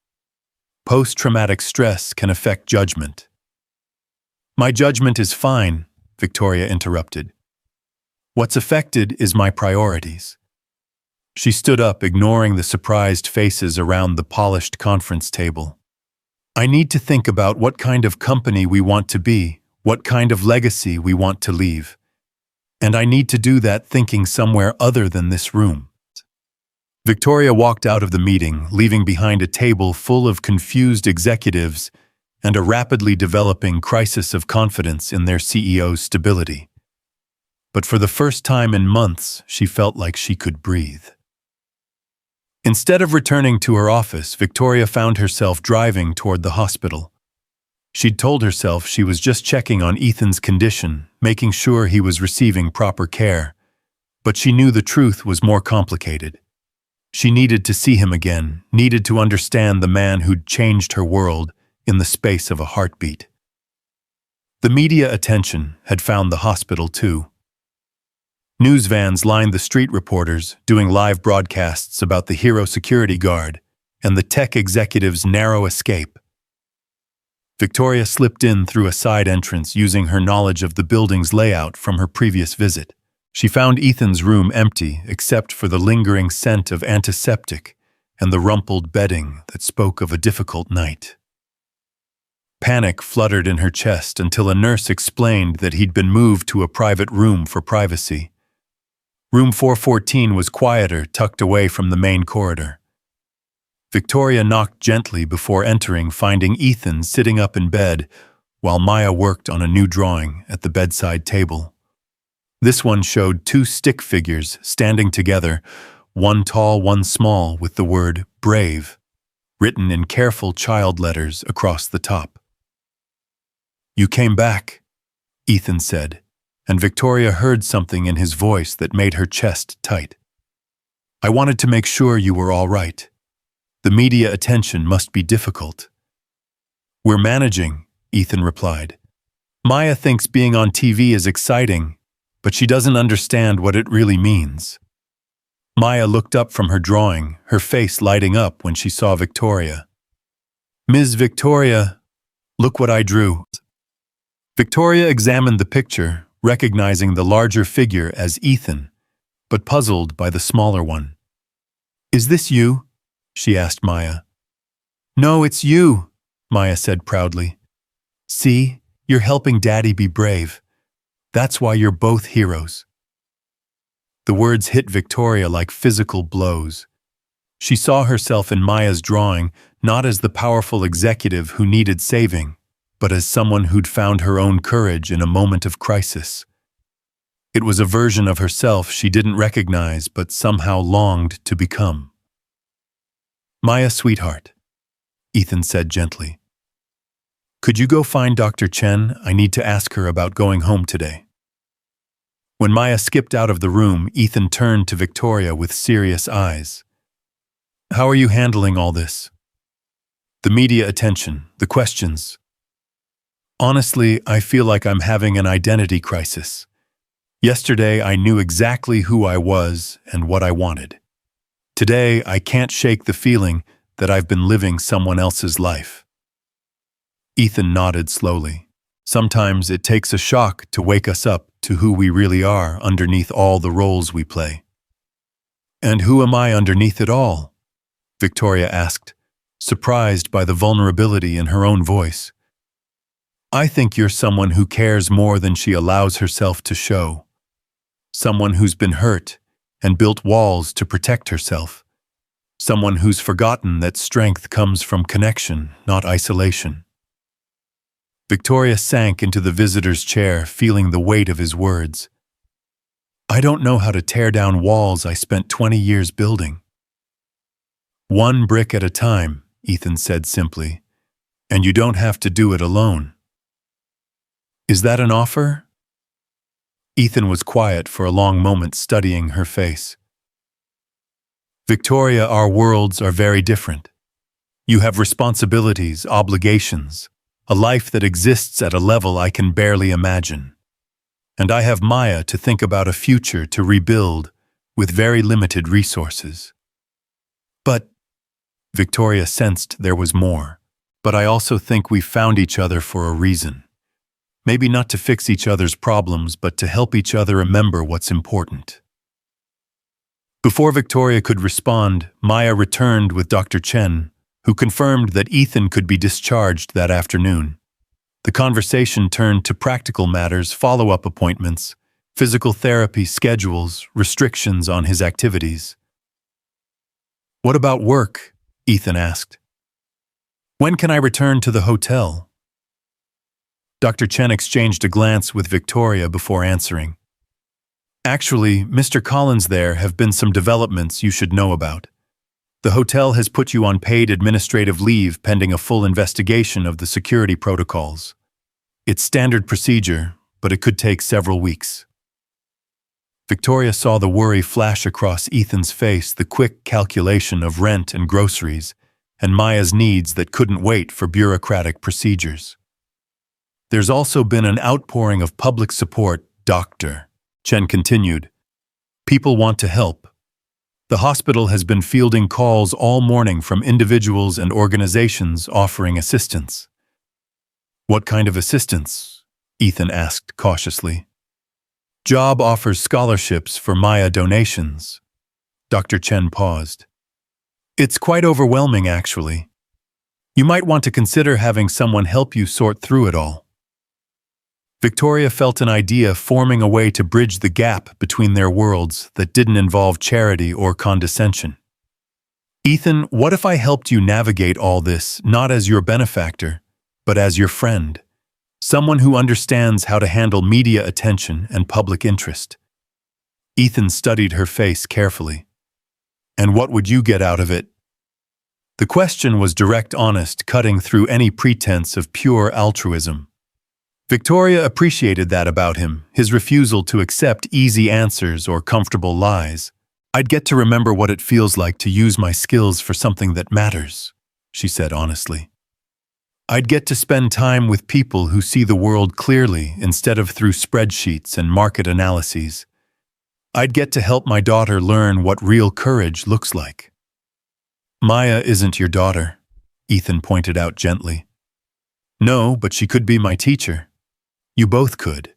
Post-traumatic stress can affect judgment." "My judgment is fine," Victoria interrupted. "What's affected is my priorities. She stood up, ignoring the surprised faces around the polished conference table. I need to think about what kind of company we want to be, what kind of legacy we want to leave. And I need to do that thinking somewhere other than this room. Victoria walked out of the meeting, leaving behind a table full of confused executives and a rapidly developing crisis of confidence in their CEO's stability. But for the first time in months, she felt like she could breathe. Instead of returning to her office, Victoria found herself driving toward the hospital. She'd told herself she was just checking on Ethan's condition, making sure he was receiving proper care. But she knew the truth was more complicated. She needed to see him again, needed to understand the man who'd changed her world in the space of a heartbeat. The media attention had found the hospital too. News vans lined the street, reporters doing live broadcasts about the hero security guard and the tech executive's narrow escape. Victoria slipped in through a side entrance using her knowledge of the building's layout from her previous visit. She found Ethan's room empty except for the lingering scent of antiseptic and the rumpled bedding that spoke of a difficult night. Panic fluttered in her chest until a nurse explained that he'd been moved to a private room for privacy. Room 414 was quieter, tucked away from the main corridor. Victoria knocked gently before entering, finding Ethan sitting up in bed while Maya worked on a new drawing at the bedside table. This one showed two stick figures standing together, one tall, one small, with the word brave written in careful child letters across the top. "You came back," Ethan said, and Victoria heard something in his voice that made her chest tight. "I wanted to make sure you were all right. The media attention must be difficult." "We're managing," Ethan replied. "Maya thinks being on TV is exciting, but she doesn't understand what it really means." Maya looked up from her drawing, her face lighting up when she saw Victoria. "Ms. Victoria, look what I drew." Victoria examined the picture, recognizing the larger figure as Ethan, but puzzled by the smaller one. "Is this you?" she asked Maya. "No, it's you," Maya said proudly. "See, you're helping Daddy be brave. That's why you're both heroes." The words hit Victoria like physical blows. She saw herself in Maya's drawing not as the powerful executive who needed saving, but as someone who'd found her own courage in a moment of crisis. It was a version of herself she didn't recognize but somehow longed to become. "Maya, sweetheart," Ethan said gently. "Could you go find Dr. Chen? I need to ask her about going home today." When Maya skipped out of the room, Ethan turned to Victoria with serious eyes. "How are you handling all this? The media attention, the questions." "Honestly, I feel like I'm having an identity crisis. Yesterday, I knew exactly who I was and what I wanted. Today, I can't shake the feeling that I've been living someone else's life." Ethan nodded slowly. Sometimes it takes a shock to wake us up to who we really are underneath all the roles we play. "And who am I underneath it all?" Victoria asked, surprised by the vulnerability in her own voice. "I think you're someone who cares more than she allows herself to show. Someone who's been hurt and built walls to protect herself. Someone who's forgotten that strength comes from connection, not isolation." Victoria sank into the visitor's chair, feeling the weight of his words. "I don't know how to tear down walls I spent 20 years building." "One brick at a time," Ethan said simply, "and you don't have to do it alone." "Is that an offer?" Ethan was quiet for a long moment, studying her face. "Victoria, our worlds are very different. You have responsibilities, obligations, a life that exists at a level I can barely imagine. And I have Maya to think about, a future to rebuild with very limited resources." "But," Victoria sensed there was more, "but I also think we found each other for a reason. Maybe not to fix each other's problems, but to help each other remember what's important." Before Victoria could respond, Maya returned with Dr. Chen, who confirmed that Ethan could be discharged that afternoon. The conversation turned to practical matters, follow-up appointments, physical therapy schedules, restrictions on his activities. "What about work?" Ethan asked. "When can I return to the hotel?" Dr. Chen exchanged a glance with Victoria before answering. "Actually, Mr. Collins, there have been some developments you should know about. The hotel has put you on paid administrative leave pending a full investigation of the security protocols. It's standard procedure, but it could take several weeks." Victoria saw the worry flash across Ethan's face, the quick calculation of rent and groceries, and Maya's needs that couldn't wait for bureaucratic procedures. "There's also been an outpouring of public support, Dr. Chen continued. People want to help. The hospital has been fielding calls all morning from individuals and organizations offering assistance." "What kind of assistance?" Ethan asked cautiously. "Job offers scholarships for Maya donations." Dr. Chen paused. "It's quite overwhelming, actually. You might want to consider having someone help you sort through it all." Victoria felt an idea forming a way to bridge the gap between their worlds that didn't involve charity or condescension. "Ethan, what if I helped you navigate all this, not as your benefactor, but as your friend? Someone who understands how to handle media attention and public interest." Ethan studied her face carefully. "And what would you get out of it?" The question was direct, honest, cutting through any pretense of pure altruism. Victoria appreciated that about him, his refusal to accept easy answers or comfortable lies. "I'd get to remember what it feels like to use my skills for something that matters," she said honestly. "I'd get to spend time with people who see the world clearly instead of through spreadsheets and market analyses. I'd get to help my daughter learn what real courage looks like." "Maya isn't your daughter," Ethan pointed out gently. "No, but she could be my teacher. You both could."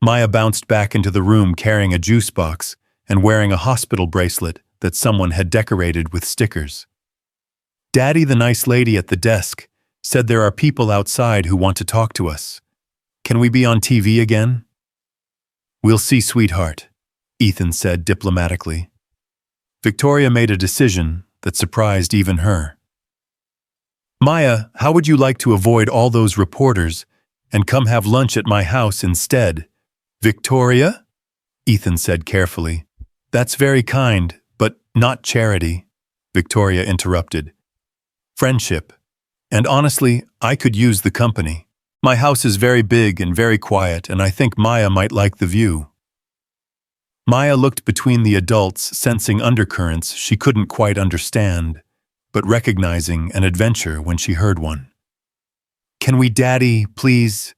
Maya bounced back into the room carrying a juice box and wearing a hospital bracelet that someone had decorated with stickers. "Daddy, the nice lady at the desk, said there are people outside who want to talk to us. Can we be on TV again?" "We'll see, sweetheart," Ethan said diplomatically. Victoria made a decision that surprised even her. "Maya, how would you like to avoid all those reporters and come have lunch at my house instead?" "Victoria?" Ethan said carefully. "That's very kind, but not charity," Victoria interrupted. "Friendship. And honestly, I could use the company. My house is very big and very quiet, and I think Maya might like the view." Maya looked between the adults, sensing undercurrents she couldn't quite understand, but recognizing an adventure when she heard one. "Can we, Daddy, please?"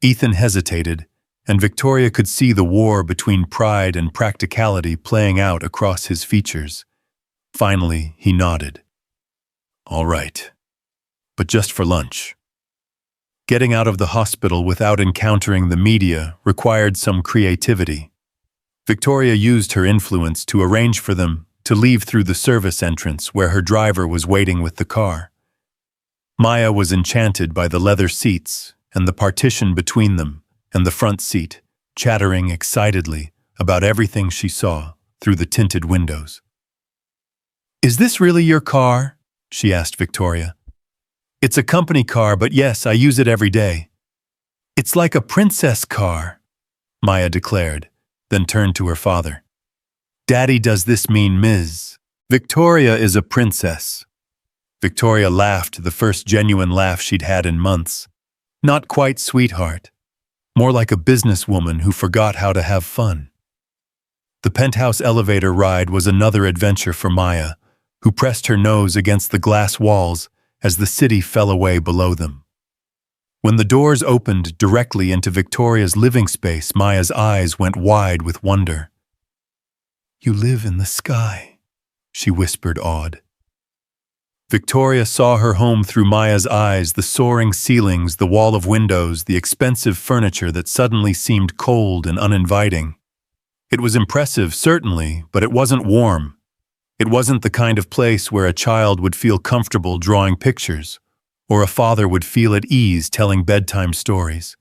Ethan hesitated, and Victoria could see the war between pride and practicality playing out across his features. Finally, he nodded. "All right. But just for lunch." Getting out of the hospital without encountering the media required some creativity. Victoria used her influence to arrange for them to leave through the service entrance where her driver was waiting with the car. Maya was enchanted by the leather seats and the partition between them and the front seat, chattering excitedly about everything she saw through the tinted windows. "Is this really your car?" she asked Victoria. "It's a company car, but yes, I use it every day." "It's like a princess car," Maya declared, then turned to her father. "Daddy, does this mean Ms. Victoria is a princess?" Victoria laughed, the first genuine laugh she'd had in months. "Not quite, sweetheart. More like a businesswoman who forgot how to have fun." The penthouse elevator ride was another adventure for Maya, who pressed her nose against the glass walls as the city fell away below them. When the doors opened directly into Victoria's living space, Maya's eyes went wide with wonder. "You live in the sky," she whispered, awed. Victoria saw her home through Maya's eyes, the soaring ceilings, the wall of windows, the expensive furniture that suddenly seemed cold and uninviting. It was impressive, certainly, but it wasn't warm. It wasn't the kind of place where a child would feel comfortable drawing pictures, or a father would feel at ease telling bedtime stories.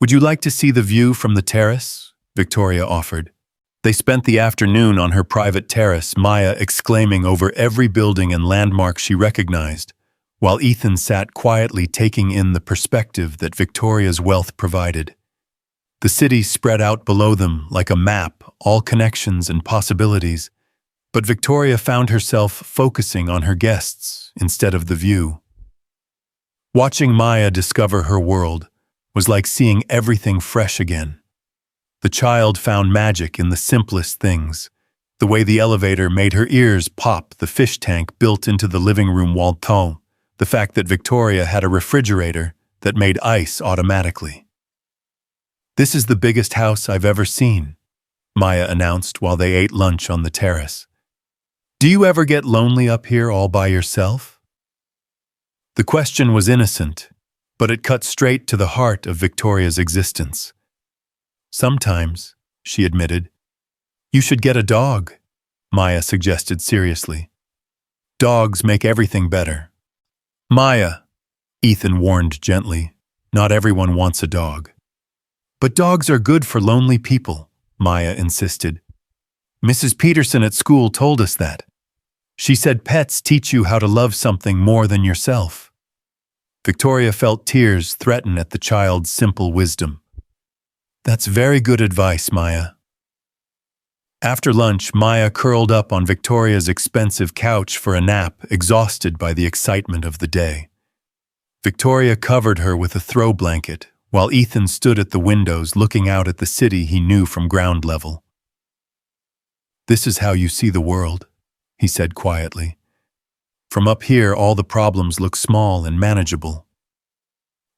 "Would you like to see the view from the terrace?" Victoria offered. They spent the afternoon on her private terrace, Maya exclaiming over every building and landmark she recognized, while Ethan sat quietly taking in the perspective that Victoria's wealth provided. The city spread out below them like a map, all connections and possibilities, but Victoria found herself focusing on her guests instead of the view. Watching Maya discover her world was like seeing everything fresh again. The child found magic in the simplest things, the way the elevator made her ears pop, the fish tank built into the living room wall, the fact that Victoria had a refrigerator that made ice automatically. "This is the biggest house I've ever seen," Maya announced while they ate lunch on the terrace. "Do you ever get lonely up here all by yourself?" The question was innocent, but it cut straight to the heart of Victoria's existence. "Sometimes," she admitted. "You should get a dog," Maya suggested seriously. "Dogs make everything better." "Maya," Ethan warned gently, "not everyone wants a dog." "But dogs are good for lonely people," Maya insisted. "Mrs. Peterson at school told us that. She said pets teach you how to love something more than yourself." Victoria felt tears threaten at the child's simple wisdom. "That's very good advice, Maya." After lunch, Maya curled up on Victoria's expensive couch for a nap, exhausted by the excitement of the day. Victoria covered her with a throw blanket, while Ethan stood at the windows looking out at the city he knew from ground level. "This is how you see the world," he said quietly. "From up here, all the problems look small and manageable."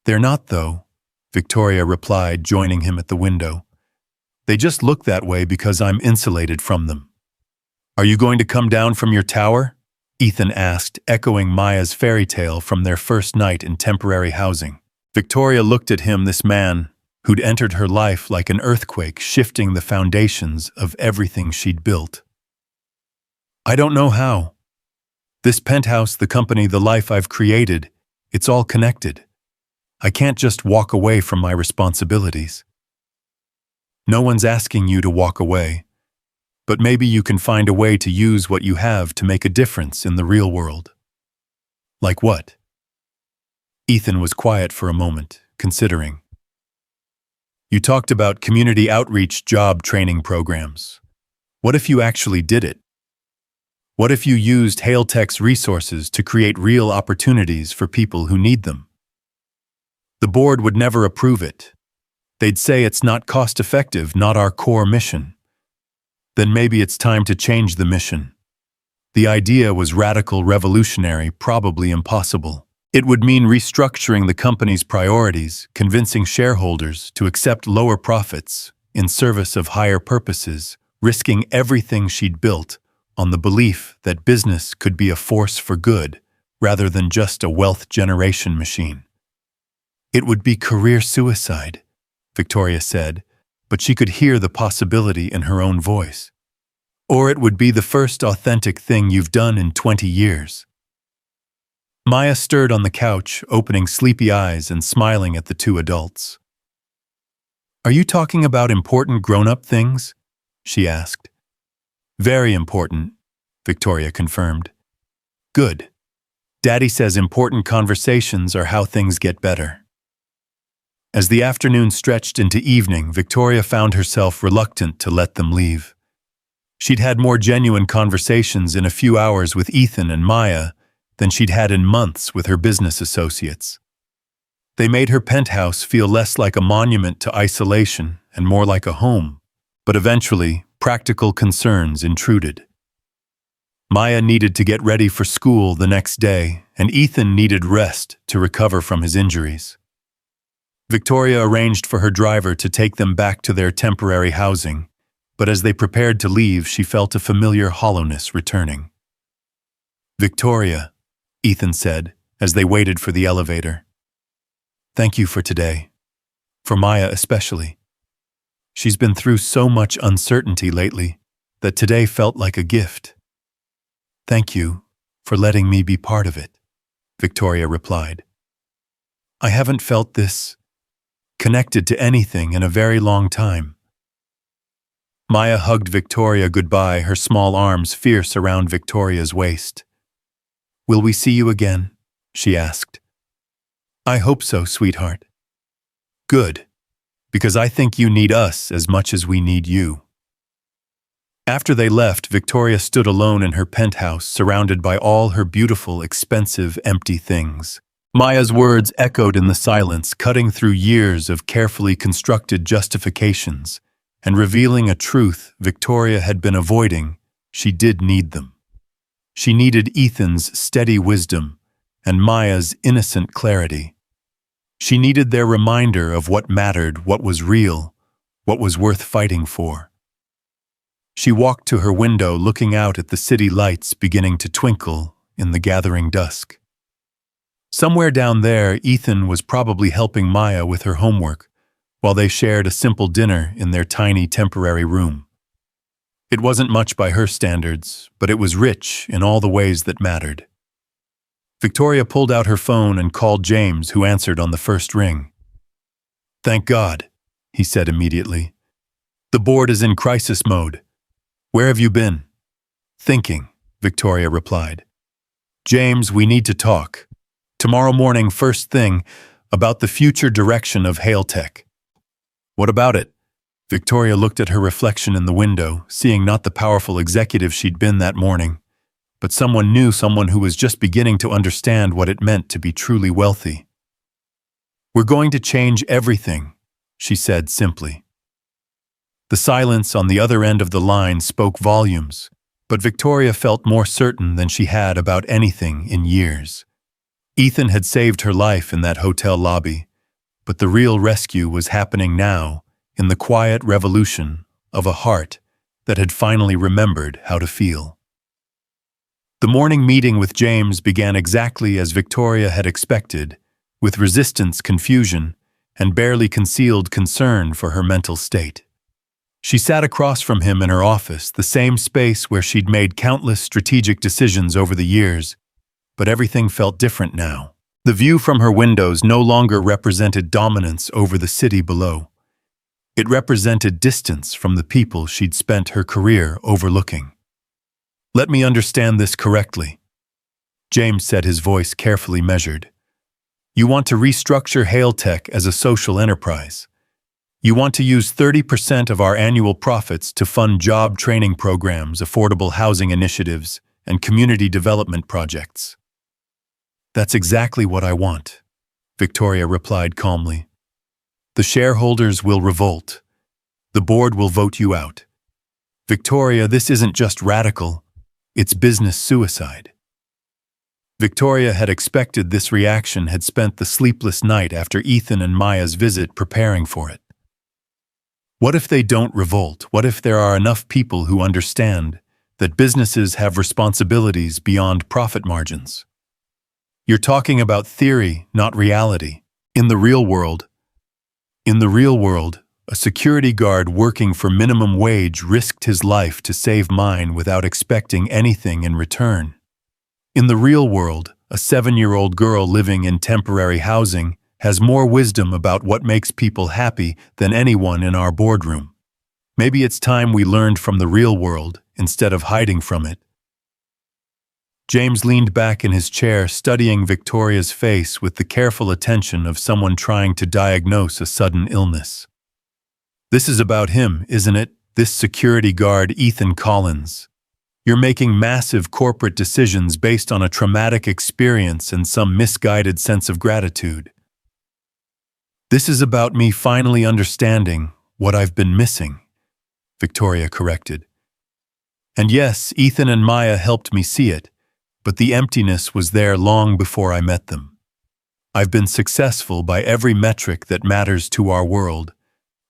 "They're not, though," Victoria replied, joining him at the window. "They just look that way because I'm insulated from them." "Are you going to come down from your tower?" Ethan asked, echoing Maya's fairy tale from their first night in temporary housing. Victoria looked at him, this man, who'd entered her life like an earthquake, shifting the foundations of everything she'd built. "I don't know how. This penthouse, the company, the life I've created, it's all connected. I can't just walk away from my responsibilities." "No one's asking you to walk away, but maybe you can find a way to use what you have to make a difference in the real world." "Like what?" Ethan was quiet for a moment, considering. "You talked about community outreach job training programs. What if you actually did it? What if you used Hale Tech's resources to create real opportunities for people who need them?" "The board would never approve it. They'd say it's not cost-effective, not our core mission." "Then maybe it's time to change the mission." The idea was radical, revolutionary, probably impossible. It would mean restructuring the company's priorities, convincing shareholders to accept lower profits in service of higher purposes, risking everything she'd built on the belief that business could be a force for good rather than just a wealth generation machine. "It would be career suicide," Victoria said, but she could hear the possibility in her own voice. "Or it would be the first authentic thing you've done in 20 years. Maya stirred on the couch, opening sleepy eyes and smiling at the two adults. "Are you talking about important grown-up things?" she asked. "Very important," Victoria confirmed. "Good. Daddy says important conversations are how things get better." As the afternoon stretched into evening, Victoria found herself reluctant to let them leave. She'd had more genuine conversations in a few hours with Ethan and Maya than she'd had in months with her business associates. They made her penthouse feel less like a monument to isolation and more like a home, but eventually, practical concerns intruded. Maya needed to get ready for school the next day, and Ethan needed rest to recover from his injuries. Victoria arranged for her driver to take them back to their temporary housing, but as they prepared to leave, she felt a familiar hollowness returning. "Victoria," Ethan said, as they waited for the elevator. "Thank you for today. For Maya especially." She's been through so much uncertainty lately that today felt like a gift. Thank you for letting me be part of it, Victoria replied. I haven't felt this connected to anything in a very long time. Maya hugged Victoria goodbye, her small arms fierce around Victoria's waist. Will we see you again? She asked. I hope so, sweetheart. Good, because I think you need us as much as we need you. After they left, Victoria stood alone in her penthouse, surrounded by all her beautiful, expensive, empty things. Maya's words echoed in the silence, cutting through years of carefully constructed justifications and revealing a truth Victoria had been avoiding. She did need them. She needed Ethan's steady wisdom and Maya's innocent clarity. She needed their reminder of what mattered, what was real, what was worth fighting for. She walked to her window, looking out at the city lights beginning to twinkle in the gathering dusk. Somewhere down there, Ethan was probably helping Maya with her homework, while they shared a simple dinner in their tiny temporary room. It wasn't much by her standards, but it was rich in all the ways that mattered. Victoria pulled out her phone and called James, who answered on the first ring. Thank God, he said immediately. The board is in crisis mode. Where have you been? Thinking, Victoria replied. James, we need to talk. Tomorrow morning, first thing, about the future direction of Hale Tech. What about it? Victoria looked at her reflection in the window, seeing not the powerful executive she'd been that morning, but someone new, someone who was just beginning to understand what it meant to be truly wealthy. We're going to change everything, she said simply. The silence on the other end of the line spoke volumes, but Victoria felt more certain than she had about anything in years. Ethan had saved her life in that hotel lobby, but the real rescue was happening now in the quiet revolution of a heart that had finally remembered how to feel. The morning meeting with James began exactly as Victoria had expected, with resistance, confusion, and barely concealed concern for her mental state. She sat across from him in her office, the same space where she'd made countless strategic decisions over the years, but everything felt different now. The view from her windows no longer represented dominance over the city below. It represented distance from the people she'd spent her career overlooking. Let me understand this correctly, James said, his voice carefully measured. You want to restructure Hale Tech as a social enterprise. You want to use 30% of our annual profits to fund job training programs, affordable housing initiatives, and community development projects. That's exactly what I want, Victoria replied calmly. The shareholders will revolt. The board will vote you out. Victoria, this isn't just radical, it's business suicide. Victoria had expected this reaction, had spent the sleepless night after Ethan and Maya's visit preparing for it. What if they don't revolt? What if there are enough people who understand that businesses have responsibilities beyond profit margins? You're talking about theory, not reality. In the real world, a security guard working for minimum wage risked his life to save mine without expecting anything in return. In the real world, a 7-year-old girl living in temporary housing has more wisdom about what makes people happy than anyone in our boardroom. Maybe it's time we learned from the real world instead of hiding from it. James leaned back in his chair, studying Victoria's face with the careful attention of someone trying to diagnose a sudden illness. This is about him, isn't it? This security guard, Ethan Collins. You're making massive corporate decisions based on a traumatic experience and some misguided sense of gratitude. This is about me finally understanding what I've been missing, Victoria corrected. And yes, Ethan and Maya helped me see it, but the emptiness was there long before I met them. I've been successful by every metric that matters to our world,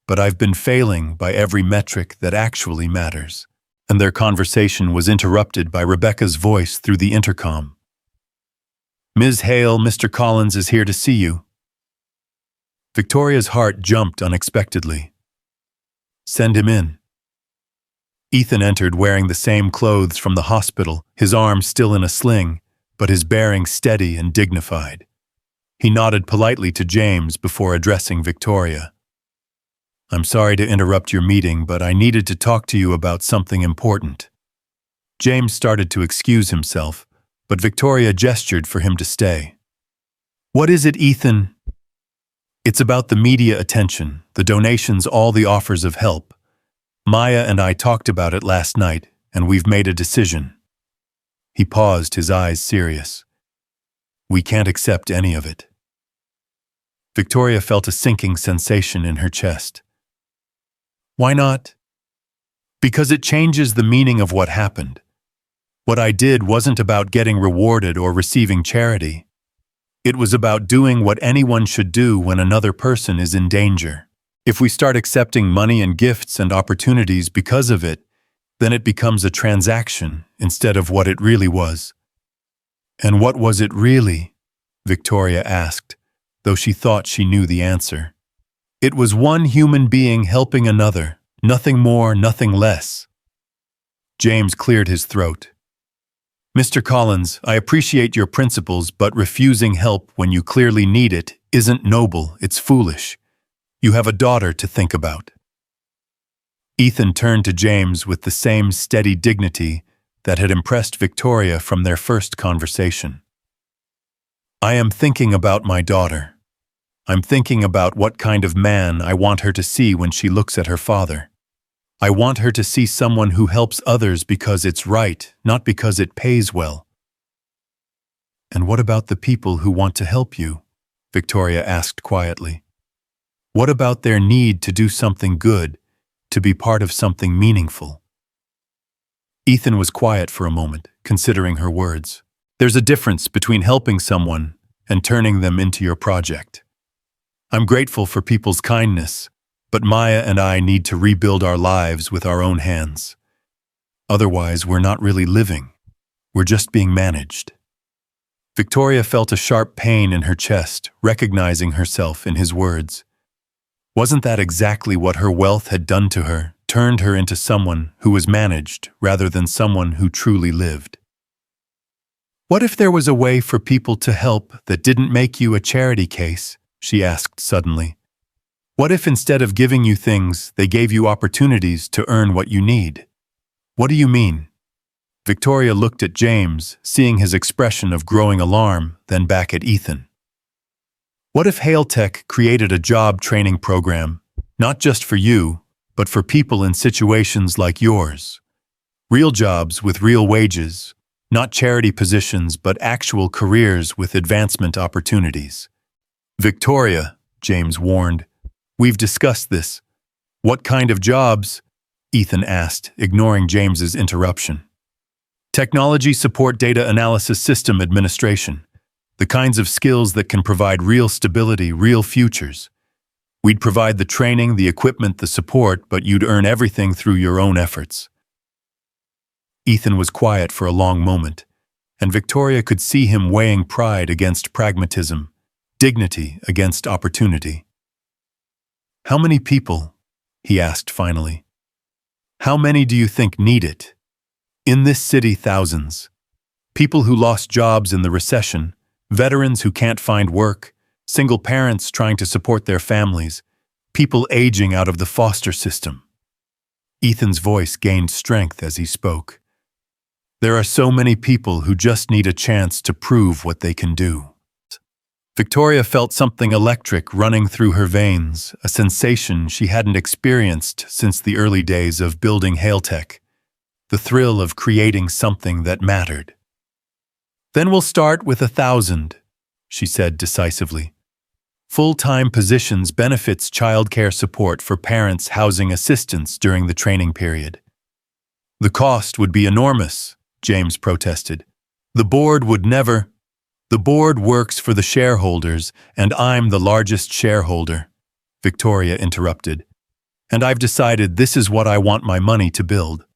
but I've been failing by every metric that actually matters. And their conversation was interrupted by Rebecca's voice through the intercom. Ms. Hale, Mr. Collins is here to see you. Victoria's heart jumped unexpectedly. Send him in." Ethan entered wearing the same clothes from the hospital, his arm still in a sling, but his bearing steady and dignified. He nodded politely to James before addressing Victoria. "I'm sorry to interrupt your meeting, but I needed to talk to you about something important." James started to excuse himself, but Victoria gestured for him to stay. "What is it, Ethan?" "It's about the media attention, the donations, all the offers of help. Maya and I talked about it last night, and we've made a decision." He paused, his eyes serious. "We can't accept any of it." Victoria felt a sinking sensation in her chest. "Why not?" "Because it changes the meaning of what happened. What I did wasn't about getting rewarded or receiving charity. It was about doing what anyone should do when another person is in danger. If we start accepting money and gifts and opportunities because of it, then it becomes a transaction instead of what it really was." "And what was it really?" Victoria asked, though she thought she knew the answer. "It was one human being helping another, nothing more, nothing less." James cleared his throat. "Mr. Collins, I appreciate your principles, but refusing help when you clearly need it isn't noble, it's foolish. You have a daughter to think about." Ethan turned to James with the same steady dignity that had impressed Victoria from their first conversation. "I am thinking about my daughter. I'm thinking about what kind of man I want her to see when she looks at her father. I want her to see someone who helps others because it's right, not because it pays well." "And what about the people who want to help you?" Victoria asked quietly. "What about their need to do something good, to be part of something meaningful?" Ethan was quiet for a moment, considering her words. "There's a difference between helping someone and turning them into your project. I'm grateful for people's kindness, but Maya and I need to rebuild our lives with our own hands. Otherwise, we're not really living. We're just being managed." Victoria felt a sharp pain in her chest, recognizing herself in his words. Wasn't that exactly what her wealth had done to her, turned her into someone who was managed rather than someone who truly lived? "What if there was a way for people to help that didn't make you a charity case?" she asked suddenly. "What if instead of giving you things, they gave you opportunities to earn what you need?" "What do you mean?" Victoria looked at James, seeing his expression of growing alarm, then back at Ethan. "What if Hale Tech created a job training program, not just for you, but for people in situations like yours? Real jobs with real wages, not charity positions but actual careers with advancement opportunities." "Victoria," James warned, "we've discussed this." "What kind of jobs?" Ethan asked, ignoring James's interruption. "Technology support, data analysis, system administration. The kinds of skills that can provide real stability, real futures. We'd provide the training, the equipment, the support, but you'd earn everything through your own efforts." Ethan was quiet for a long moment, and Victoria could see him weighing pride against pragmatism, dignity against opportunity. "How many people?" he asked finally. "How many do you think need it?" "In this city, thousands. People who lost jobs in the recession, veterans who can't find work, single parents trying to support their families, people aging out of the foster system." Ethan's voice gained strength as he spoke. "There are so many people who just need a chance to prove what they can do." Victoria felt something electric running through her veins, a sensation she hadn't experienced since the early days of building Hale Tech, the thrill of creating something that mattered. "Then we'll start with 1,000, she said decisively. "Full-time positions, benefits, childcare support for parents, housing assistance during the training period." "The cost would be enormous," James protested. "The board would never—" "The board works for the shareholders, and I'm the largest shareholder," Victoria interrupted. "And I've decided this is what I want my money to build."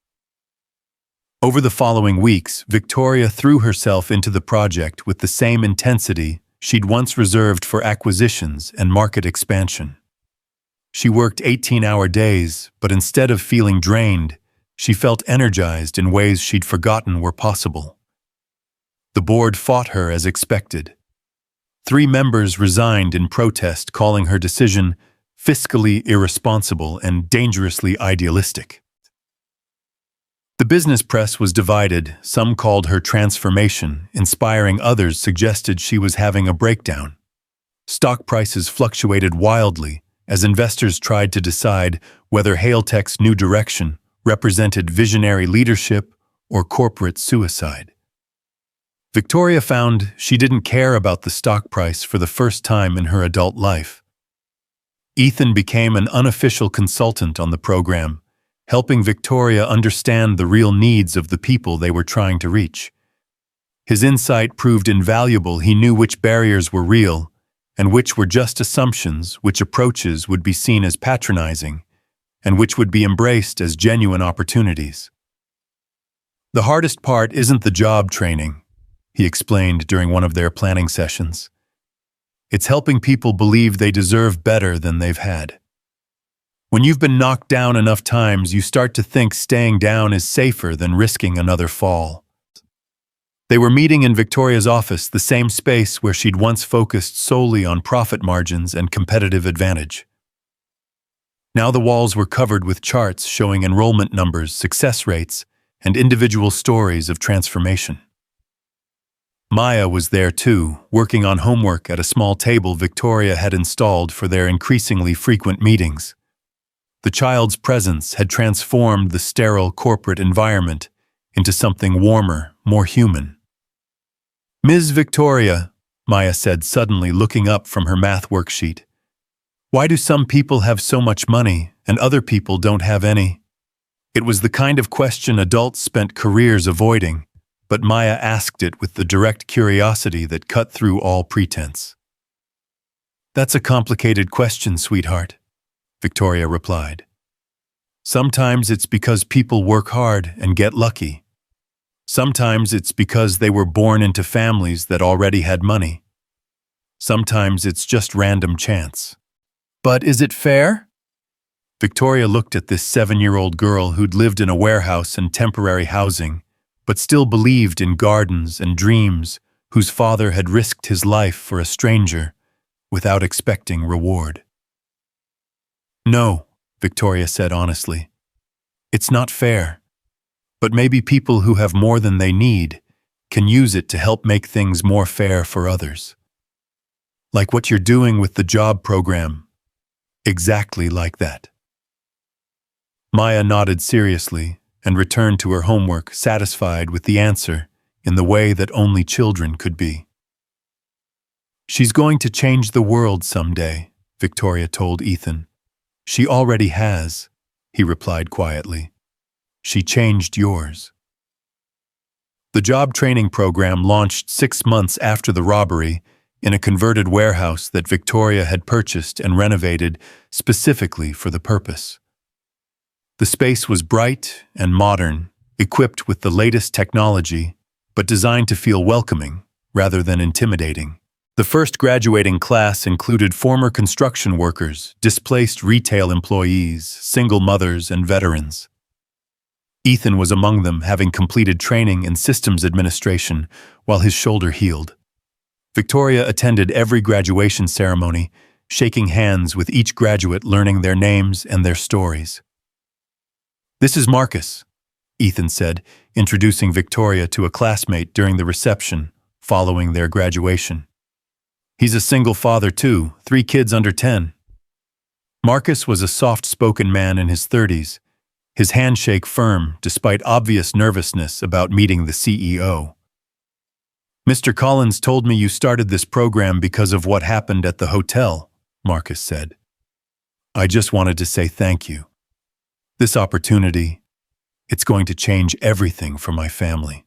Over the following weeks, Victoria threw herself into the project with the same intensity she'd once reserved for acquisitions and market expansion. She worked 18-hour days, but instead of feeling drained, she felt energized in ways she'd forgotten were possible. The board fought her as expected. 3 members resigned in protest, calling her decision fiscally irresponsible and dangerously idealistic. The business press was divided. Some called her transformation, inspiring others suggested she was having a breakdown. Stock prices fluctuated wildly as investors tried to decide whether Hale-Tech's new direction represented visionary leadership or corporate suicide. Victoria found she didn't care about the stock price for the first time in her adult life. Ethan became an unofficial consultant on the program, helping Victoria understand the real needs of the people they were trying to reach. His insight proved invaluable. He knew which barriers were real and which were just assumptions, which approaches would be seen as patronizing, and which would be embraced as genuine opportunities. The hardest part isn't the job training, he explained during one of their planning sessions. It's helping people believe they deserve better than they've had. When you've been knocked down enough times, you start to think staying down is safer than risking another fall. They were meeting in Victoria's office, the same space where she'd once focused solely on profit margins and competitive advantage. Now the walls were covered with charts showing enrollment numbers, success rates, and individual stories of transformation. Maya was there too, working on homework at a small table Victoria had installed for their increasingly frequent meetings. The child's presence had transformed the sterile corporate environment into something warmer, more human. "Ms. Victoria," Maya said suddenly, looking up from her math worksheet, "why do some people have so much money and other people don't have any?" It was the kind of question adults spent careers avoiding, but Maya asked it with the direct curiosity that cut through all pretense. "That's a complicated question, sweetheart," Victoria replied. "Sometimes it's because people work hard and get lucky. Sometimes it's because they were born into families that already had money. Sometimes it's just random chance. But is it fair?" Victoria looked at this 7-year-old girl who'd lived in a warehouse and temporary housing, but still believed in gardens and dreams, whose father had risked his life for a stranger without expecting reward. "No," Victoria said honestly. "It's not fair. But maybe people who have more than they need can use it to help make things more fair for others. Like what you're doing with the job program. Exactly like that." Maya nodded seriously and returned to her homework, satisfied with the answer in the way that only children could be. "She's going to change the world someday," Victoria told Ethan. "She already has," he replied quietly. "She changed yours." The job training program launched 6 months after the robbery in a converted warehouse that Victoria had purchased and renovated specifically for the purpose. The space was bright and modern, equipped with the latest technology, but designed to feel welcoming rather than intimidating. The first graduating class included former construction workers, displaced retail employees, single mothers, and veterans. Ethan was among them, having completed training in systems administration while his shoulder healed. Victoria attended every graduation ceremony, shaking hands with each graduate, learning their names and their stories. "This is Marcus," Ethan said, introducing Victoria to a classmate during the reception following their graduation. "He's a single father too, 3 kids under 10. Marcus was a soft-spoken man in his 30s, his handshake firm despite obvious nervousness about meeting the CEO. "Mr. Collins told me you started this program because of what happened at the hotel," Marcus said. "I just wanted to say thank you. This opportunity, it's going to change everything for my family."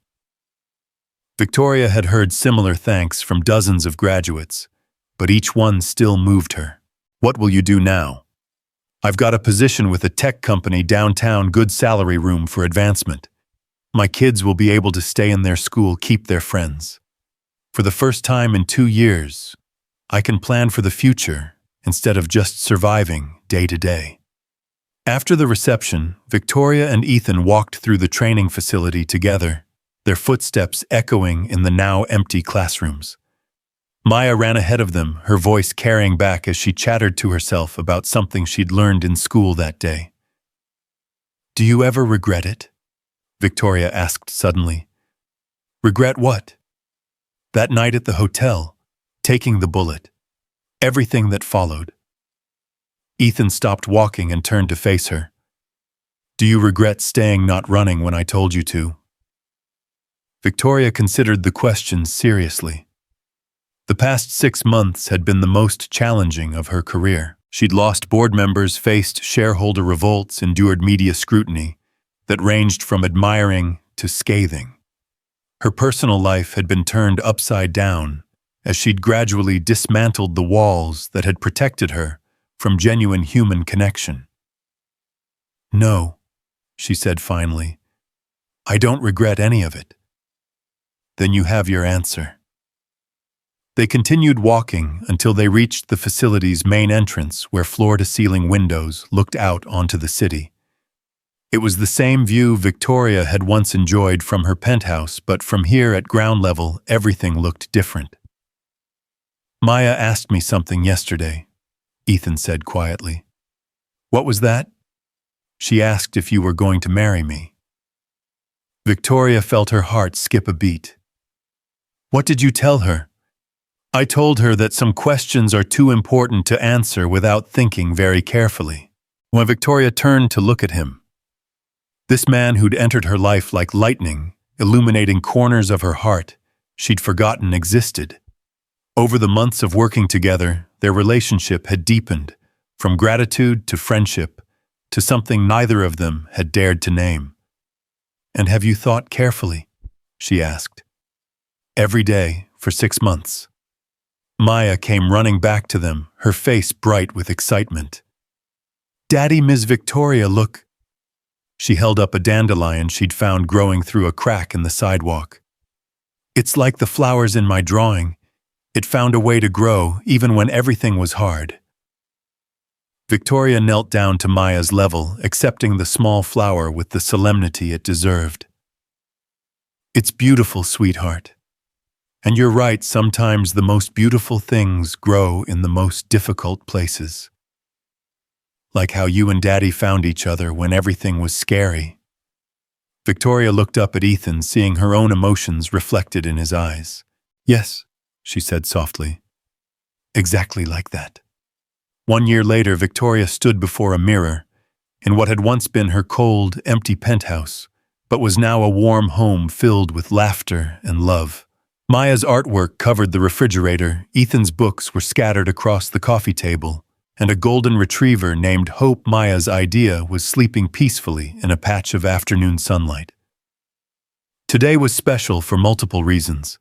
Victoria had heard similar thanks from dozens of graduates, but each one still moved her. "What will you do now?" "I've got a position with a tech company downtown, good salary, room for advancement. My kids will be able to stay in their school, keep their friends. For the first time in 2 years, I can plan for the future instead of just surviving day to day. After the reception, Victoria and Ethan walked through the training facility together, their footsteps echoing in the now empty classrooms. Maya ran ahead of them, her voice carrying back as she chattered to herself about something she'd learned in school that day. "Do you ever regret it?" Victoria asked suddenly. "Regret what?" "That night at the hotel, taking the bullet, everything that followed." Ethan stopped walking and turned to face her. "Do you regret staying not running when I told you to?" Victoria considered the question seriously. The past 6 months had been the most challenging of her career. She'd lost board members, faced shareholder revolts, endured media scrutiny that ranged from admiring to scathing. Her personal life had been turned upside down as she'd gradually dismantled the walls that had protected her from genuine human connection. "No," she said finally, "I don't regret any of it." "Then you have your answer." They continued walking until they reached the facility's main entrance where floor-to-ceiling windows looked out onto the city. It was the same view Victoria had once enjoyed from her penthouse, but from here at ground level, everything looked different. "Maya asked me something yesterday," Ethan said quietly. "What was that?" "She asked if you were going to marry me." Victoria felt her heart skip a beat. "What did you tell her?" "I told her that some questions are too important to answer without thinking very carefully." When Victoria turned to look at him, this man who'd entered her life like lightning, illuminating corners of her heart she'd forgotten existed. Over the months of working together, their relationship had deepened, from gratitude to friendship, to something neither of them had dared to name. "And have you thought carefully?" she asked. "Every day, for 6 months. Maya came running back to them, her face bright with excitement. "Daddy, Miss Victoria, look." She held up a dandelion she'd found growing through a crack in the sidewalk. "It's like the flowers in my drawing. It found a way to grow, even when everything was hard." Victoria knelt down to Maya's level, accepting the small flower with the solemnity it deserved. "It's beautiful, sweetheart. And you're right, sometimes the most beautiful things grow in the most difficult places. Like how you and Daddy found each other when everything was scary." Victoria looked up at Ethan, seeing her own emotions reflected in his eyes. "Yes," she said softly. "Exactly like that." 1 year later, Victoria stood before a mirror in what had once been her cold, empty penthouse, but was now a warm home filled with laughter and love. Maya's artwork covered the refrigerator, Ethan's books were scattered across the coffee table, and a golden retriever named Hope, Maya's idea, was sleeping peacefully in a patch of afternoon sunlight. Today was special for multiple reasons.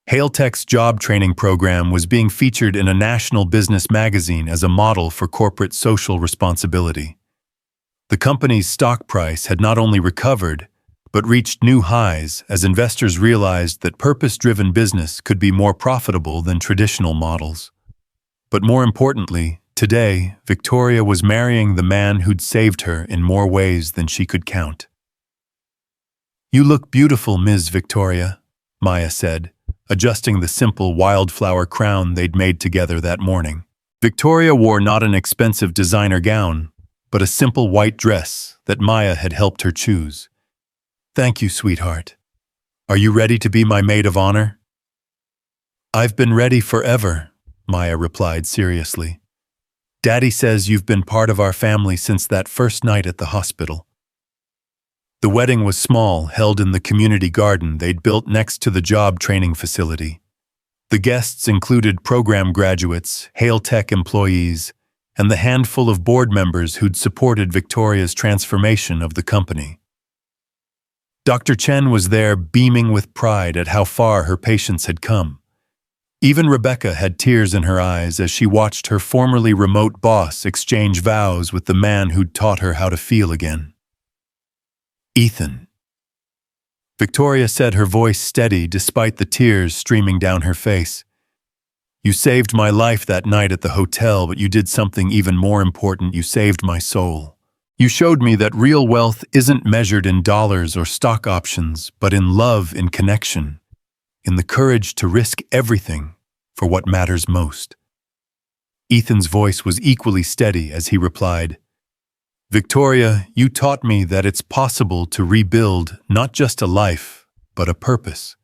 Hale Tech's job training program was being featured in a national business magazine as a model for corporate social responsibility. The company's stock price had not only recovered, but reached new highs as investors realized that purpose-driven business could be more profitable than traditional models. But more importantly, today, Victoria was marrying the man who'd saved her in more ways than she could count. "You look beautiful, Ms. Victoria," Maya said, adjusting the simple wildflower crown they'd made together that morning. Victoria wore not an expensive designer gown, but a simple white dress that Maya had helped her choose. "Thank you, sweetheart. Are you ready to be my maid of honor?" "I've been ready forever," Maya replied seriously. "Daddy says you've been part of our family since that first night at the hospital." The wedding was small, held in the community garden they'd built next to the job training facility. The guests included program graduates, Hale Tech employees, and the handful of board members who'd supported Victoria's transformation of the company. Dr. Chen was there, beaming with pride at how far her patients had come. Even Rebecca had tears in her eyes as she watched her formerly remote boss exchange vows with the man who'd taught her how to feel again. "Ethan." Victoria said, her voice steady despite the tears streaming down her face. You saved my life that night at the hotel, but you did something even more important. You saved my soul. You showed me that real wealth isn't measured in dollars or stock options, but in love, in connection, in the courage to risk everything for what matters most." Ethan's voice was equally steady as he replied, "Victoria, you taught me that it's possible to rebuild not just a life, but a purpose.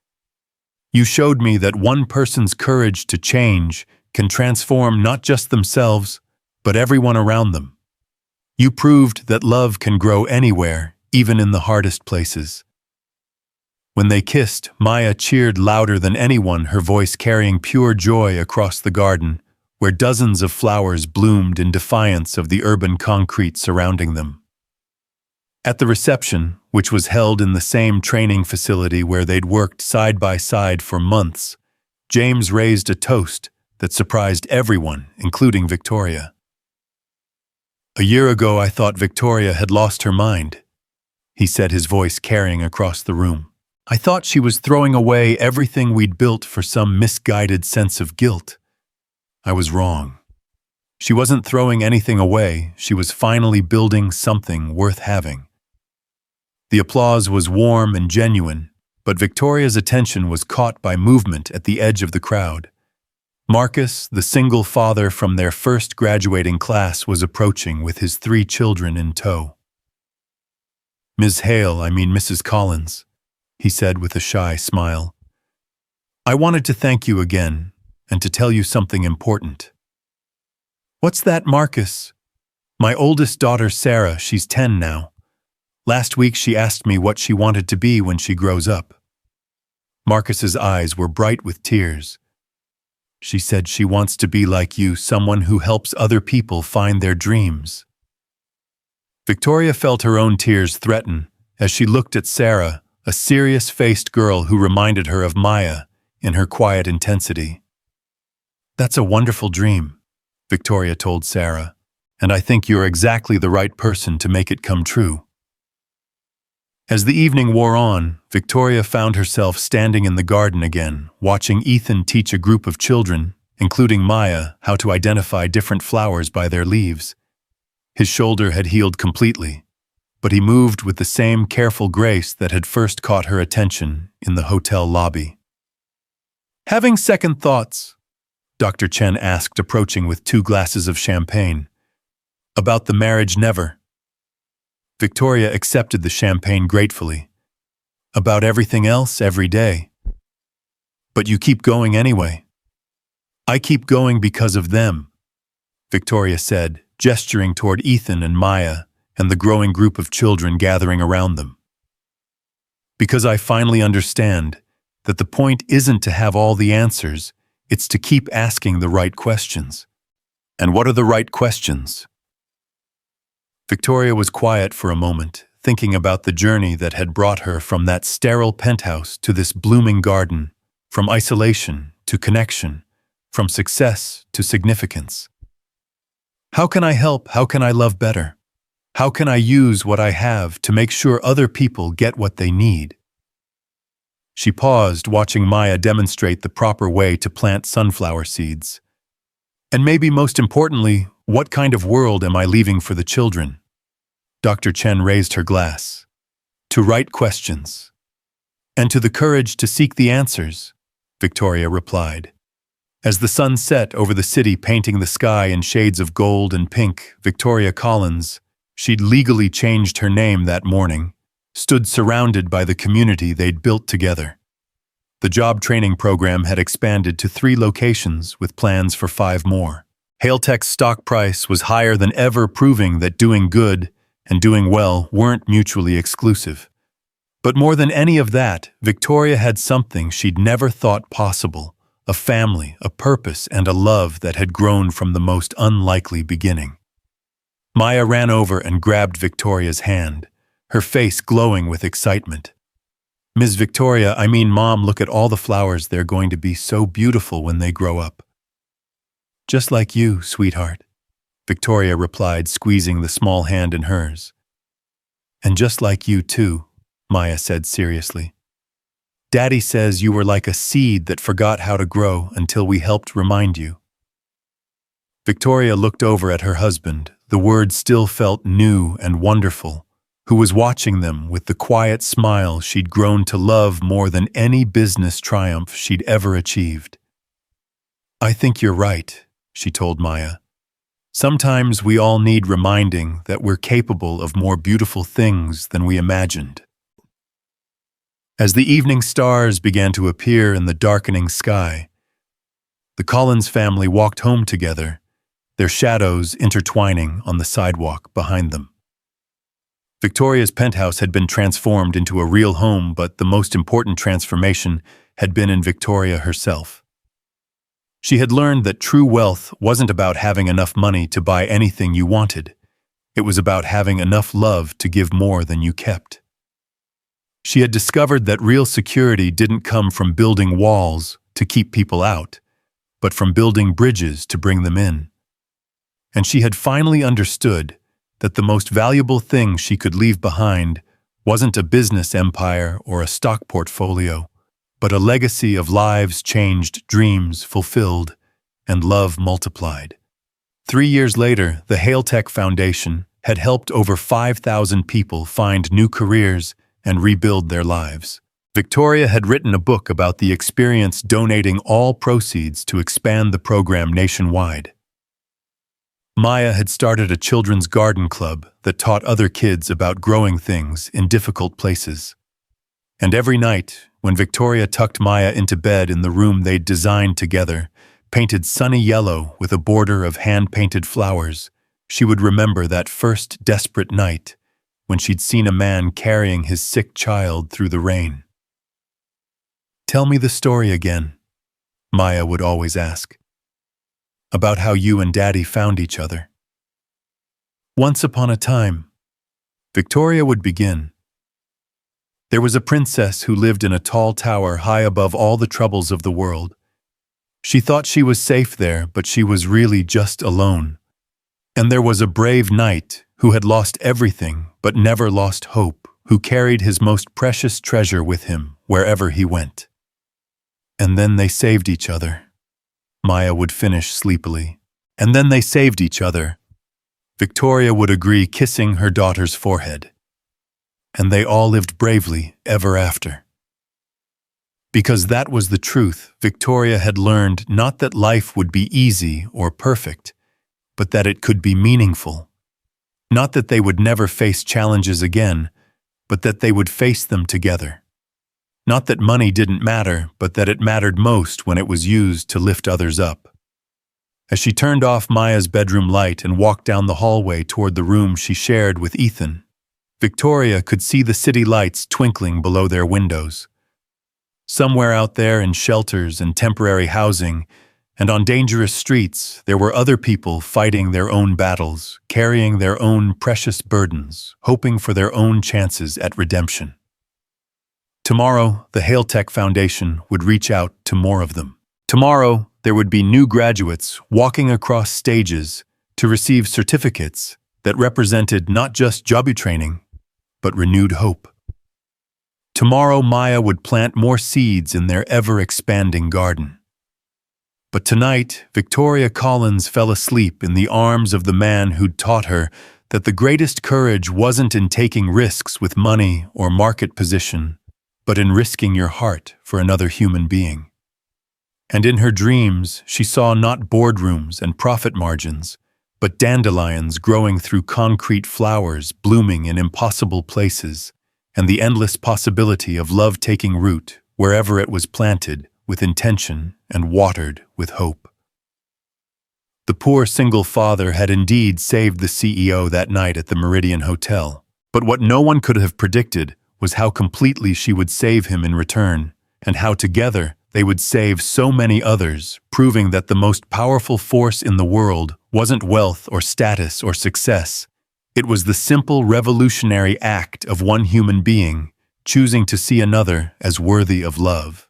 You showed me that one person's courage to change can transform not just themselves, but everyone around them. You proved that love can grow anywhere, even in the hardest places." When they kissed, Maya cheered louder than anyone, her voice carrying pure joy across the garden, where dozens of flowers bloomed in defiance of the urban concrete surrounding them. At the reception, which was held in the same training facility where they'd worked side by side for months, James raised a toast that surprised everyone, including Victoria. "A year ago, I thought Victoria had lost her mind," he said, his voice carrying across the room. "I thought she was throwing away everything we'd built for some misguided sense of guilt. I was wrong. She wasn't throwing anything away, she was finally building something worth having." The applause was warm and genuine, but Victoria's attention was caught by movement at the edge of the crowd. Marcus, the single father from their first graduating class, was approaching with his 3 children in tow. Mrs. Collins," he said with a shy smile. "I wanted to thank you again, and to tell you something important." "What's that, Marcus?" "My oldest daughter, Sarah, she's 10 now. Last week she asked me what she wanted to be when she grows up." Marcus's eyes were bright with tears. "She said she wants to be like you, someone who helps other people find their dreams." Victoria felt her own tears threaten as she looked at Sarah, a serious-faced girl who reminded her of Maya in her quiet intensity. "That's a wonderful dream," Victoria told Sarah, "and I think you're exactly the right person to make it come true." As the evening wore on, Victoria found herself standing in the garden again, watching Ethan teach a group of children, including Maya, how to identify different flowers by their leaves. His shoulder had healed completely, but he moved with the same careful grace that had first caught her attention in the hotel lobby. "Having second thoughts?" Dr. Chen asked, approaching with 2 glasses of champagne. "About the marriage, never." Victoria accepted the champagne gratefully. "About everything else, every day." "But you keep going anyway." "I keep going because of them," Victoria said, gesturing toward Ethan and Maya and the growing group of children gathering around them. "Because I finally understand that the point isn't to have all the answers, it's to keep asking the right questions." "And what are the right questions?" Victoria was quiet for a moment, thinking about the journey that had brought her from that sterile penthouse to this blooming garden, from isolation to connection, from success to significance. How can I help? How can I love better? How can I use what I have to make sure other people get what they need? She paused, watching Maya demonstrate the proper way to plant sunflower seeds. And maybe most importantly, what kind of world am I leaving for the children? Dr. Chen raised her glass. "To right questions. And to the courage to seek the answers," Victoria replied. As the sun set over the city, painting the sky in shades of gold and pink, Victoria Collins, she'd legally changed her name that morning, stood surrounded by the community they'd built together. The job training program had expanded to 3 locations with plans for 5 more. Haletech's stock price was higher than ever, proving that doing good and doing well weren't mutually exclusive. But more than any of that, Victoria had something she'd never thought possible: a family, a purpose, and a love that had grown from the most unlikely beginning. Maya ran over and grabbed Victoria's hand, her face glowing with excitement. "Ms. Victoria, Mom, look at all the flowers. They're going to be so beautiful when they grow up." "Just like you, sweetheart," Victoria replied, squeezing the small hand in hers. "And just like you, too," Maya said seriously. Daddy says you were like a seed that forgot how to grow until we helped remind you." Victoria looked over at her husband. The words still felt new and wonderful, who was watching them with the quiet smile she'd grown to love more than any business triumph she'd ever achieved. "I think you're right," she told Maya. "Sometimes we all need reminding that we're capable of more beautiful things than we imagined." As the evening stars began to appear in the darkening sky, the Collins family walked home together, their shadows intertwining on the sidewalk behind them. Victoria's penthouse had been transformed into a real home, but the most important transformation had been in Victoria herself. She had learned that true wealth wasn't about having enough money to buy anything you wanted. It was about having enough love to give more than you kept. She had discovered that real security didn't come from building walls to keep people out, but from building bridges to bring them in. And she had finally understood that the most valuable thing she could leave behind wasn't a business empire or a stock portfolio, but a legacy of lives changed, dreams fulfilled, and love multiplied. 3 years later, the Hale Tech Foundation had helped over 5,000 people find new careers and rebuild their lives. Victoria had written a book about the experience, donating all proceeds to expand the program nationwide. Maya had started a children's garden club that taught other kids about growing things in difficult places. And every night, when Victoria tucked Maya into bed in the room they'd designed together, painted sunny yellow with a border of hand-painted flowers, she would remember that first desperate night when she'd seen a man carrying his sick child through the rain. "Tell me the story again," Maya would always ask. "About how you and Daddy found each other." "Once upon a time," Victoria would begin, "there was a princess who lived in a tall tower high above all the troubles of the world. She thought she was safe there, but she was really just alone. And there was a brave knight who had lost everything but never lost hope, who carried his most precious treasure with him wherever he went. And then they saved each other," Maya would finish sleepily. "And then they saved each other," Victoria would agree, kissing her daughter's forehead. "And they all lived bravely ever after." Because that was the truth, Victoria had learned not that life would be easy or perfect, but that it could be meaningful. Not that they would never face challenges again, but that they would face them together. Not that money didn't matter, but that it mattered most when it was used to lift others up. As she turned off Maya's bedroom light and walked down the hallway toward the room she shared with Ethan, Victoria could see the city lights twinkling below their windows. Somewhere out there in shelters and temporary housing, and on dangerous streets, there were other people fighting their own battles, carrying their own precious burdens, hoping for their own chances at redemption. Tomorrow, the Hale Tech Foundation would reach out to more of them. Tomorrow, there would be new graduates walking across stages to receive certificates that represented not just job training, but renewed hope. Tomorrow, Maya would plant more seeds in their ever-expanding garden. But tonight, Victoria Collins fell asleep in the arms of the man who'd taught her that the greatest courage wasn't in taking risks with money or market position, but in risking your heart for another human being. And in her dreams, she saw not boardrooms and profit margins, but dandelions growing through concrete, flowers blooming in impossible places, and the endless possibility of love taking root wherever it was planted with intention and watered with hope. The poor single father had indeed saved the CEO that night at the Meridian Hotel, but what no one could have predicted was how completely she would save him in return, and how together they would save so many others, proving that the most powerful force in the world wasn't wealth or status or success. It was the simple revolutionary act of one human being choosing to see another as worthy of love.